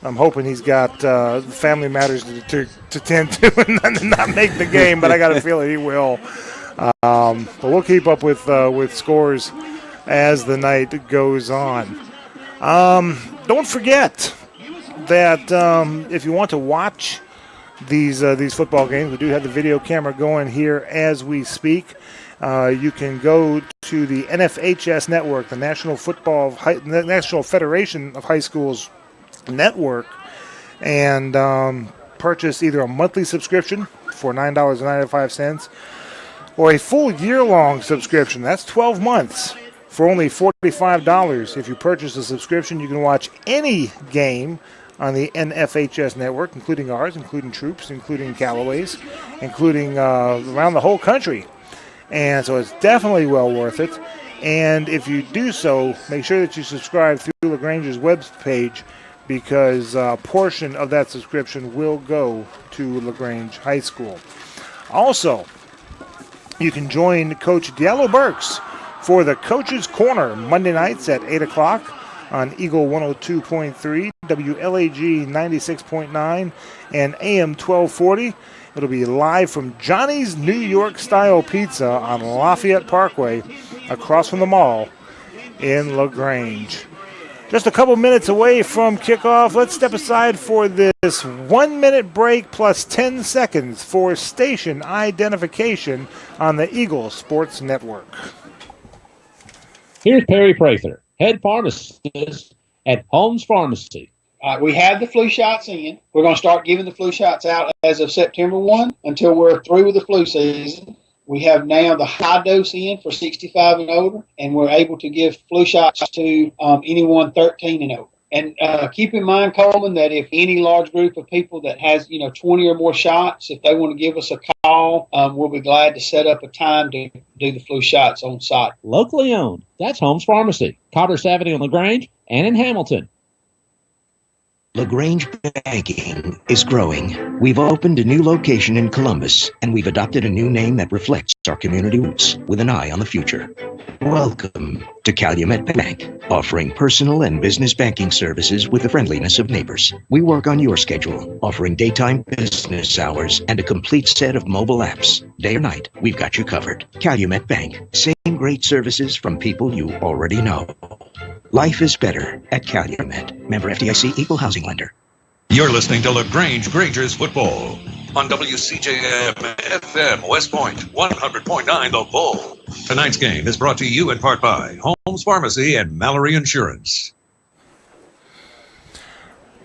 I'm hoping he's got family matters to tend to and not make the game, but I got a feeling he will. But we'll keep up with scores as the night goes on. Don't forget that if you want to watch these football games, we do have the video camera going here as we speak. You can go to the NFHS network, the National Federation of High Schools network, and purchase either a monthly subscription for $9.95 or a full year-long subscription. That's 12 months for only $45. If you purchase a subscription, you can watch any game on the NFHS network, including ours, including Troops, including Callaway's, including around the whole country. And so it's definitely well worth it. And if you do so, make sure that you subscribe through LaGrange's webpage, because a portion of that subscription will go to LaGrange High School. Also, you can join Coach Diallo Burks for the Coach's Corner Monday nights at 8 o'clock on Eagle 102.3, WLAG 96.9, and AM 1240. It'll be live from Johnny's New York Style Pizza on Lafayette Parkway across from the mall in LaGrange. Just a couple minutes away from kickoff. Let's step aside for this 1-minute break plus 10 seconds for station identification on the Eagle Sports Network. Here's Perry Prather, head pharmacist at Holmes Pharmacy. We have the flu shots in. We're going to start giving the flu shots out as of September 1 until we're through with the flu season. We have now the high dose in for 65 and older, and we're able to give flu shots to anyone 13 and over. And keep in mind, Coleman, that if any large group of people that has 20 or more shots, if they want to give us a call, we'll be glad to set up a time to do the flu shots on site. Locally owned. That's Holmes Pharmacy, Carter's Avenue on LaGrange and in Hamilton. LaGrange Banking is growing. We've opened a new location in Columbus, and we've adopted a new name that reflects our community roots with an eye on the future. Welcome to Calumet Bank, offering personal and business banking services with the friendliness of neighbors. We work on your schedule, offering daytime business hours and a complete set of mobile apps. Day or night, we've got you covered. Calumet Bank, same great services from people you already know. Life is better at Calumet. Member FDIC, Equal Housing Lender. You're listening to LaGrange Granger's Football. on WCJM FM West Point, 100.9 The Bull. Tonight's game is brought to you in part by Holmes Pharmacy and Mallory Insurance.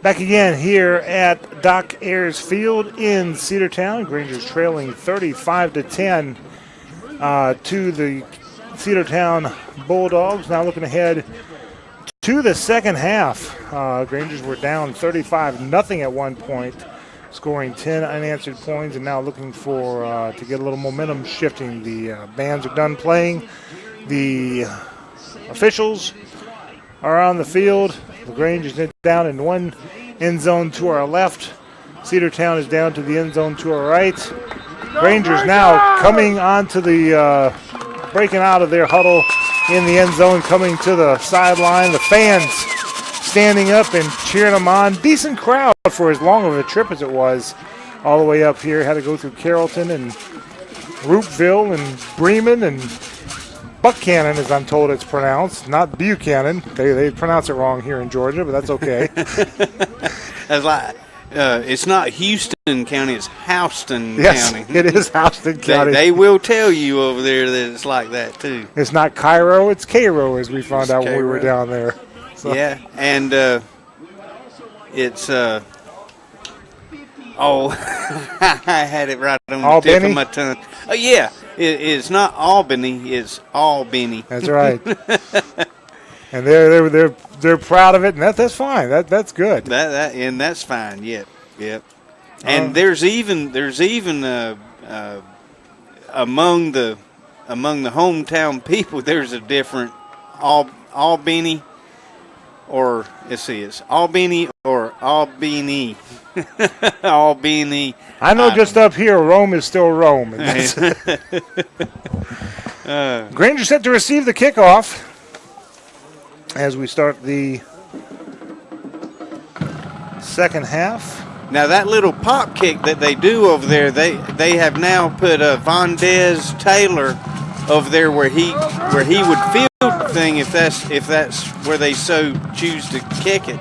Back again here at Doc Ayers Field in Cedartown. Grangers trailing 35-10 to the Cedartown Bulldogs. Now looking ahead to the second half. Grangers were down 35-0 at one point, scoring 10 unanswered points, and now looking for to get a little momentum shifting. The bands are done playing. The officials are on the field. LaGrange is down in one end zone to our left. Cedartown is down to the end zone to our right. Rangers now coming onto the breaking out of their huddle in the end zone, coming to the sideline. The fans standing up and cheering them on. Decent crowd for as long of a trip as it was all the way up here. Had to go through Carrollton and Roopville and Bremen and Buchanan, as I'm told it's pronounced, not Buchanan. They pronounce it wrong here in Georgia, but that's okay. That's like, it's not Houston County, it's Houston Yes, County. it is Houston County. They will tell you over there that it's like that, too. It's not Cairo, it's Cairo, as we found out when we were down there. So. Yeah, and it's, I had it right on the tip of my tongue. Oh, yeah, it's not Albany, it's Albany. That's right. And they're proud of it, and that's fine. That's good. And that's fine. Yep. And there's even among the hometown people, there's a different Albany, or let's see, it's Albany or Albany. Albany. I know just up here, Rome is still Rome. Granger set to receive the kickoff as we start the second half. Now that little pop kick that they do over there, they have now put Vondez Taylor over there where he would field the thing if that's where they so choose to kick it.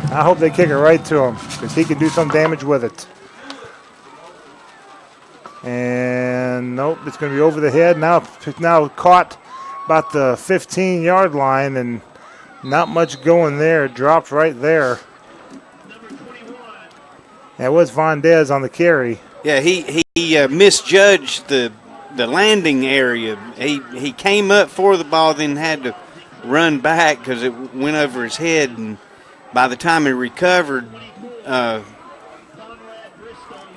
I hope they kick it right to him because he can do some damage with it. And nope, it's going to be over the head. Now caught about the 15-yard line, and not much going there. Dropped right there. That was Vondez on the carry. Yeah, he misjudged the landing area. He came up for the ball, then had to run back because it went over his head, and by the time he recovered,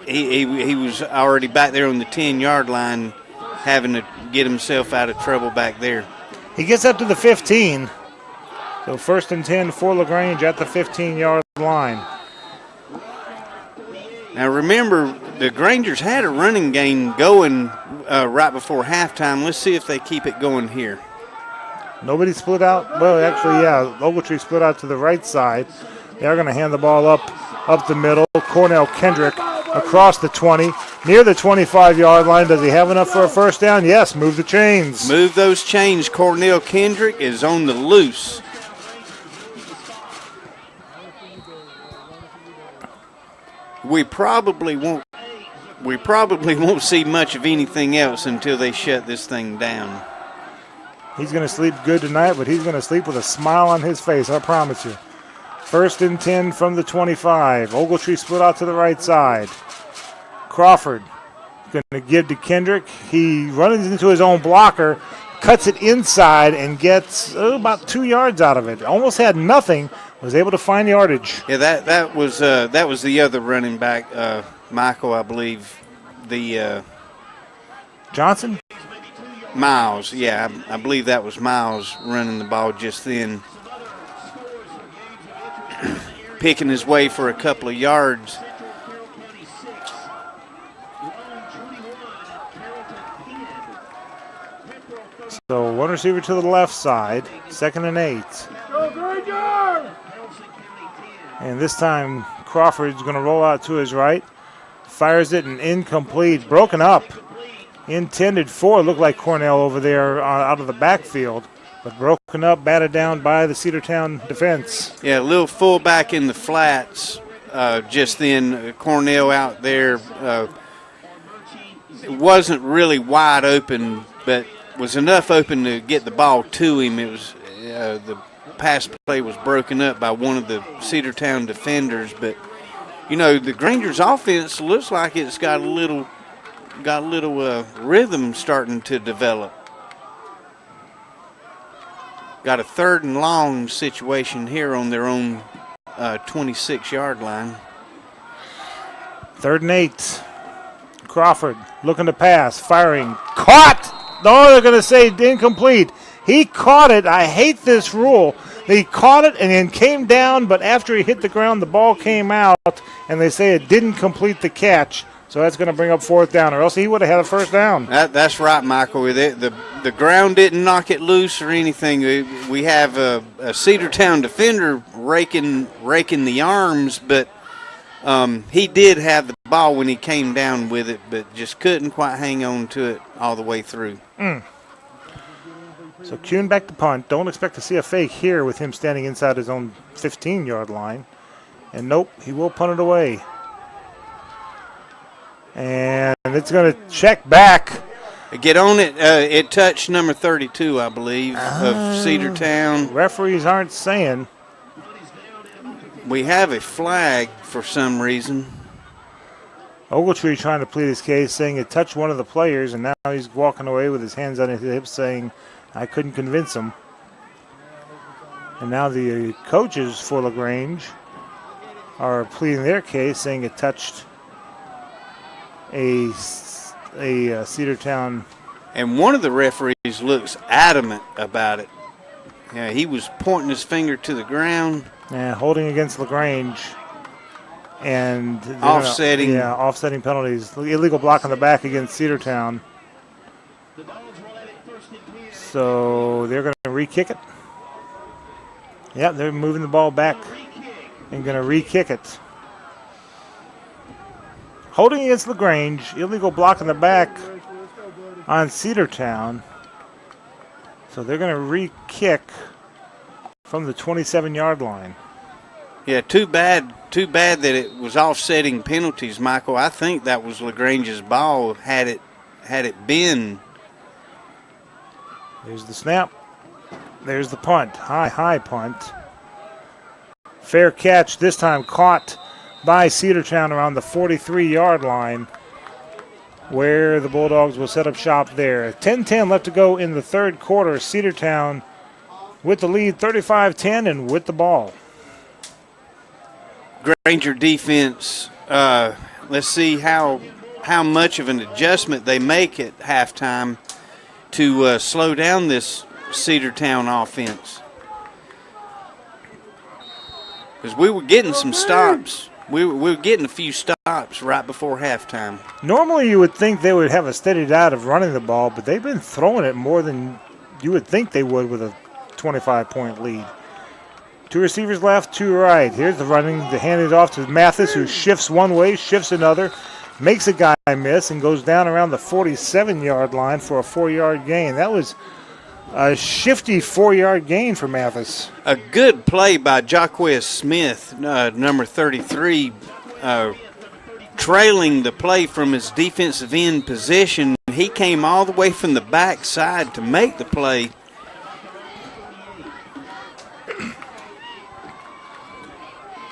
he was already back there on the 10-yard line, having to get himself out of trouble back there. He gets up to the 15. So 1st and 10 for LaGrange at the 15-yard line. Now remember, the Grangers had a running game going right before halftime. Let's see if they keep it going here. Nobody split out. Well, actually, yeah, Ogletree split out to the right side. They are going to hand the ball up the middle. Cornell Kendrick across the 20, near the 25-yard line. Does he have enough for a first down? Yes, move the chains. Move those chains. Cornell Kendrick is on the loose. We probably won't see much of anything else until they shut this thing down. He's going to sleep good tonight, but he's going to sleep with a smile on his face, I promise you. 1st and 10 from the 25. Ogletree split out to the right side. Crawford going to give to Kendrick. He runs into his own blocker, cuts it inside, and gets about 2 yards out of it. Almost had nothing. Was able to find yardage. Yeah, that was the other running back, Michael, I believe. The Johnson? Miles, yeah, I believe that was Miles running the ball just then. Picking his way for a couple of yards. So one receiver to the left side, 2nd and 8. And this time Crawford's going to roll out to his right. Fires it and incomplete. Broken up. Intended for, looked like Cornell over there out of the backfield. But broken up, batted down by the Cedartown defense. Yeah, a little fullback in the flats just then. Cornell out there wasn't really wide open, but was enough open to get the ball to him. It was the pass play was broken up by one of the Cedartown defenders, but the Granger's offense looks like it's got a little rhythm starting to develop. Got a 3rd and long situation here on their own 26-yard line. 3rd and 8. Crawford looking to pass, firing, caught. No, they're going to say incomplete. He caught it. I hate this rule. He caught it and then came down, but after he hit the ground, the ball came out, and they say it didn't complete the catch. So that's going to bring up 4th down, or else he would have had a 1st down. That's right, Michael. The ground didn't knock it loose or anything. We have a Cedartown defender raking the arms, but he did have the ball when he came down with it, but just couldn't quite hang on to it all the way through. So Kuhn back to punt. Don't expect to see a fake here with him standing inside his own 15-yard line. And nope, he will punt it away. And it's going to check back. Get on it. It touched number 32, I believe, of Cedartown. Referees aren't saying. We have a flag for some reason. Ogletree trying to plead his case, saying it touched one of the players, and now he's walking away with his hands on his hips, saying, I couldn't convince him. And now the coaches for LaGrange are pleading their case, saying it touched a Cedartown. And one of the referees looks adamant about it. Yeah, he was pointing his finger to the ground. Yeah, holding against LaGrange. And offsetting. Offsetting penalties. Illegal block on the back against Cedartown. So they're going to re-kick it. Yeah, they're moving the ball back and going to re-kick it. Holding against LaGrange, illegal block in the back on Cedartown. So they're going to re-kick from the 27-yard line. Yeah, too bad that it was offsetting penalties, Michael. I think that was LaGrange's ball had it been. There's the snap. There's the punt. High punt. Fair catch, this time caught by Cedartown around the 43-yard line, where the Bulldogs will set up shop there. 10-10 left to go in the 3rd quarter. Cedartown with the lead 35-10 and with the ball. Granger defense, let's see how much of an adjustment they make at halftime to slow down this Cedartown offense. Because we were getting some stops. We were getting a few stops right before halftime. Normally you would think they would have a steady diet of running the ball, but they've been throwing it more than you would think they would with a 25-point lead. 2 receivers left, 2 right. Here's the running. They hand it off to Mathis, who shifts one way, shifts another, makes a guy miss, and goes down around the 47-yard line for a 4-yard gain. That was a shifty 4-yard gain for Mathis. A good play by Jaquez Smith, number 33, trailing the play from his defensive end position. He came all the way from the backside to make the play.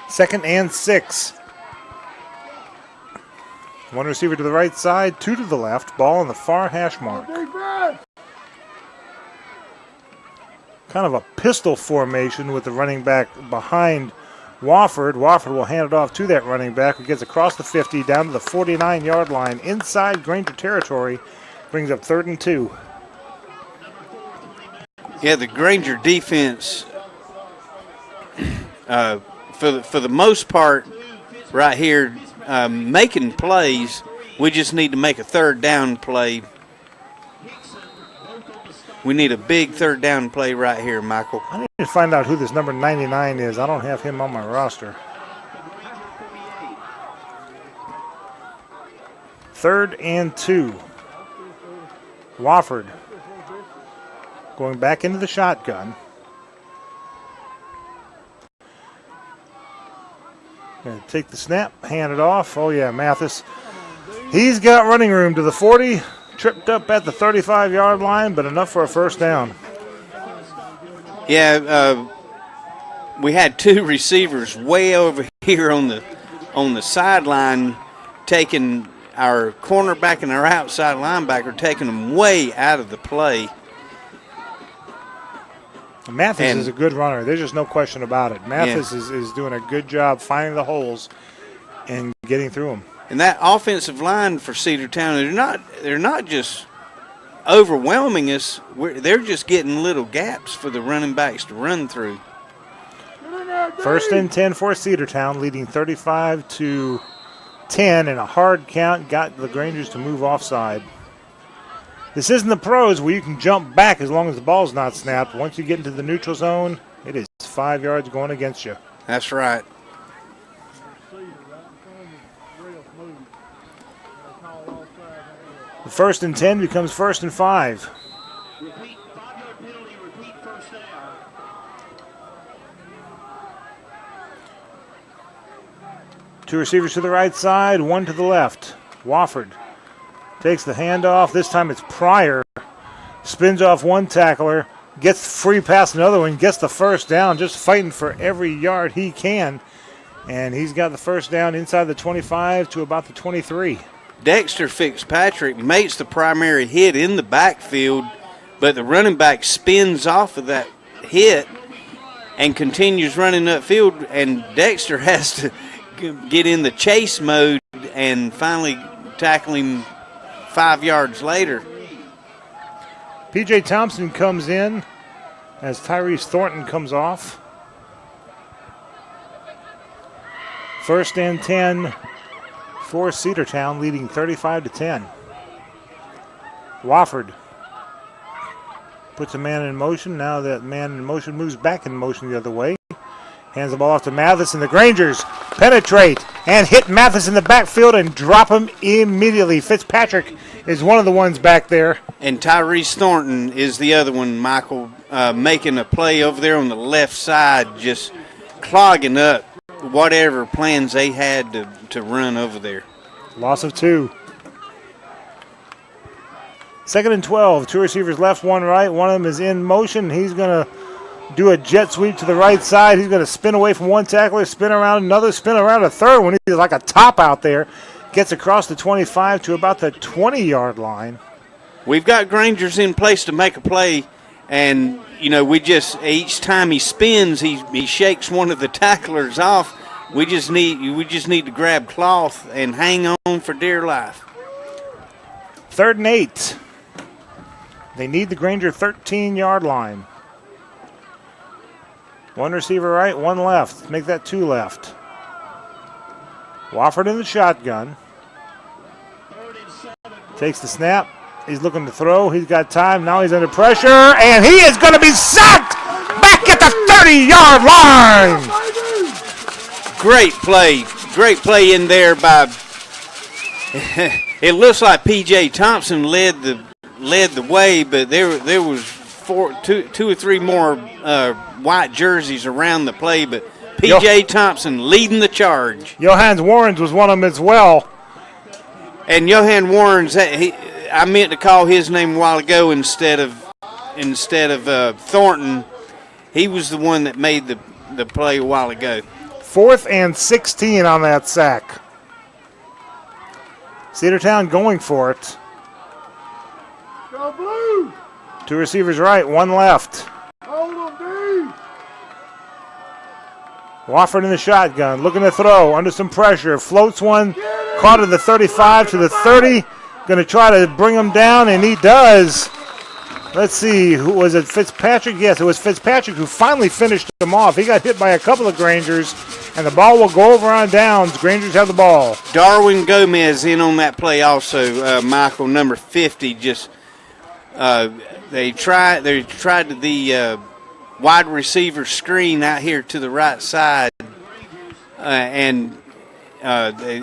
Second and 6. 1 receiver to the right side, 2 to the left. Ball on the far hash mark. Kind of a pistol formation with the running back behind Wofford. Wofford will hand it off to that running back, who gets across the 50 down to the 49-yard line inside Granger territory. Brings up 3rd and 2. Yeah, the Granger defense, for the most part, right here, making plays. We just need to make a 3rd down play. We need a big 3rd down play right here, Michael. I need to find out who this number 99 is. I don't have him on my roster. 3rd and 2. Wofford going back into the shotgun. Gonna take the snap, hand it off. Oh, yeah, Mathis. He's got running room to the 40. Tripped up at the 35-yard line, but enough for a first down. Yeah, we had two receivers way over here on the sideline, taking our cornerback and our outside linebacker, taking them way out of the play. Mathis is a good runner. There's just no question about it. Mathis is doing a good job finding the holes and getting through them. And that offensive line for Cedartown, they're not just overwhelming us. They're just getting little gaps for the running backs to run through. First and 10 for Cedartown, leading 35-10, and a hard count got the LaGrangers to move offside. This isn't the pros where you can jump back as long as the ball's not snapped. Once you get into the neutral zone, it is 5 yards going against you. That's right. The first and 10 becomes first and 5. Two receivers to the right side, one to the left. Wofford takes the handoff. This time it's Pryor. Spins off one tackler, gets free past another one, gets the first down, just fighting for every yard he can. And he's got the first down inside the 25 to about the 23. Dexter Fitzpatrick makes the primary hit in the backfield, but the running back spins off of that hit and continues running upfield, and Dexter has to get in the chase mode and finally tackle him 5 yards later. P.J. Thompson comes in as Tyrese Thornton comes off. First and 10 for Cedartown, leading 35-10. Wofford puts a man in motion. Now that man in motion moves back in motion the other way. Hands the ball off to Mathis, and the Grangers penetrate and hit Mathis in the backfield and drop him immediately. Fitzpatrick is one of the ones back there. And Tyrese Thornton is the other one, Michael, making a play over there on the left side, just clogging up whatever plans they had to run over there. Loss of 2. Second and 12. Two receivers left, one right. One of them is in motion. He's going to do a jet sweep to the right side. He's going to spin away from one tackler, spin around another, spin around a third one. He's like a top out there. Gets across the 25 to about the 20-yard line. We've got Grangers in place to make a play, and, you know, we just, each time he spins, he shakes one of the tacklers off. We just need to grab cloth and hang on for dear life. 3rd and 8. They need the Granger 13-yard line. One receiver right, one left. Make that 2 left. Wofford in the shotgun. Takes the snap. He's looking to throw. He's got time. Now he's under pressure, and he is going to be sacked back at the 30-yard line. Great play. Great play in there by it looks like P.J. Thompson led the way, but there was two or three more white jerseys around the play, but P.J. Thompson leading the charge. Johannes Warrens was one of them as well. And Johan Warrens, I meant to call his name a while ago instead of Thornton. He was the one that made the play a while ago. 4th and 16 on that sack. Cedartown going for it. Go blue. 2 receivers right, 1 left. Hold him, D. Wofford in the shotgun, looking to throw, under some pressure. Floats one, caught at the 35 to the 30. Going to try to bring him down, and he does. Let's see, who was it? Fitzpatrick? Yes, it was Fitzpatrick who finally finished him off. He got hit by a couple of Grangers, and the ball will go over on downs. Grangers have the ball. Darwin Gomez in on that play also, Michael, number 50. Just they tried the wide receiver screen out here to the right side, and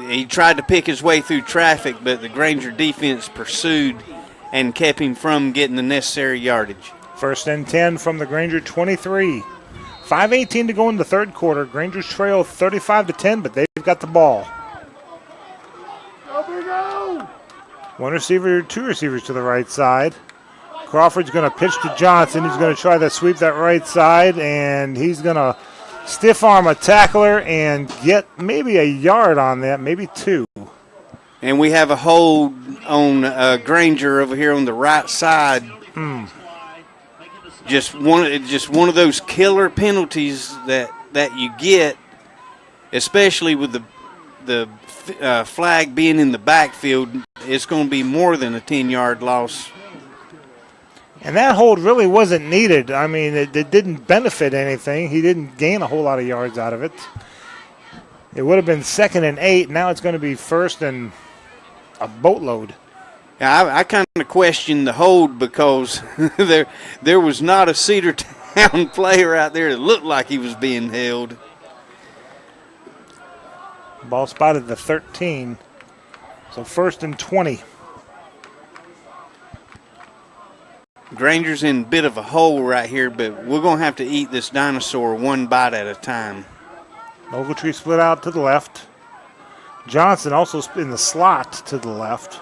he tried to pick his way through traffic, but the Granger defense pursued and kept him from getting the necessary yardage. 1st and 10 from the Granger 23. 5:18 to go in the third quarter. Grangers trail 35-10, but they've got the ball. One receiver, two receivers to the right side. Crawford's going to pitch to Johnson. He's going to try to sweep that right side, and he's going to stiff arm a tackler and get maybe a yard on that, maybe 2. And we have a hold on Granger over here on the right side. Just one of those killer penalties that you get, especially with the flag being in the backfield. It's going to be more than a 10-yard loss. And that hold really wasn't needed. I mean, it didn't benefit anything. He didn't gain a whole lot of yards out of it. It would have been 2nd and 8. Now it's going to be 1st and a boatload. I kind of question the hold because there was not a Cedartown player out there that looked like he was being held. Ball spotted the 13. So 1st and 20. Granger's in a bit of a hole right here, but we're going to have to eat this dinosaur one bite at a time. Ogletree split out to the left. Johnson also in the slot to the left.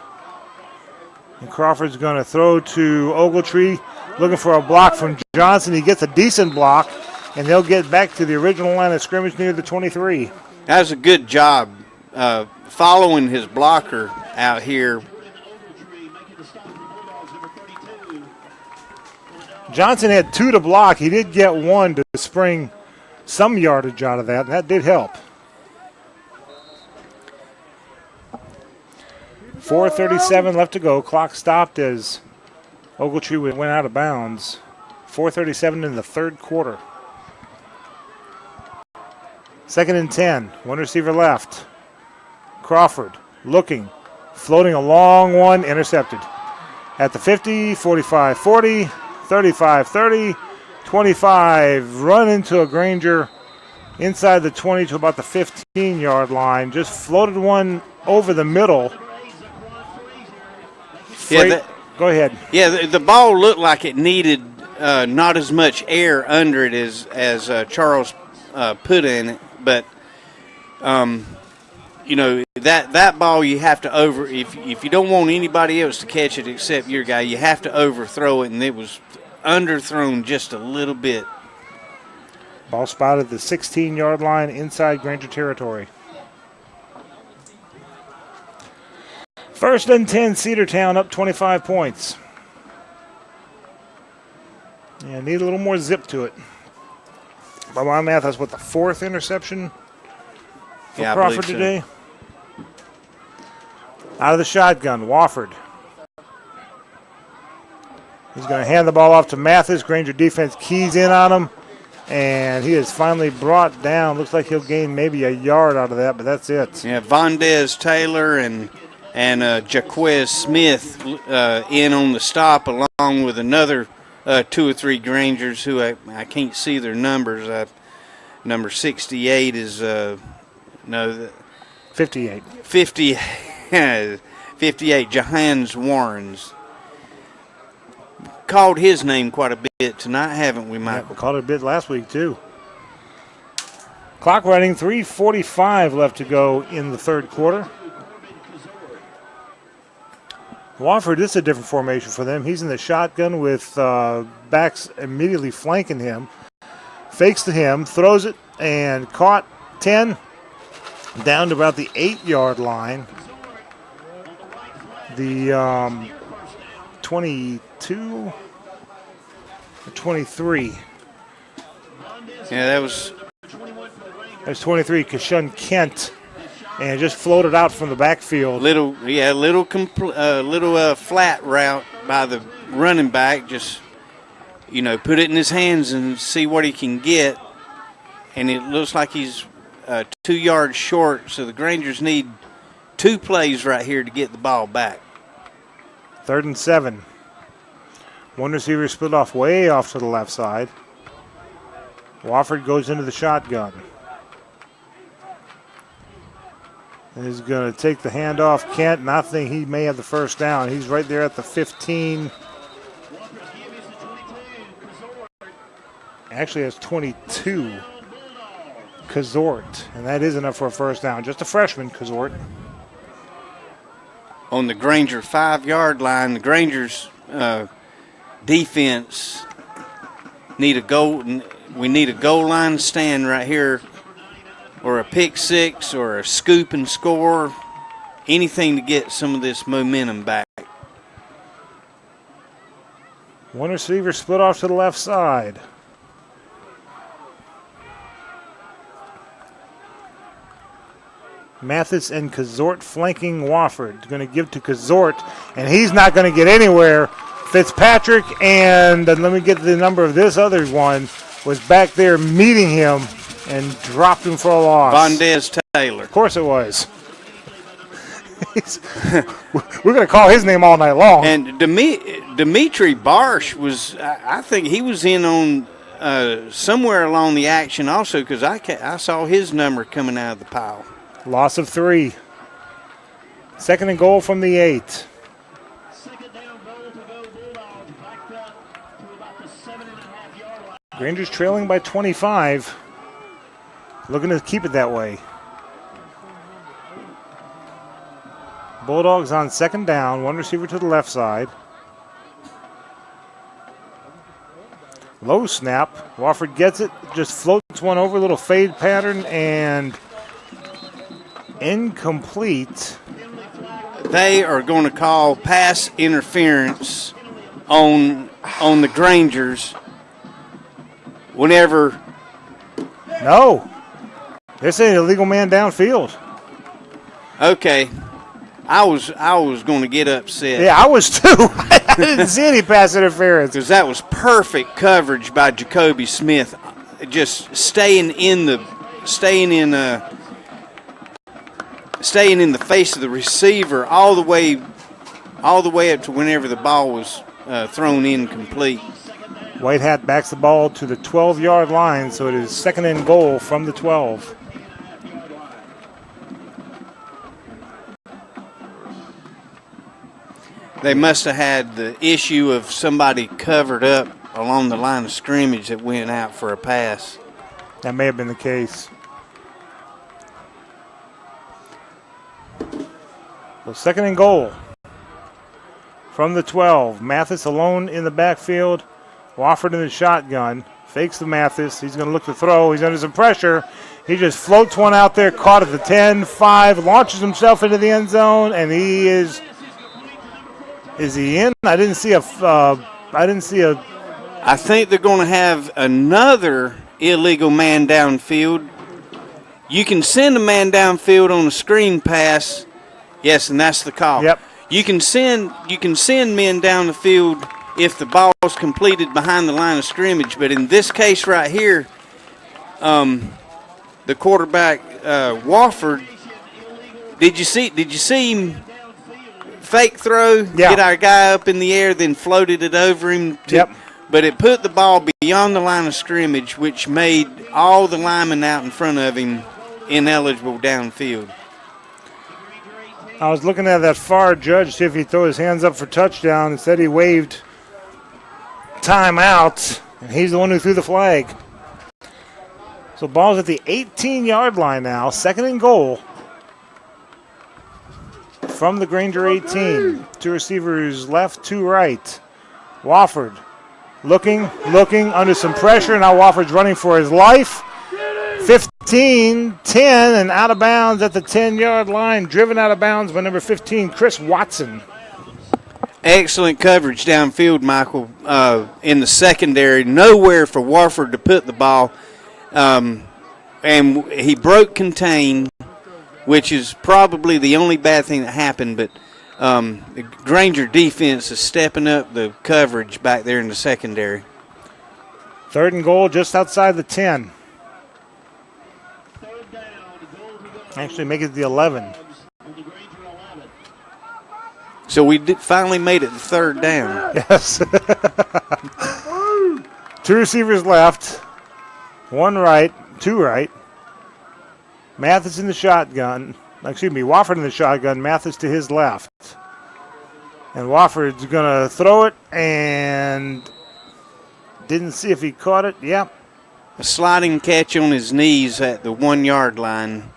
And Crawford's going to throw to Ogletree, looking for a block from Johnson. He gets a decent block, and they'll get back to the original line of scrimmage near the 23. That was a good job following his blocker out here. Johnson had 2 to block. He did get 1 to spring some yardage out of that, and that did help. 4:37 left to go. Clock stopped as Ogletree went out of bounds. 4:37 in the third quarter. 2nd and 10. One receiver left. Crawford looking, floating a long one, intercepted. At the 50, 45-40, 35-30, 25. Run into a Granger inside the 20 to about the 15-yard line. Just floated one over the middle. Go ahead. Yeah, the ball looked like it needed not as much air under it as Charles put in it, but you know that ball you have to if you don't want anybody else to catch it except your guy, you have to overthrow it, and it was underthrown just a little bit. Ball spotted the 16-yard line inside Granger territory. 1st and 10, Cedartown up 25 points. Yeah, need a little more zip to it. By my math, that's what, the 4th interception for Crawford today? Out of the shotgun, Wofford. He's going to hand the ball off to Mathis. Granger defense keys in on him, and he is finally brought down. Looks like he'll gain maybe a yard out of that, but that's it. Yeah, Vondez Taylor and Jaquez Smith in on the stop, along with another 2 or 3 Grangers who I can't see their numbers. Number 68 is 58. 58, Johans Warrens. Called his name quite a bit tonight, haven't we, Michael? Yeah, we called it a bit last week, too. Clock running, 3:45 left to go in the third quarter. Wofford, this is a different formation for them. He's in the shotgun with backs immediately flanking him. Fakes to him, throws it, and caught 10 down to about the 8-yard line. The 22 or 23. Yeah, that was 23. Kashun Kent, and just floated out from the backfield. Little flat route by the running back. Just put it in his hands and see what he can get. And it looks like he's 2 yards short. So the Grangers need 2 plays right here to get the ball back. 3rd and 7. One receiver split off way off to the left side. Wofford goes into the shotgun. And he's going to take the handoff. Kent, not thinking he may have the first down. He's right there at the 15. actually has 22. Kazort, and that is enough for a first down. Just a freshman, Kazort. On the Granger 5-yard line, the Granger's defense need a goal. We need a goal line stand right here, or a pick six, or a scoop and score. Anything to get some of this momentum back. One receiver split off to the left side. Mathis and Kazort flanking Wofford. Going to give to Kazort, and he's not going to get anywhere. Fitzpatrick, and let me get the number of this other one, was back there meeting him and dropped him for a loss. Vondez Taylor. Of course it was. We're going to call his name all night long. And Dimitri Barsh was, I think he was in on somewhere along the action also, because I saw his number coming out of the pile. Loss of 3. Second and goal from the 8. Granger's trailing by 25. Looking to keep it that way. Bulldogs on second down. One receiver to the left side. Low snap. Wofford gets it. Just floats one over. Little fade pattern and incomplete. They are going to call pass interference on the Grangers whenever. No. They're saying illegal man downfield. Okay. I was going to get upset. Yeah, I was too. I didn't see any pass interference. Because that was perfect coverage by Jacoby Smith. Just staying in the face of the receiver all the way up to whenever the ball was thrown incomplete. White Hat backs the ball to the 12-yard line, so it is second and goal from the 12. They must have had the issue of somebody covered up along the line of scrimmage that went out for a pass. That may have been the case. So second and goal from the 12. Mathis alone in the backfield. Wofford in the shotgun. Fakes the Mathis. He's going to look to throw. He's under some pressure. He just floats one out there, caught at the 10, 5, launches himself into the end zone, and he is he in? I think they're going to have another illegal man downfield. You can send a man downfield on a screen pass. Yes, and that's the call. Yep. You can send men down the field if the ball is completed behind the line of scrimmage, but in this case right here, the quarterback Wofford, did you see him fake throw, get our guy up in the air, then floated it over him? But it put the ball beyond the line of scrimmage, which made all the linemen out in front of him ineligible downfield. I was looking at that far judge to see if he'd throw his hands up for touchdown. Instead, he waved timeout, and he's the one who threw the flag. So ball's at the 18-yard line now, second and goal from the Granger 18. Two receivers left, two right. Wofford looking under some pressure. Now Wofford's running for his life. 15, 10, and out of bounds at the 10-yard line. Driven out of bounds by number 15, Chris Watson. Excellent coverage downfield, Michael, in the secondary. Nowhere for Wofford to put the ball. And he broke contain, which is probably the only bad thing that happened. But the Granger defense is stepping up the coverage back there in the secondary. Third and goal just outside the 10. Actually make it the 11. So we finally made it the third down. Yes. Two receivers left. One right, two right. Mathis in the shotgun. Wofford in the shotgun. Mathis to his left. And Wofford's going to throw it and didn't see if he caught it. Yep. a sliding catch on his knees at the 1 yard line.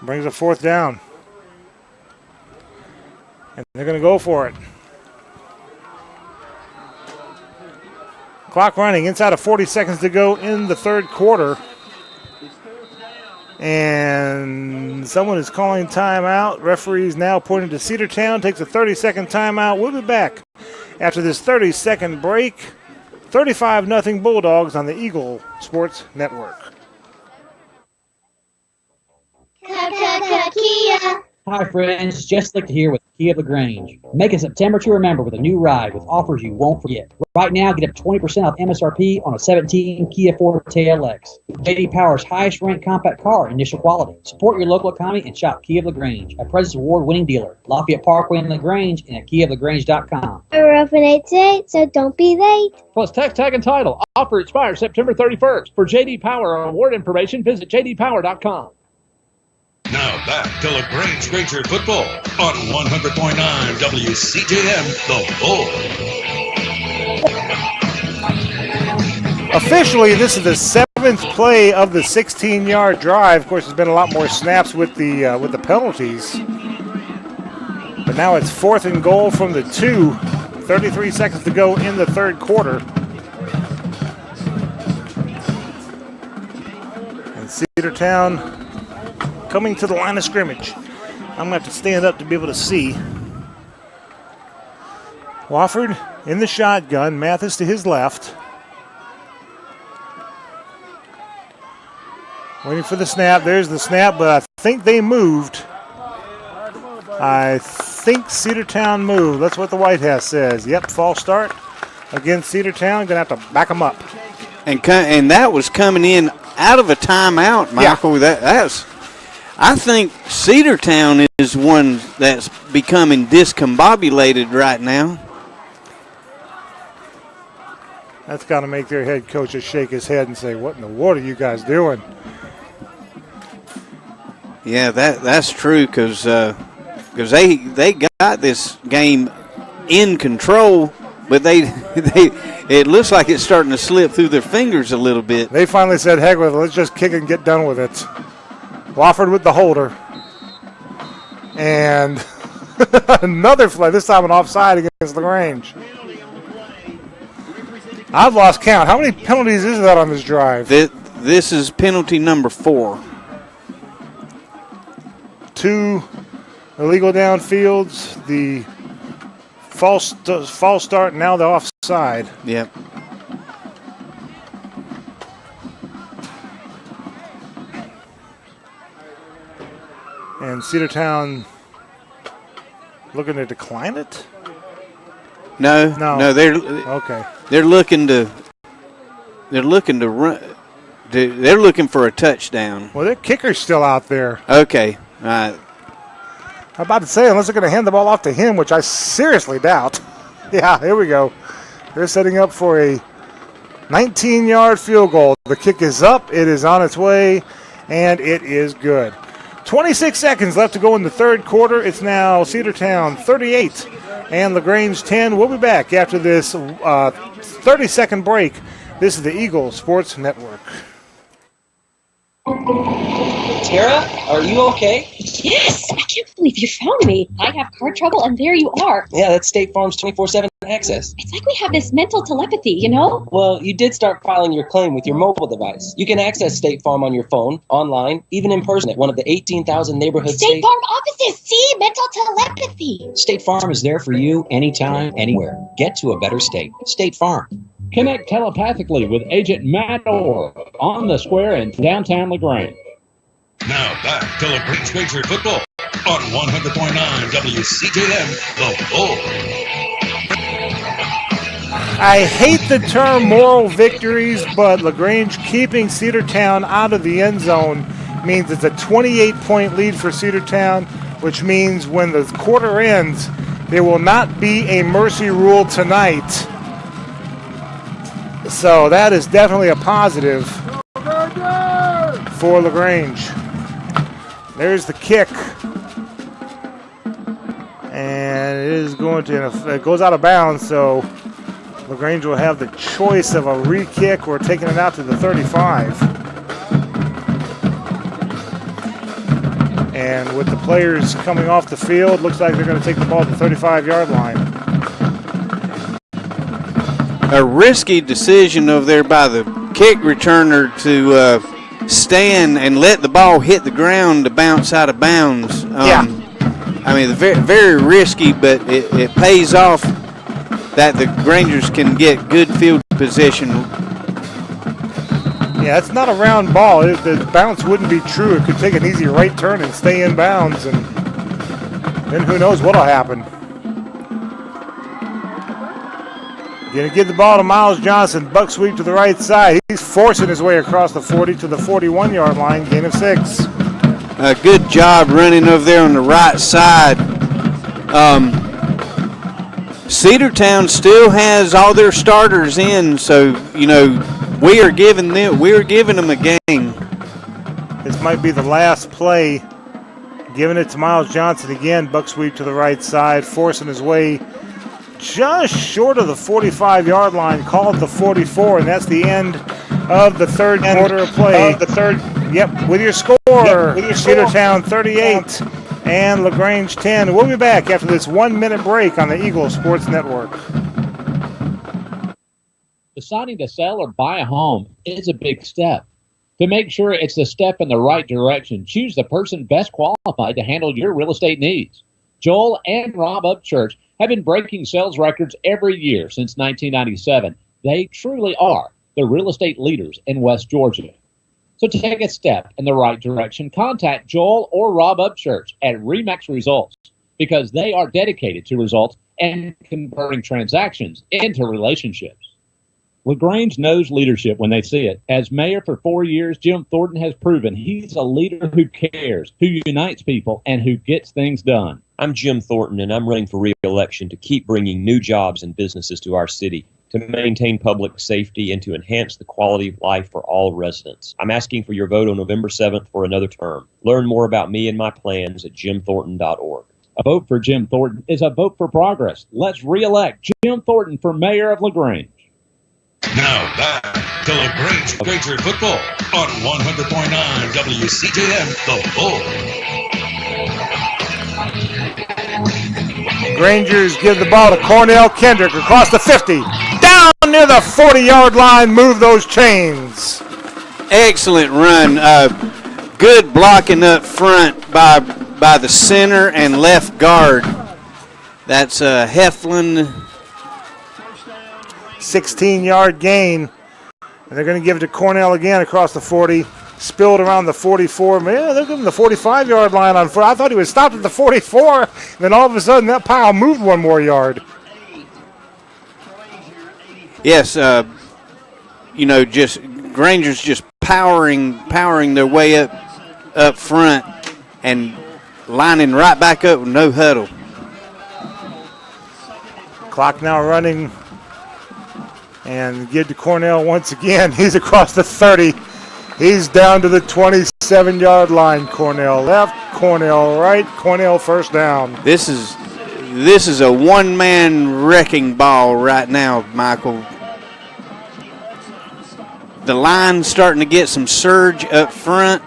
Brings a 4th down. And they're going to go for it. Clock running, inside of 40 seconds to go in the 3rd quarter. And someone is calling timeout. Referees now pointing to Cedartown. Takes a 30-second timeout. We'll be back after this 30-second break. 35-0 Bulldogs on the Eagle Sports Network. Kia. Hi friends, Jess Lichter here with Kia of LaGrange. Make a September to remember with a new ride with offers you won't forget. Right now, get up 20% off MSRP on a 17 Kia Forte LX. J.D. Power's highest ranked compact car, initial quality. Support your local economy and shop Kia of LaGrange, a President's Award-winning dealer. Lafayette Parkway in LaGrange and at KiaofLaGrange.com. We're open 8 to 8, so don't be late. Plus tax tag and title. Offer expires September 31st. For J.D. Power award information, visit JDPower.com. Now back to LaGrange Granger football on 100.9 WCJM, The Bull. Officially, this is the 7th play of the 16-yard drive. Of course, there's been a lot more snaps with the penalties. But now it's 4th and goal from the 2. 33 seconds to go in the 3rd quarter. And Cedartown coming to the line of scrimmage. I'm going to have to stand up to be able to see. Wofford in the shotgun. Mathis to his left. Waiting for the snap. There's the snap, but I think they moved. I think Cedartown moved. That's what the White House says. Yep, false start against Cedartown. Going to have to back them up. And that was coming in out of a timeout, Michael. Yeah. That's. I think Cedartown is one that's becoming discombobulated right now. That's got to make their head coach just shake his head and say, what in the world are you guys doing? Yeah, that's true because they got this game in control, but it looks like it's starting to slip through their fingers a little bit. They finally said, heck with it, let's just kick it and get done with it. Wofford with the holder. And another flag, this time an offside against LaGrange. I've lost count. How many penalties is that on this drive? This is penalty number 4. 2 illegal downfields, the false start, now the offside. Yep. And Cedartown looking to decline it? No. They're okay. They're looking to run. They're looking for a touchdown. Well, their kicker's still out there. Okay. All right. I'm about to say, unless they're going to hand the ball off to him, which I seriously doubt. Yeah, here we go. They're setting up for a 19-yard field goal. The kick is up. It is on its way, and it is good. 26 seconds left to go in the 3rd quarter. It's now Cedartown 38 and LaGrange 10. We'll be back after this 30-second break. This is the Eagle Sports Network. Tara, are you okay? Yes, I can't believe you found me. I have car trouble, and there you are. Yeah, that's State Farm's 24/7 access. It's like we have this mental telepathy, you know? Well, you did start filing your claim with your mobile device. You can access State Farm on your phone, online, even in person at one of the 18,000 neighborhood State Farm offices. See, mental telepathy. State Farm is there for you anytime, anywhere. Get to a better state. State Farm. Connect telepathically with Agent Matt Orr on the square in downtown LaGrange. Now back to LaGrange Granger football on 100.9 WCJM, The Bull. I hate the term moral victories, but LaGrange keeping Cedartown out of the end zone means it's a 28-point lead for Cedartown, which means when the quarter ends, there will not be a mercy rule tonight. So that is definitely a positive for LaGrange. There's the kick. And it is going to, it goes out of bounds, so LaGrange will have the choice of a re-kick or taking it out to the 35. And with the players coming off the field, looks like they're going to take the ball to the 35-yard line. A risky decision over there by the kick returner to stand and let the ball hit the ground to bounce out of bounds. I mean, very, very risky, but it pays off that the Grangers can get good field position. Yeah, it's not a round ball. The bounce wouldn't be true. It could take an easy right turn and stay in bounds, and then who knows what'll happen. Going to give the ball to Miles Johnson. Buck sweep to the right side. He's forcing his way across the 40 to the 41-yard line. Gain of 6. A good job running over there on the right side. Cedartown still has all their starters in, so we are giving them a game. This might be the last play. Giving it to Miles Johnson again. Buck sweep to the right side, forcing his way just short of the 45-yard line, called the 44, and that's the end of the third quarter of play. With your score, Cedartown 38 and LaGrange 10. We'll be back after this 1-minute break on the Eagle Sports Network. Deciding to sell or buy a home is a big step. To make sure it's the step in the right direction, choose the person best qualified to handle your real estate needs. Joel and Rob Upchurch have been breaking sales records every year since 1997. They truly are the real estate leaders in West Georgia. So to take a step in the right direction, contact Joel or Rob Upchurch at Remax Results, because they are dedicated to results and converting transactions into relationships. LaGrange knows leadership when they see it. As mayor for 4 years, Jim Thornton has proven he's a leader who cares, who unites people, and who gets things done. I'm Jim Thornton, and I'm running for re-election to keep bringing new jobs and businesses to our city, to maintain public safety, and to enhance the quality of life for all residents. I'm asking for your vote on November 7th for another term. Learn more about me and my plans at jimthornton.org. A vote for Jim Thornton is a vote for progress. Let's re-elect Jim Thornton for mayor of LaGrange. Now back to LaGrange Granger football on 100.9 WCTM, The Bull. Grangers give the ball to Cornell Kendrick across the 50. Down near the 40-yard line. Move those chains. Excellent run. Good blocking up front by the center and left guard. That's Heflin. 16-yard gain. And they're going to give it to Cornell again across the 40. Spilled around the 44. Man, they're giving the 45-yard line on foot. I thought he was stopped at the 44. And then all of a sudden, that pile moved one more yard. Yes, just Granger's just powering their way up front and lining right back up with no huddle. Clock now running. And give to Cornell once again. He's across the 30. He's down to the 27-yard line. Cornell left, Cornell right, Cornell first down. This is a one-man wrecking ball right now, Michael. The line's starting to get some surge up front.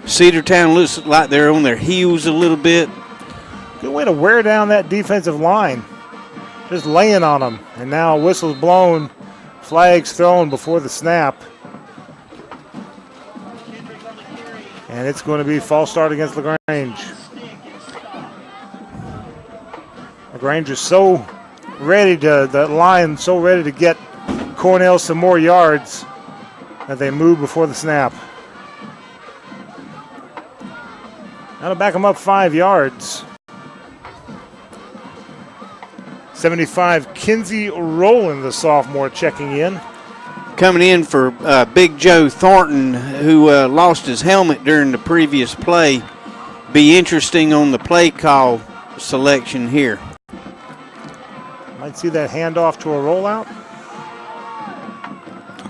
Cedartown looks like they're on their heels a little bit. Good way to wear down that defensive line. Just laying on them. And now whistles blown, flags thrown before the snap. And it's going to be false start against LaGrange. LaGrange is so ready to, the line so ready to get Cornell some more yards that they move before the snap. Now to back them up 5 yards. 75, Kinsey Rowland, the sophomore, checking in. Coming in for Big Joe Thornton, who lost his helmet during the previous play. Be interesting on the play call selection here. Might see that handoff to a rollout.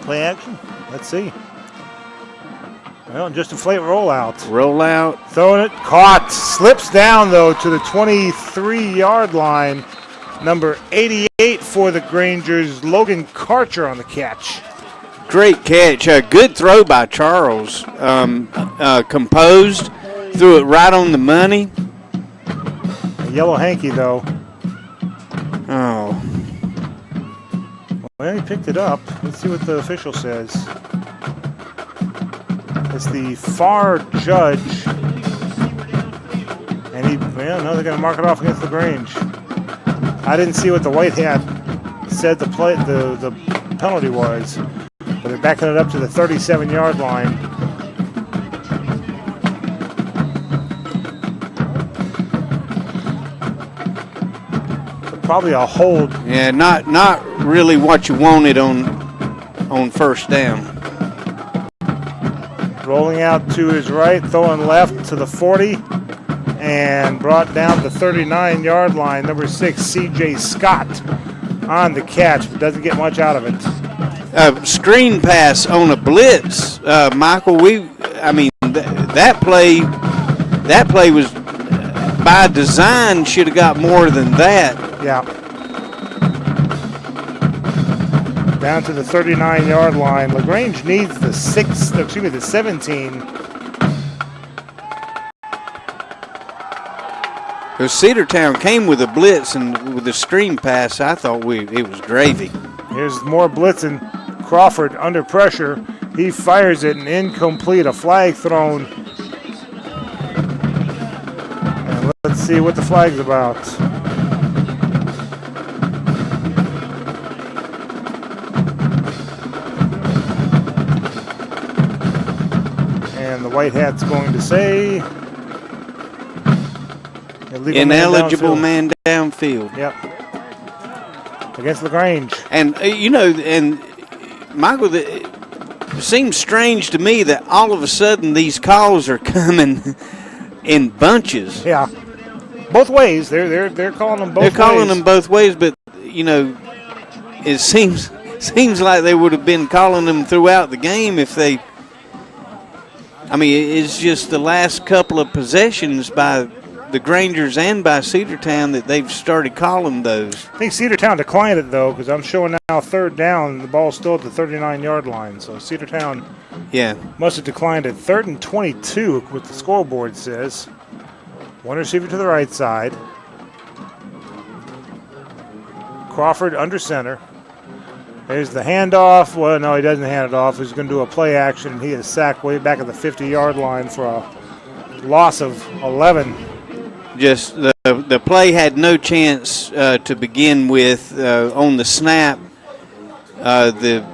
Play action. Let's see. Well, just a flat rollout. Rollout. Throwing it. Caught. Slips down, though, to the 23-yard line. Number 88 for the Grangers, Logan Karcher on the catch. Great catch. A good throw by Charles. Composed. Threw it right on the money. A yellow hanky, though. Oh. Well, he picked it up. Let's see what the official says. It's the far judge. And they're going to mark it off against LaGrange. I didn't see what the white hat said the penalty was, but they're backing it up to the 37-yard line. So probably a hold. Yeah, not really what you wanted on first down. Rolling out to his right, throwing left to the 40. And brought down the 39-yard line. Number 6, C.J. Scott on the catch, but doesn't get much out of it. Screen pass on a blitz, Michael. That play was by design. Should have got more than that. Yeah. Down to the 39-yard line. LaGrange needs the 17. Because Cedartown came with a blitz and with a screen pass, I thought it was gravy. Here's more blitzing. Crawford under pressure. He fires it and incomplete. A flag thrown. And let's see what the flag's about. And the white hat's going to say... Ineligible man downfield. Yep. Against LaGrange. And, and Michael, it seems strange to me that all of a sudden these calls are coming in bunches. Yeah. Both ways. They're calling them both ways. They're calling them both ways, but, it seems like they would have been calling them throughout the game if they... it's just the last couple of possessions by the Grangers and by Cedartown that they've started calling those. I think Cedartown declined it, though, because I'm showing now third down. The ball's still at the 39-yard line. So Cedartown must have declined it. 3rd and 22, what the scoreboard says. One receiver to the right side. Crawford under center. There's the handoff. Well, no, he doesn't hand it off. He's going to do a play action. He is sacked way back at the 50-yard line for a loss of 11. Just the play had no chance to begin with on the snap. The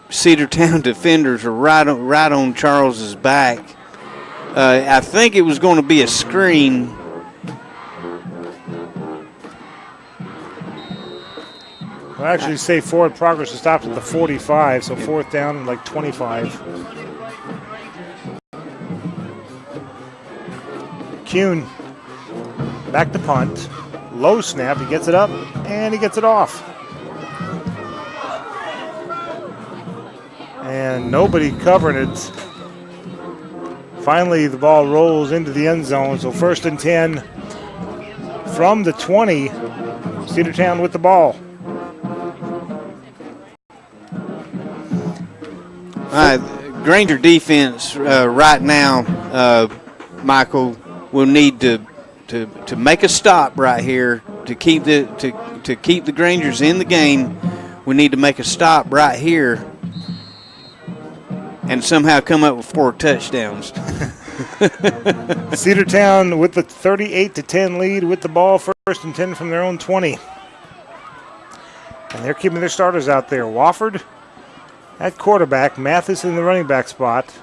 Cedartown defenders are right on Charles's back. I think it was going to be a screen. Well, actually, say forward progress is stopped at the 45, so 4th down and like 25. Kuhn back to punt. Low snap. He gets it up and he gets it off. And nobody covering it. Finally, the ball rolls into the end zone. So 1st and 10 from the 20. Cedartown with the ball. Granger defense right now, Michael, will need to make a stop right here to keep the Grangers in the game. We need to make a stop right here and somehow come up with 4 touchdowns. Cedartown with the 38-10 lead with the ball, 1st and 10 from their own 20. And they're keeping their starters out there. Wofford at quarterback, Mathis in the running back spot.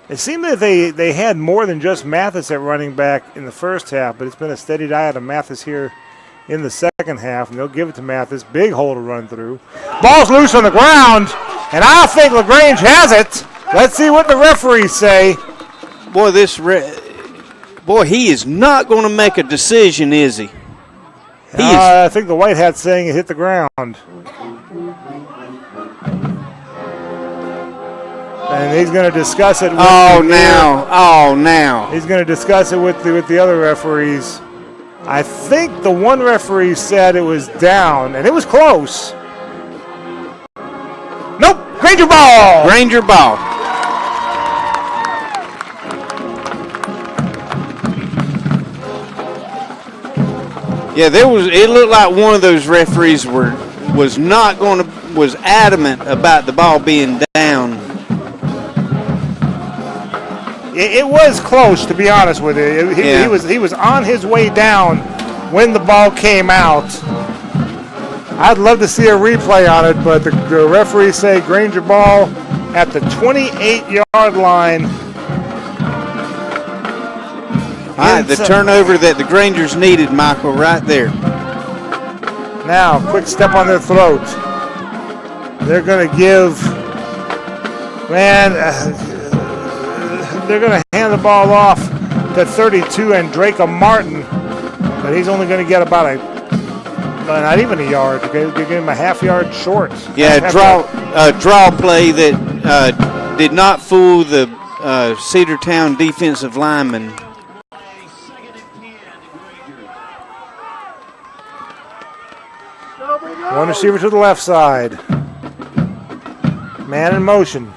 It seemed that they had more than just Mathis at running back in the first half, but it's been a steady diet of Mathis here in the second half, and they'll give it to Mathis. Big hole to run through. Ball's loose on the ground, and I think LaGrange has it. Let's see what the referees say. Boy, he is not going to make a decision, is he? I think the white hat's saying it hit the ground. And he's going to discuss it with now. He's going to discuss it with the other referees. I think the one referee said it was down, and it was close. Nope, Granger ball. Granger ball. Yeah, it looked like one of those referees was adamant about the ball being down. It was close, to be honest with you. He was on his way down when the ball came out. I'd love to see a replay on it, but the referees say Granger ball at the 28-yard line. All right, the turnover that the Grangers needed, Michael, right there. Now, quick step on their throat. They're going to give, they're going to hand the ball off to 32 and Draco Martin, but he's only going to get about not even a yard. They're giving him a half yard short. Yeah, draw play that did not fool the Cedartown defensive lineman. One receiver to the left side. Man in motion.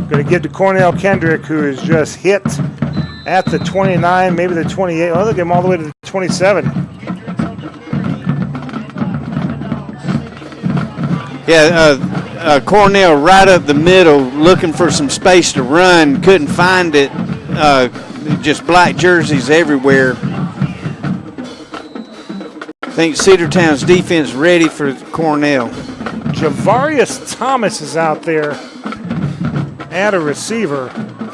Going to give to Cornell Kendrick, who is just hit at the 29, maybe the 28. Oh, they'll get him all the way to the 27. Yeah, Cornell right up the middle, looking for some space to run. Couldn't find it. Just black jerseys everywhere. I think Cedartown's defense ready for Cornell. Javarius Thomas is out there at a receiver.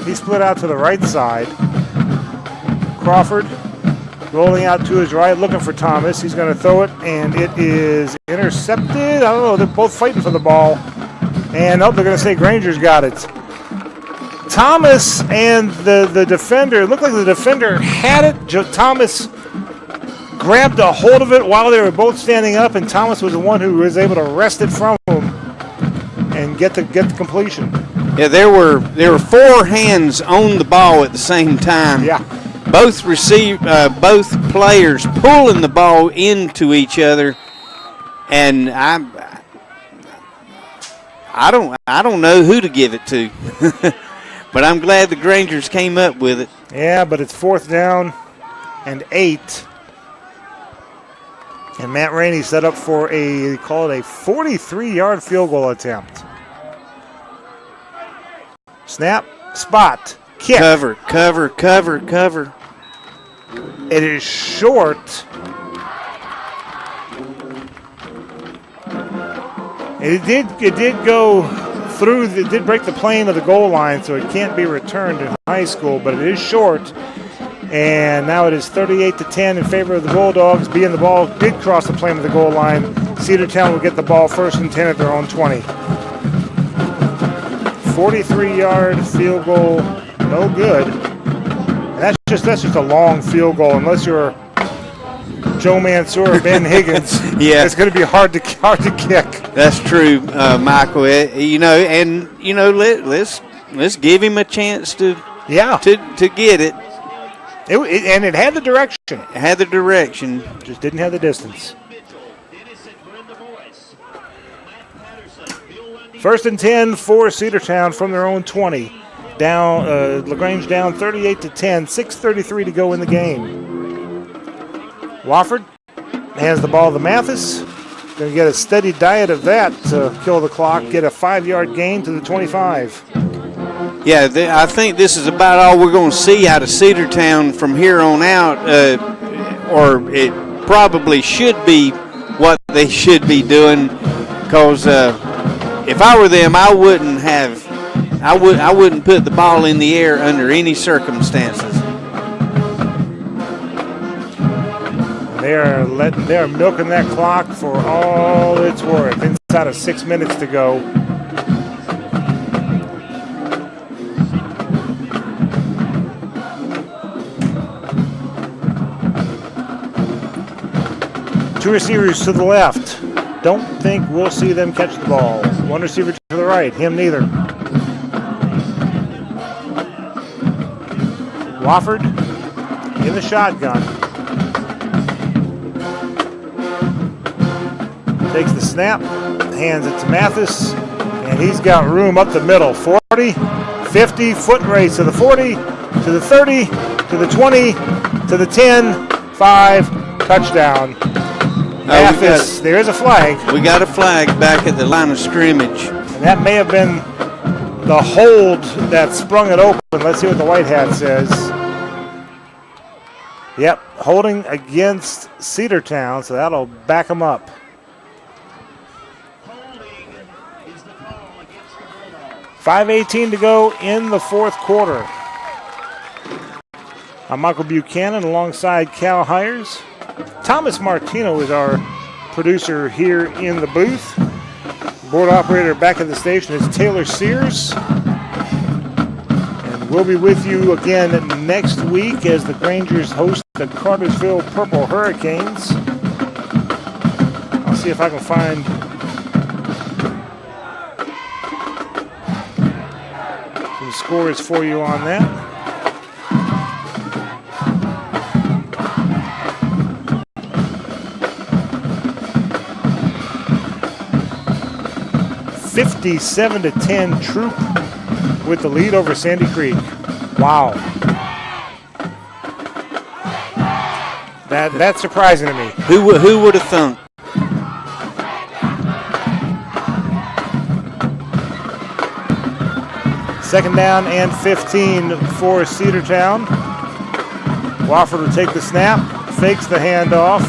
He split out to the right side. Crawford rolling out to his right, looking for Thomas. He's going to throw it, and it is intercepted. I don't know. They're both fighting for the ball. And, they're going to say Granger's got it. Thomas and the defender, it looked like the defender had it. Thomas grabbed a hold of it while they were both standing up, and Thomas was the one who was able to wrest it from him and get the completion. Yeah, there were four hands on the ball at the same time. Yeah. Both players pulling the ball into each other, and I don't know who to give it to, but I'm glad the Grangers came up with it. Yeah, but it's 4th down and 8. And Matt Rainey set up for they call it a 43-yard field goal attempt. Snap, spot, kick. Cover. It is short. It did go through. It did break the plane of the goal line, so it can't be returned in high school. But it is short. And now it is 38-10 in favor of the Bulldogs. Being the ball did cross the plane of the goal line, Cedartown will get the ball 1st and 10 at their own 20. 43-yard field goal, no good. And that's just a long field goal, unless you're Joe Mansour or Ben Higgins. Yeah, it's going to be hard to kick. That's true, Michael. Let's give him a chance to get it. And it had the direction. It had the direction. Just didn't have the distance. 1st and 10 for Cedartown from their own 20. Down, LaGrange down 38-10. 6:33 to go in the game. Wofford hands the ball to Mathis. Going to get a steady diet of that to kill the clock. Get a 5-yard gain to the 25. Yeah, I think this is about all we're going to see out of Cedartown from here on out, or it probably should be what they should be doing. Because if I were them, I wouldn't put the ball in the air under any circumstances. They are milking that clock for all it's worth. Inside of 6 minutes to go. Two receivers to the left. Don't think we'll see them catch the ball. One receiver to the right. Him neither. Wofford in the shotgun. Takes the snap, hands it to Mathis, and he's got room up the middle. 40, 50, foot race to the 40, to the 30, to the 20, to the 10, 5, touchdown. Mathis, there's a flag. We got a flag back at the line of scrimmage. And that may have been the hold that sprung it open. Let's see what the white hat says. Yep, holding against Cedartown, so that'll back them up. .5:18 to go in the fourth quarter. I'm Michael Buchanan alongside Cal Hires. Thomas Martino is our producer here in the booth. Board operator back at the station is Taylor Sears. And we'll be with you again next week as the Grangers host the Cartersville Purple Hurricanes. I'll see if I can find some scores for you on that. .57-10 Troop with the lead over Sandy Creek. Wow. That's surprising to me. Who would have thunk? Second down and 15 for Cedartown. Wofford will take the snap, fakes the handoff,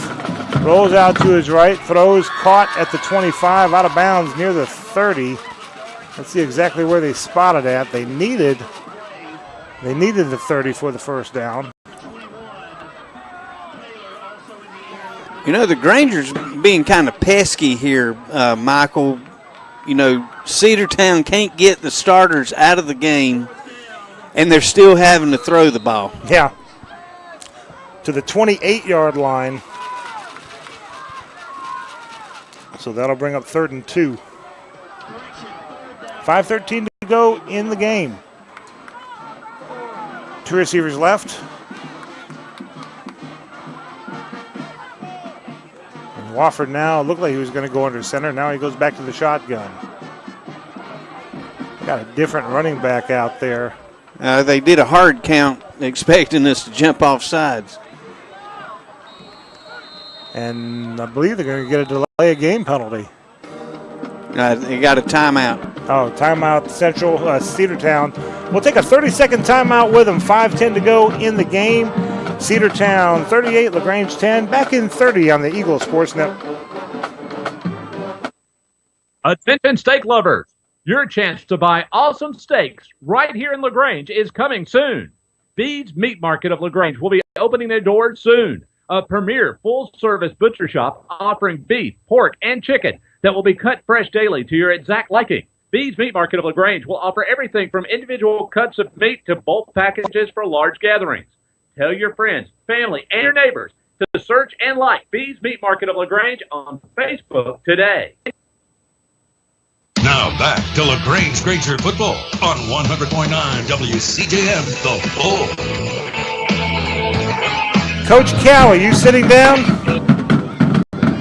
rolls out to his right, throws, caught at the 25, out of bounds near the 30. Let's see exactly where they spotted at. They needed the 30 for the first down. You know, the Grangers being kind of pesky here, Michael. You know, Cedartown can't get the starters out of the game, and they're still having to throw the ball. Yeah. To the 28-yard line. So that'll bring up 3rd and 2. 5:13 to go in the game. 2 receivers left. And Wofford now looked like he was going to go under center. Now he goes back to the shotgun. Got a different running back out there. They did a hard count expecting us to jump off sides. And I believe they're going to get a delay of game penalty. They got a timeout. Oh, timeout Central Cedartown. We'll take a 30-second timeout with them. 5:10 to go in the game. Cedartown 38, LaGrange 10. Back in 30 on the Eagle Sports Network. Attention steak lovers. Your chance to buy awesome steaks right here in LaGrange is coming soon. Bede's Meat Market of LaGrange will be opening their doors soon. A premier full-service butcher shop offering beef, pork, and chicken that will be cut fresh daily to your exact liking. Bede's Meat Market of LaGrange will offer everything from individual cuts of meat to bulk packages for large gatherings. Tell your friends, family, and your neighbors to search and like Bede's Meat Market of LaGrange on Facebook today. Now back to LaGrange Granger football on 100.9 WCJM, The Bull. Coach Cal, are you sitting down?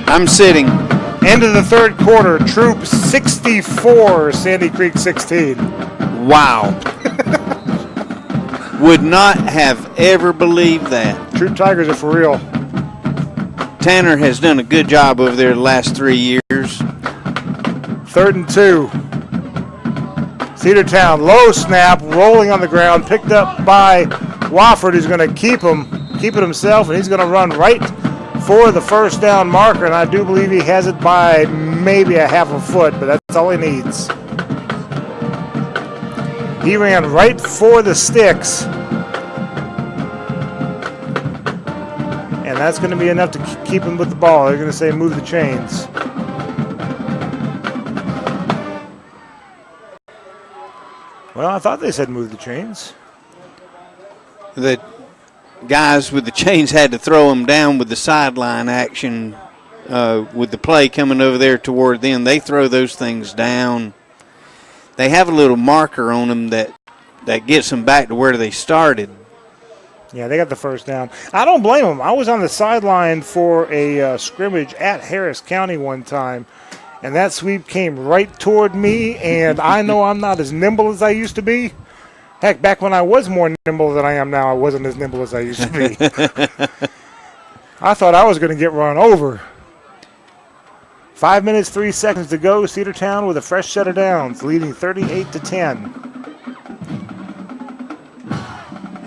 I'm sitting. End of the third quarter, Troop 64, Sandy Creek 16. Wow. Would not have ever believed that. Troop Tigers are for real. Tanner has done a good job over there the last 3 years. 3rd and 2. Cedartown, low snap, rolling on the ground, picked up by Wofford, who's going to keep it himself, and he's going to run right for the first down marker, and I do believe he has it by maybe a half a foot, but that's all he needs. He ran right for the sticks, and that's going to be enough to keep him with the ball. They're going to say move the chains. Well, I thought they said move the chains. The guys with the chains had to throw them down with the sideline action with the play coming over there toward them. They throw those things down. They have a little marker on them that gets them back to where they started. Yeah, they got the first down. I don't blame them. I was on the sideline for a scrimmage at Harris County one time, and that sweep came right toward me, and I know I'm not as nimble as I used to be. Heck, back when I was more nimble than I am now, I wasn't as nimble as I used to be. I thought I was going to get run over. 5 minutes, 3 seconds to go. Cedartown with a fresh set of downs, leading 38-10.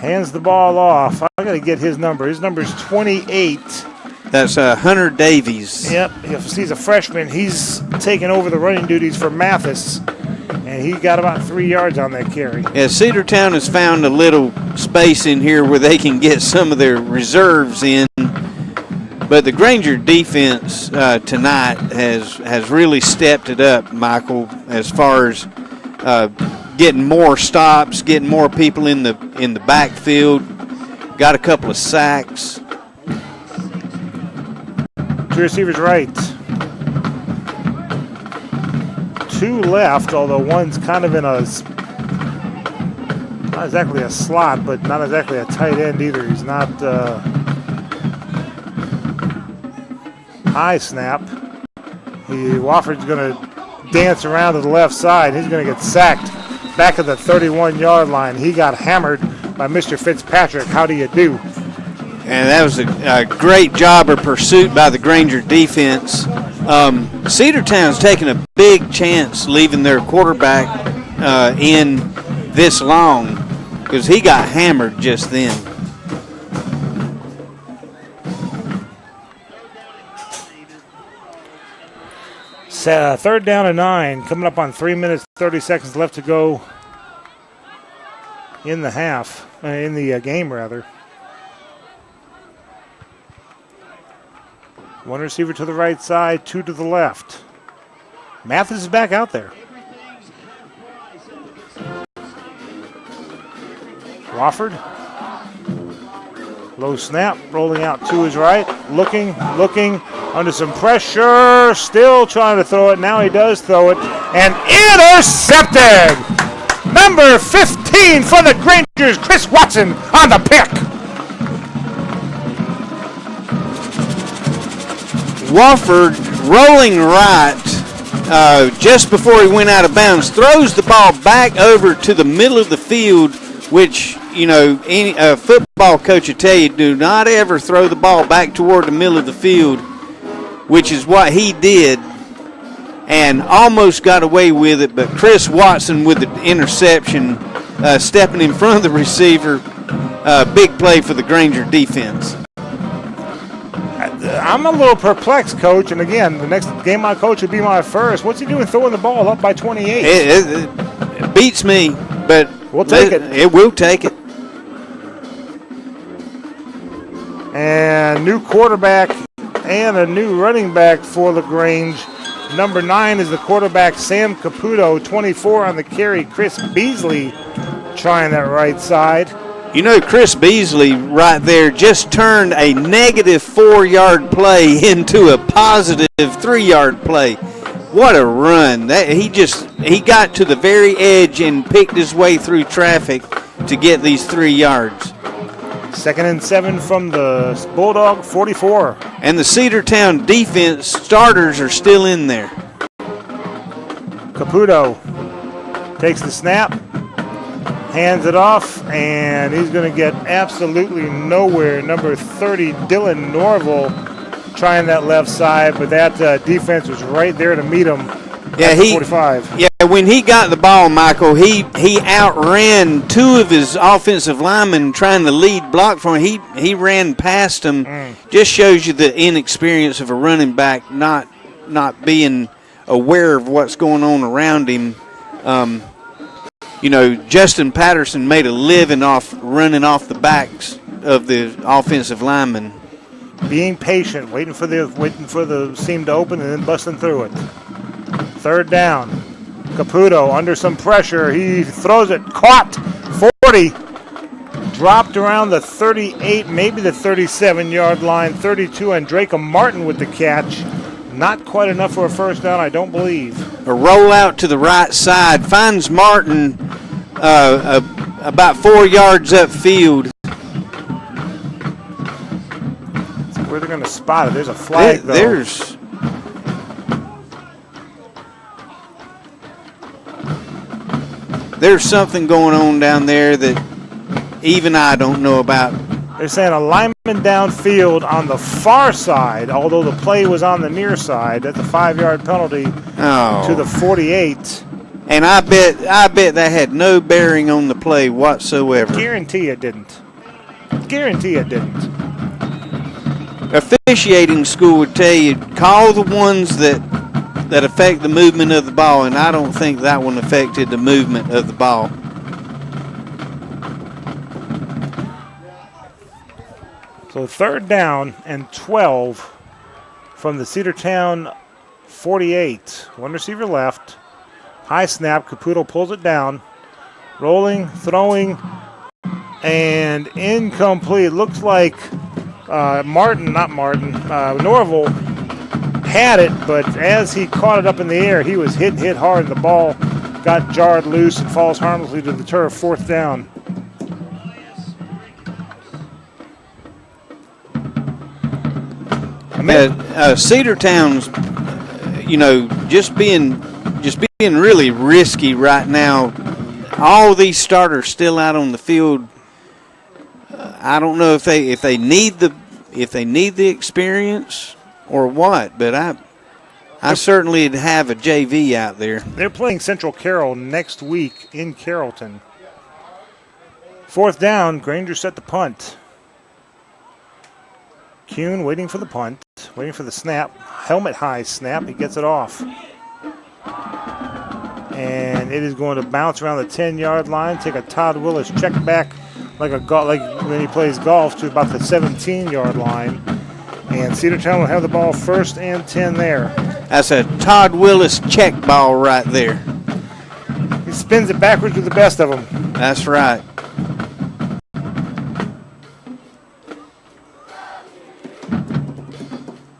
Hands the ball off. I got to get his number. His number's 28. That's Hunter Davies. Yep. If he's a freshman, he's taking over the running duties for Mathis, and he got about 3 yards on that carry. Yeah, Cedartown has found a little space in here where they can get some of their reserves in. But the Granger defense tonight has really stepped it up, Michael, as far as getting more stops, getting more people in the backfield. Got a couple of sacks. Two receivers right. 2 left, although one's kind of in a, not exactly a slot, but not exactly a tight end either. He's not high snap. Wofford's going to dance around to the left side. He's going to get sacked back at the 31-yard line. He got hammered by Mr. Fitzpatrick. How do you do? And that was a great job of pursuit by the Granger defense. Cedartown's taking a big chance leaving their quarterback in this long because he got hammered just then. Third down and 9, coming up on 3 minutes, 30 seconds left to go in the half, in the game rather. One receiver to the right side, 2 to the left. Mathis is back out there. Wofford. Low snap, rolling out to his right. Looking, under some pressure. Still trying to throw it. Now he does throw it. And intercepted! Number 15 for the Grangers, Chris Watson on the pick. Wofford rolling right just before he went out of bounds, throws the ball back over to the middle of the field, which, you know, any football coach would tell you, do not ever throw the ball back toward the middle of the field, which is what he did, and almost got away with it, but Chris Watson with the interception, stepping in front of the receiver, big play for the Granger defense. I'm a little perplexed, Coach, and again, the next game I coach would be my first. What's he doing throwing the ball up by 28? It beats me, but we'll take it. It will take it. And new quarterback and a new running back for LaGrange. Number 9 is the quarterback, Sam Caputo. 24 on the carry, Chris Beasley trying that right side. You know, Chris Beasley right there just turned a negative 4-yard play into a positive 3-yard play. What a run. He got to the very edge and picked his way through traffic to get these 3 yards. 2nd and 7 from the Bulldog 44. And the Cedartown defense starters are still in there. Caputo takes the snap, hands it off, and he's going to get absolutely nowhere. Number 30, Dylan Norville, trying that left side, but that defense was right there to meet him. Yeah, 45. Yeah, when he got the ball, Michael, he outran 2 of his offensive linemen trying to lead block for him. He ran past them. Just shows you the inexperience of a running back, not being aware of what's going on around him. You know, Justin Patterson made a living off running off the backs of the offensive linemen. Being patient, waiting for the seam to open and then busting through it. 3rd down. Caputo under some pressure. He throws it. Caught. 40. Dropped around the 38, maybe the 37-yard line. 32, and Drake Martin with the catch. Not quite enough for a first down, I don't believe. A rollout to the right side. Finds Martin about 4 yards upfield. where they're going to spot it. There's a flag, though. There's something going on down there that even I don't know about. They're saying a lineman downfield on the far side, although the play was on the near side. That's a 5-yard penalty to the 48. And I bet that had no bearing on the play whatsoever. Guarantee it didn't. Guarantee it didn't. Officiating school would tell you, call the ones that affect the movement of the ball, and I don't think that one affected the movement of the ball. So 3rd down and 12 from the Cedartown 48. One receiver left. High snap. Caputo pulls it down. Rolling, throwing, and incomplete. Looks like Norville had it, but as he caught it up in the air, he was hit hard, and the ball got jarred loose and falls harmlessly to the turf. 4th down. Cedartown's, just being really risky right now. All these starters still out on the field. I don't know if they need the experience or what, but I certainly have a JV out there. They're playing Central Carroll next week in Carrollton. 4th down, Granger set the punt. Kuhn waiting for the punt, waiting for the snap. Helmet high snap, he gets it off. And it is going to bounce around the 10-yard line, take a Todd Willis check back like when he plays golf to about the 17-yard line. And Cedartown will have the ball 1st and 10 there. That's a Todd Willis check ball right there. He spins it backwards with the best of them. That's right.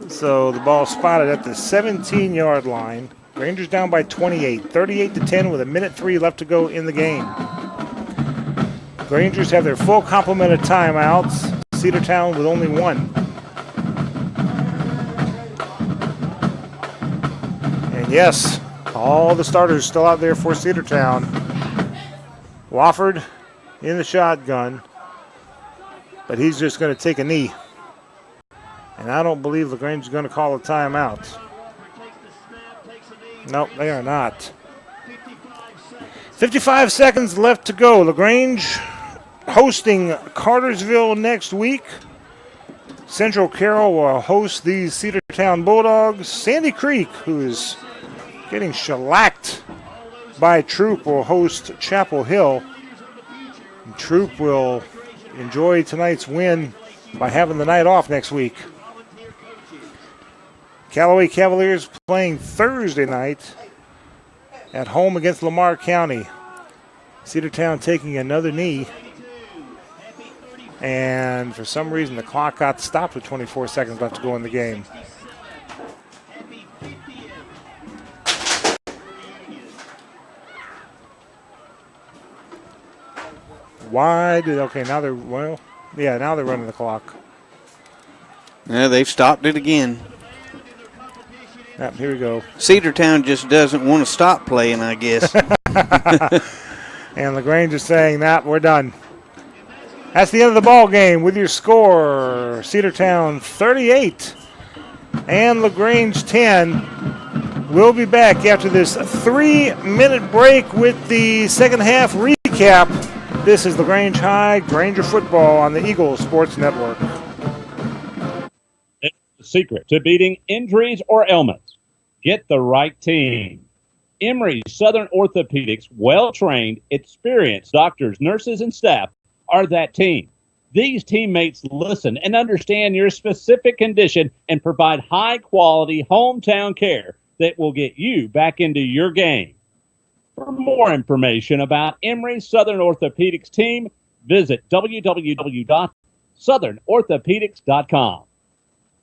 So the ball spotted at the 17-yard line. Rangers down by 28, 38-10 with 1:03 left to go in the game. Rangers have their full complement of timeouts. Cedartown with only one. And yes, all the starters still out there for Cedartown. Wofford in the shotgun, but he's just going to take a knee. And I don't believe LaGrange is going to call a timeout. Nope, they are not. 55 seconds left to go. LaGrange hosting Cartersville next week. Central Carroll will host the Cedartown Bulldogs. Sandy Creek, who is getting shellacked by Troop, will host Chapel Hill. And Troop will enjoy tonight's win by having the night off next week. Callaway Cavaliers playing Thursday night at home against Lamar County. Cedartown taking another knee. And for some reason, the clock got stopped with 24 seconds left to go in the game. Now they're running the clock. Yeah, they've stopped it again. Yep, here we go. Cedartown just doesn't want to stop playing, I guess. And LaGrange is saying that we're done. That's the end of the ball game with your score. Cedartown 38 and LaGrange 10. We'll be back after this 3-minute break with the second half recap. This is LaGrange High, Granger football on the Eagles Sports Network. It's the secret to beating injuries or ailments. Get the right team. Emory Southern Orthopedics, well-trained, experienced doctors, nurses, and staff are that team. These teammates listen and understand your specific condition and provide high-quality hometown care that will get you back into your game. For more information about Emory Southern Orthopedics team, visit www.southernorthopedics.com.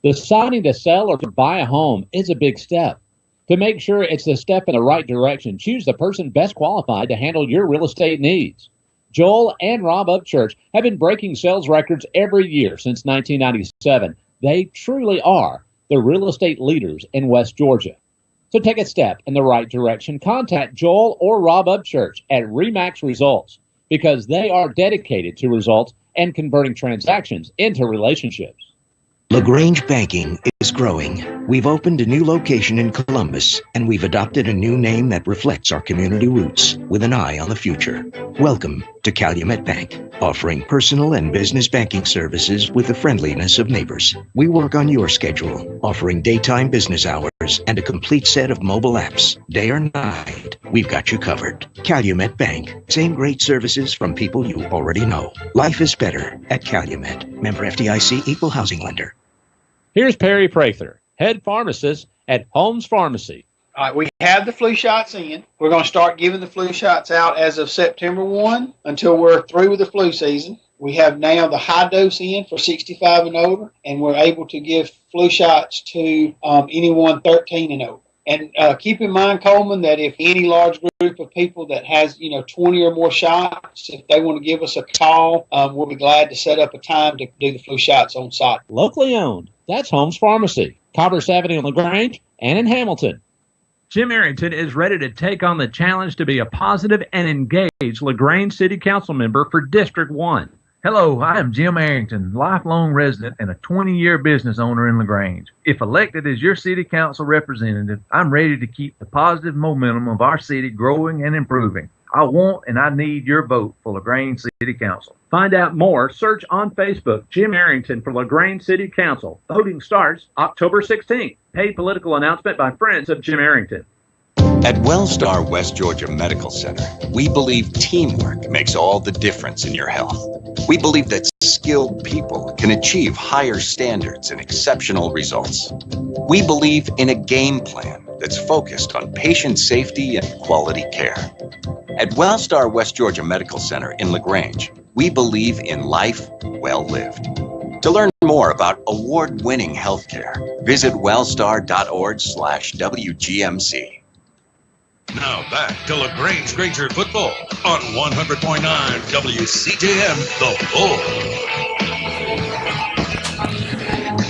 Deciding to sell or to buy a home is a big step. To make sure it's the step in the right direction, choose the person best qualified to handle your real estate needs. Joel and Rob Upchurch have been breaking sales records every year since 1997. They truly are the real estate leaders in West Georgia. So take a step in the right direction. Contact Joel or Rob Upchurch at Remax Results because they are dedicated to results and converting transactions into relationships. LaGrange Banking is growing. We've opened a new location in Columbus, and we've adopted a new name that reflects our community roots with an eye on the future. Welcome to Calumet Bank, offering personal and business banking services with the friendliness of neighbors. We work on your schedule, offering daytime business hours and a complete set of mobile apps. Day or night, we've got you covered. Calumet Bank, same great services from people you already know. Life is better at Calumet. Member FDIC, equal housing lender. Here's Perry Prather, head pharmacist at Holmes Pharmacy. All right, we have the flu shots in. We're going to start giving the flu shots out as of September 1 until we're through with the flu season. We have now the high dose in for 65 and older, and we're able to give flu shots to anyone 13 and over. And keep in mind, Coleman, that if any large group of people that has, 20 or more shots, if they want to give us a call, we'll be glad to set up a time to do the flu shots on site. Locally owned. That's Holmes Pharmacy, Commerce Avenue on LaGrange and in Hamilton. Jim Arrington is ready to take on the challenge to be a positive and engaged LaGrange City Council member for District 1. Hello, I am Jim Arrington, lifelong resident and a 20-year business owner in LaGrange. If elected as your city council representative, I'm ready to keep the positive momentum of our city growing and improving. I want and I need your vote for LaGrange City Council. Find out more. Search on Facebook, Jim Arrington for LaGrange City Council. Voting starts October 16th. Paid political announcement by friends of Jim Arrington. At Wellstar West Georgia Medical Center, we believe teamwork makes all the difference in your health. We believe that skilled people can achieve higher standards and exceptional results. We believe in a game plan that's focused on patient safety and quality care. At Wellstar West Georgia Medical Center in LaGrange, we believe in life well lived. To learn more about award-winning healthcare, visit wellstar.org/WGMC. Now back to LaGrange Granger football on 100.9 WCJM, The Bull.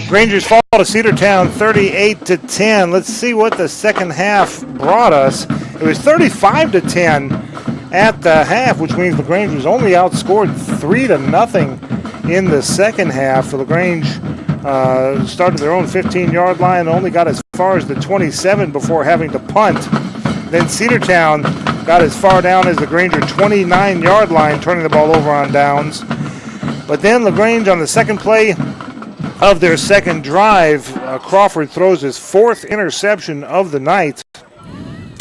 Rangers fall to Cedartown 38-10. Let's see what the second half brought us. It was 35-10 at the half, which means LaGrange was only outscored 3-0 in the second half. LaGrange started their own 15-yard line and only got as far as the 27 before having to punt. Then Cedartown got as far down as the Granger 29-yard line, turning the ball over on downs. But then LaGrange on the second play of their second drive, Crawford throws his fourth interception of the night,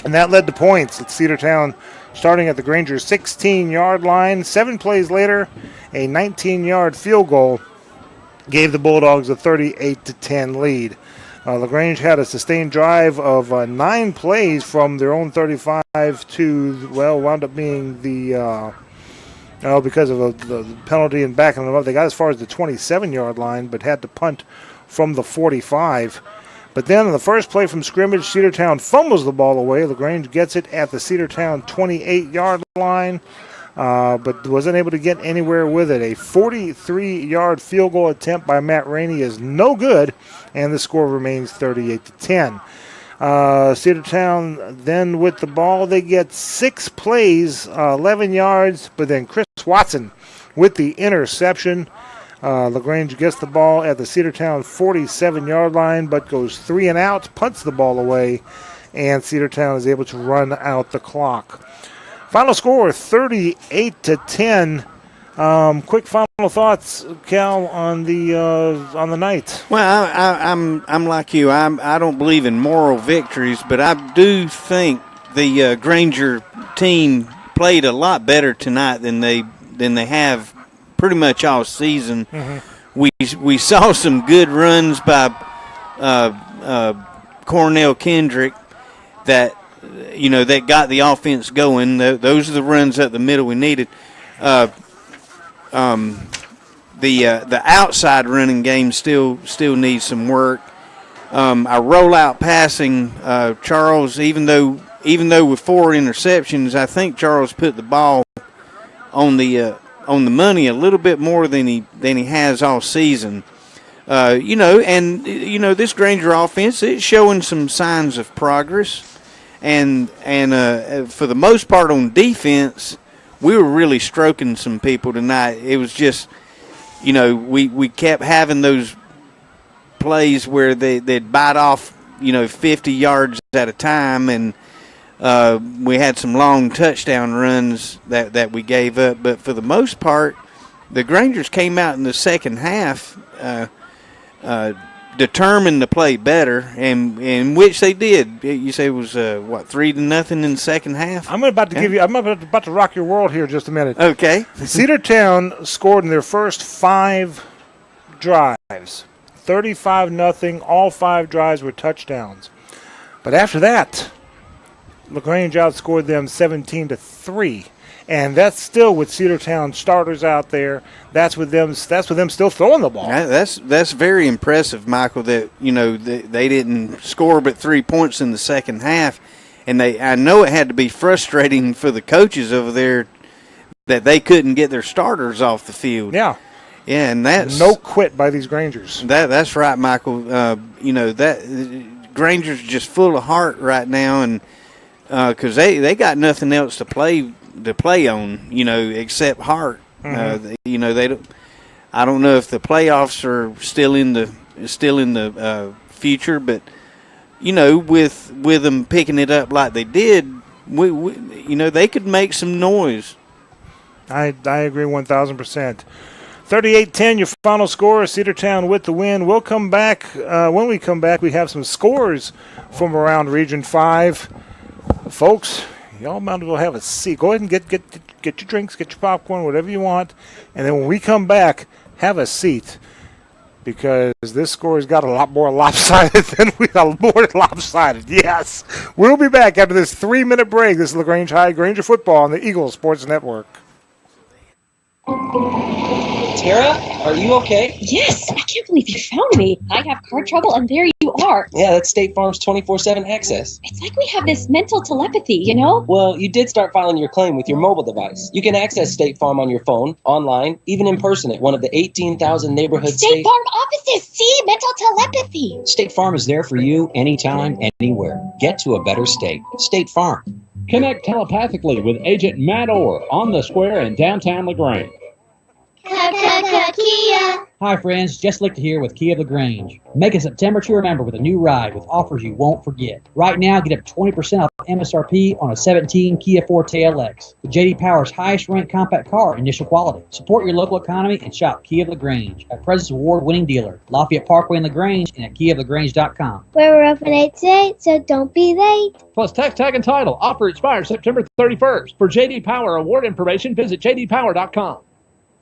and that led to points. At Cedartown starting at the Granger 16-yard line. 7 plays later, a 19-yard field goal gave the Bulldogs a 38-10 lead. LaGrange had a sustained drive of 9 plays from their own 35 to, wound up being the, because of the penalty and backing them up. They got as far as the 27-yard line, but had to punt from the 45. But then on the first play from scrimmage, Cedartown fumbles the ball away. LaGrange gets it at the Cedartown 28-yard line, but wasn't able to get anywhere with it. A 43-yard field goal attempt by Matt Rainey is no good, and the score remains 38-10. Cedartown then with the ball, they get 6 plays, 11 yards, but then Chris Watson with the interception. LaGrange gets the ball at the Cedartown 47-yard line, but goes 3 and out, punts the ball away, and Cedartown is able to run out the clock. Final score 38-10. Quick final thoughts, Cal, on the night. Well, I'm like you. I don't believe in moral victories, but I do think the Granger team played a lot better tonight than they have pretty much all season. Mm-hmm. We saw some good runs by Cornell Kendrick that got the offense going. Those are the runs up the middle we needed. The outside running game still needs some work. Our rollout passing, Charles, even though with 4 interceptions, I think Charles put the ball on the money a little bit more than he has all season. This Granger offense, it's showing some signs of progress, and for the most part on defense, we were really stroking some people tonight. It was just, we kept having those plays where they'd bite off, 50 yards at a time, and we had some long touchdown runs that we gave up. But for the most part, the Grangers came out in the second half determined to play better, and in which they did. You say it was 3-0 in the second half. I'm about to rock your world here just a minute. Okay. Cedartown scored in their first 5 drives, 35-0. All 5 drives were touchdowns. But after that, LaGrange outscored them 17-3. And that's still with Cedartown starters out there. That's with them still throwing the ball. That's very impressive, Michael. That they didn't score but 3 points in the second half, and I know it had to be frustrating for the coaches over there that they couldn't get their starters off the field. Yeah, and that's no quit by these Grangers. That's right, Michael. That Grangers just full of heart right now, and because they got nothing else to play on, except heart. Mm-hmm. They don't. I don't know if the playoffs are still in the future, but with them picking it up like they did, they could make some noise. I agree 1,000%. 38-10, your final score. Cedartown with the win. We'll come back. When we come back, we have some scores from around Region 5. Folks, y'all might as well have a seat. Go ahead and get your drinks, get your popcorn, whatever you want. And then when we come back, have a seat. Because this score has got a lot more lopsided than we got more lopsided. Yes. We'll be back after this 3-minute break. This is LaGrange High Granger football on the Eagle Sports Network. Tara, are you okay? Yes, I can't believe you found me. I have car trouble, and there you are. Yeah, that's State Farm's 24/7 access. It's like we have this mental telepathy, Well, you did start filing your claim with your mobile device. You can access State Farm on your phone, online, even in person at one of the 18,000 neighborhood State Farm offices. See, mental telepathy. State Farm is there for you anytime, anywhere. Get to a better state. State Farm. Connect telepathically with Agent Matt Orr on the square in downtown LaGrange. Kia. Hi friends, Jess Lichter here with Kia of LaGrange. Make a September to remember with a new ride with offers you won't forget. Right now, get up 20% off MSRP on a 17 Kia Forte LX. The J.D. Power's highest ranked compact car, initial quality. Support your local economy and shop Kia of LaGrange, a President's Award-winning dealer. Lafayette Parkway in LaGrange and at KiaofLaGrange.com. We're open 8 to 8, so don't be late. Plus tax tag and title. Offer expires September 31st. For J.D. Power award information, visit jdpower.com.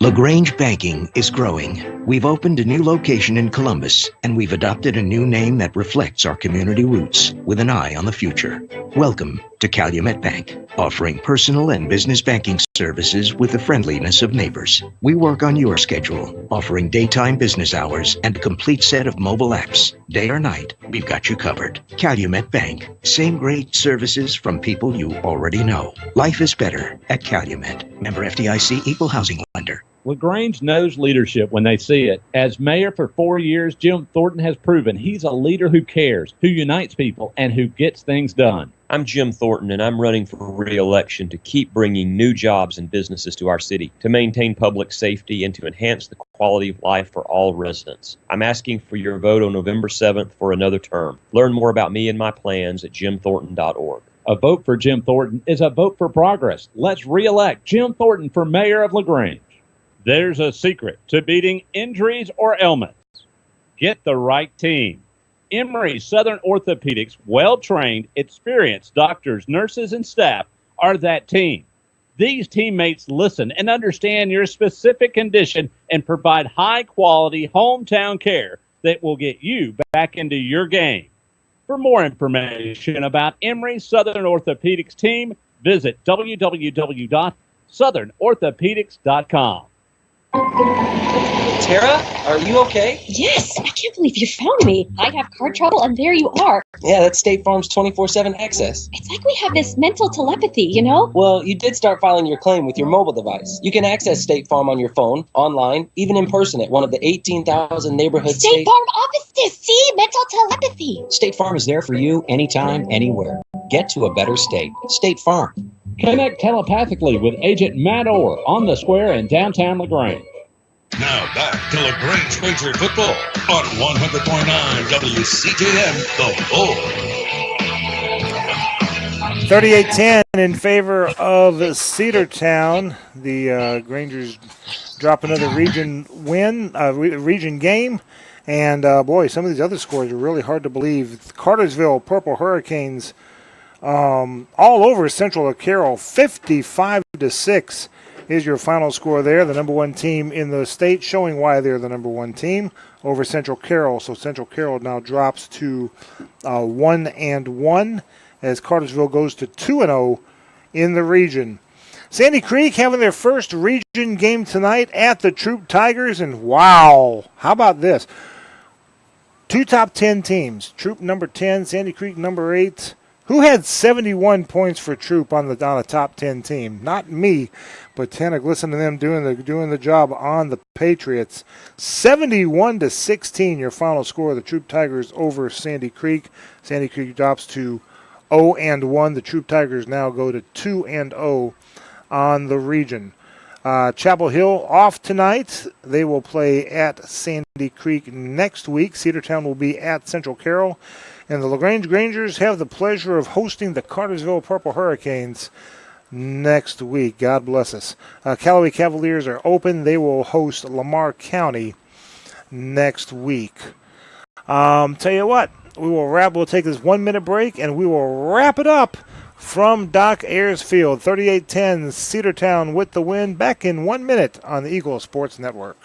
LaGrange Banking is growing. We've opened a new location in Columbus, and we've adopted a new name that reflects our community roots with an eye on the future. Welcome to Calumet Bank, offering personal and business banking services with the friendliness of neighbors. We work on your schedule, offering daytime business hours and a complete set of mobile apps. Day or night, we've got you covered. Calumet Bank, same great services from people you already know. Life is better at Calumet. Member FDIC, Equal Housing Lender. LaGrange knows leadership when they see it. As mayor for 4 years, Jim Thornton has proven he's a leader who cares, who unites people, and who gets things done. I'm Jim Thornton, and I'm running for re-election to keep bringing new jobs and businesses to our city, to maintain public safety, and to enhance the quality of life for all residents. I'm asking for your vote on November 7th for another term. Learn more about me and my plans at jimthornton.org. A vote for Jim Thornton is a vote for progress. Let's re-elect Jim Thornton for mayor of LaGrange. There's a secret to beating injuries or ailments. Get the right team. Emory Southern Orthopedics' well-trained, experienced doctors, nurses, and staff are that team. These teammates listen and understand your specific condition and provide high-quality hometown care that will get you back into your game. For more information about Emory Southern Orthopedics team, visit www.southernorthopedics.com. Tara, are you okay? Yes, I can't believe you found me. I have car trouble, and there you are. Yeah, that's State Farm's 24/7 access. It's like we have this mental telepathy, you know? Well, you did start filing your claim with your mobile device. You can access State Farm on your phone, online, even in person at one of the 18,000 neighborhood State Farm offices. See? Mental telepathy. State Farm is there for you anytime, anywhere. Get to a better state. State Farm. Connect telepathically with Agent Matt Orr on the square in downtown LaGrange. Now back to LaGrange Granger football on 100.9 WCJM, The Bull. 38-10 in favor of Cedartown. The Grangers drop another region win, region game. And, boy, some of these other scores are really hard to believe. Cartersville Purple Hurricanes all over Central Carroll, 55-6 is your final score there. The number one team in the state, showing why they're the number one team over Central Carroll. So Central Carroll now drops to 1-1 as Cartersville goes to 2-0 in the region. Sandy Creek having their first region game tonight at the Troop Tigers, and wow, how about this? Two top 10 teams, Troop number 10, Sandy Creek number 8. Who had 71 points for Troop on a top 10 team? Not me, but Tannic. Listen to them doing the job on the Patriots. 71-16, your final score of the Troop Tigers over Sandy Creek. Sandy Creek drops to 0-1. The Troop Tigers now go to 2-0 on the region. Chapel Hill off tonight. They will play at Sandy Creek next week. Cedartown will be at Central Carroll. And the LaGrange Grangers have the pleasure of hosting the Cartersville Purple Hurricanes next week. God bless us. Callaway Cavaliers are open. They will host Lamar County next week. Tell you what, we'll take this 1 minute break and we will wrap it up from Doc Ayers Field. 38-10 Cedartown with the win. Back in 1 minute on the Eagle Sports Network.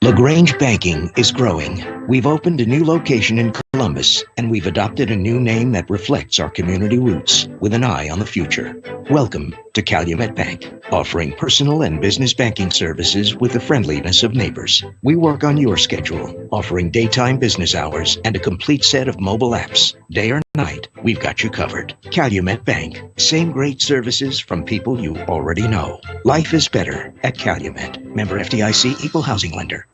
LaGrange Banking is growing. We've opened a new location in Columbus, and we've adopted a new name that reflects our community roots with an eye on the future. Welcome to Calumet Bank, offering personal and business banking services with the friendliness of neighbors. We work on your schedule, offering daytime business hours and a complete set of mobile apps. Day or night, we've got you covered. Calumet Bank, same great services from people you already know. Life is better at Calumet. Member FDIC, equal housing lender.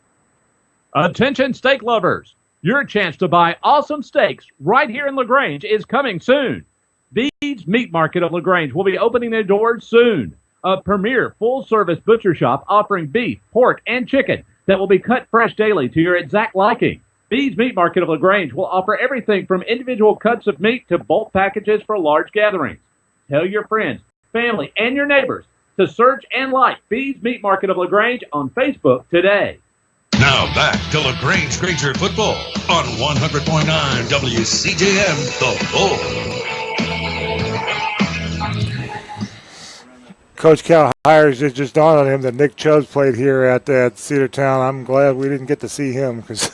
Attention steak lovers. Your chance to buy awesome steaks right here in LaGrange is coming soon. Bede's Meat Market of LaGrange will be opening their doors soon. A premier full-service butcher shop offering beef, pork, and chicken that will be cut fresh daily to your exact liking. Bede's Meat Market of LaGrange will offer everything from individual cuts of meat to bulk packages for large gatherings. Tell your friends, family, and your neighbors to search and like Bede's Meat Market of LaGrange on Facebook today. Now back to LaGrange Granger football on 100.9 WCJM, The Bull. Coach Cal Hires, it just dawned on him that Nick Chubbs played here at Cedartown. I'm glad we didn't get to see him because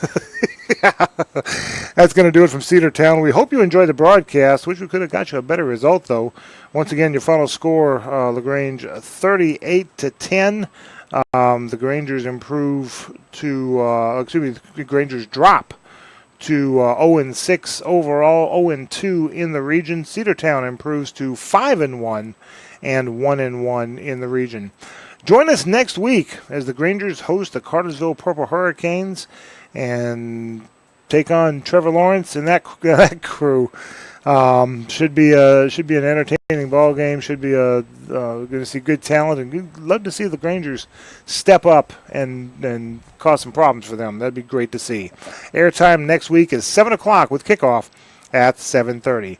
that's going to do it from Cedartown. We hope you enjoyed the broadcast. Wish we could have got you a better result, though. Once again, your final score, LaGrange 38-10. The Grangers the Grangers drop to 0-6 overall, 0-2 in the region. Cedartown improves to 5-1 and 1-1 in the region. Join us next week as the Grangers host the Cartersville Purple Hurricanes and take on Trevor Lawrence and that crew. Should be an entertaining ball game. Should be going to see good talent, and love to see the Grangers step up and cause some problems for them. That'd be great to see. Airtime next week is 7 o'clock with kickoff at 7:30.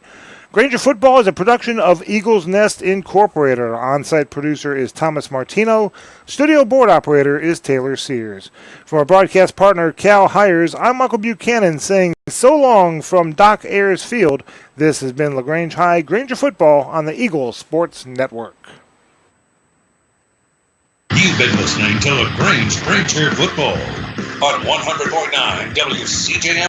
Granger Football is a production of Eagles Nest Incorporated. Our on-site producer is Thomas Martino. Studio board operator is Taylor Sears. From our broadcast partner, Cal Hires, I'm Michael Buchanan saying so long from Doc Ayers Field. This has been LaGrange High Granger Football on the Eagles Sports Network. You've been listening to LaGrange Granger football on 100.9 WCJM.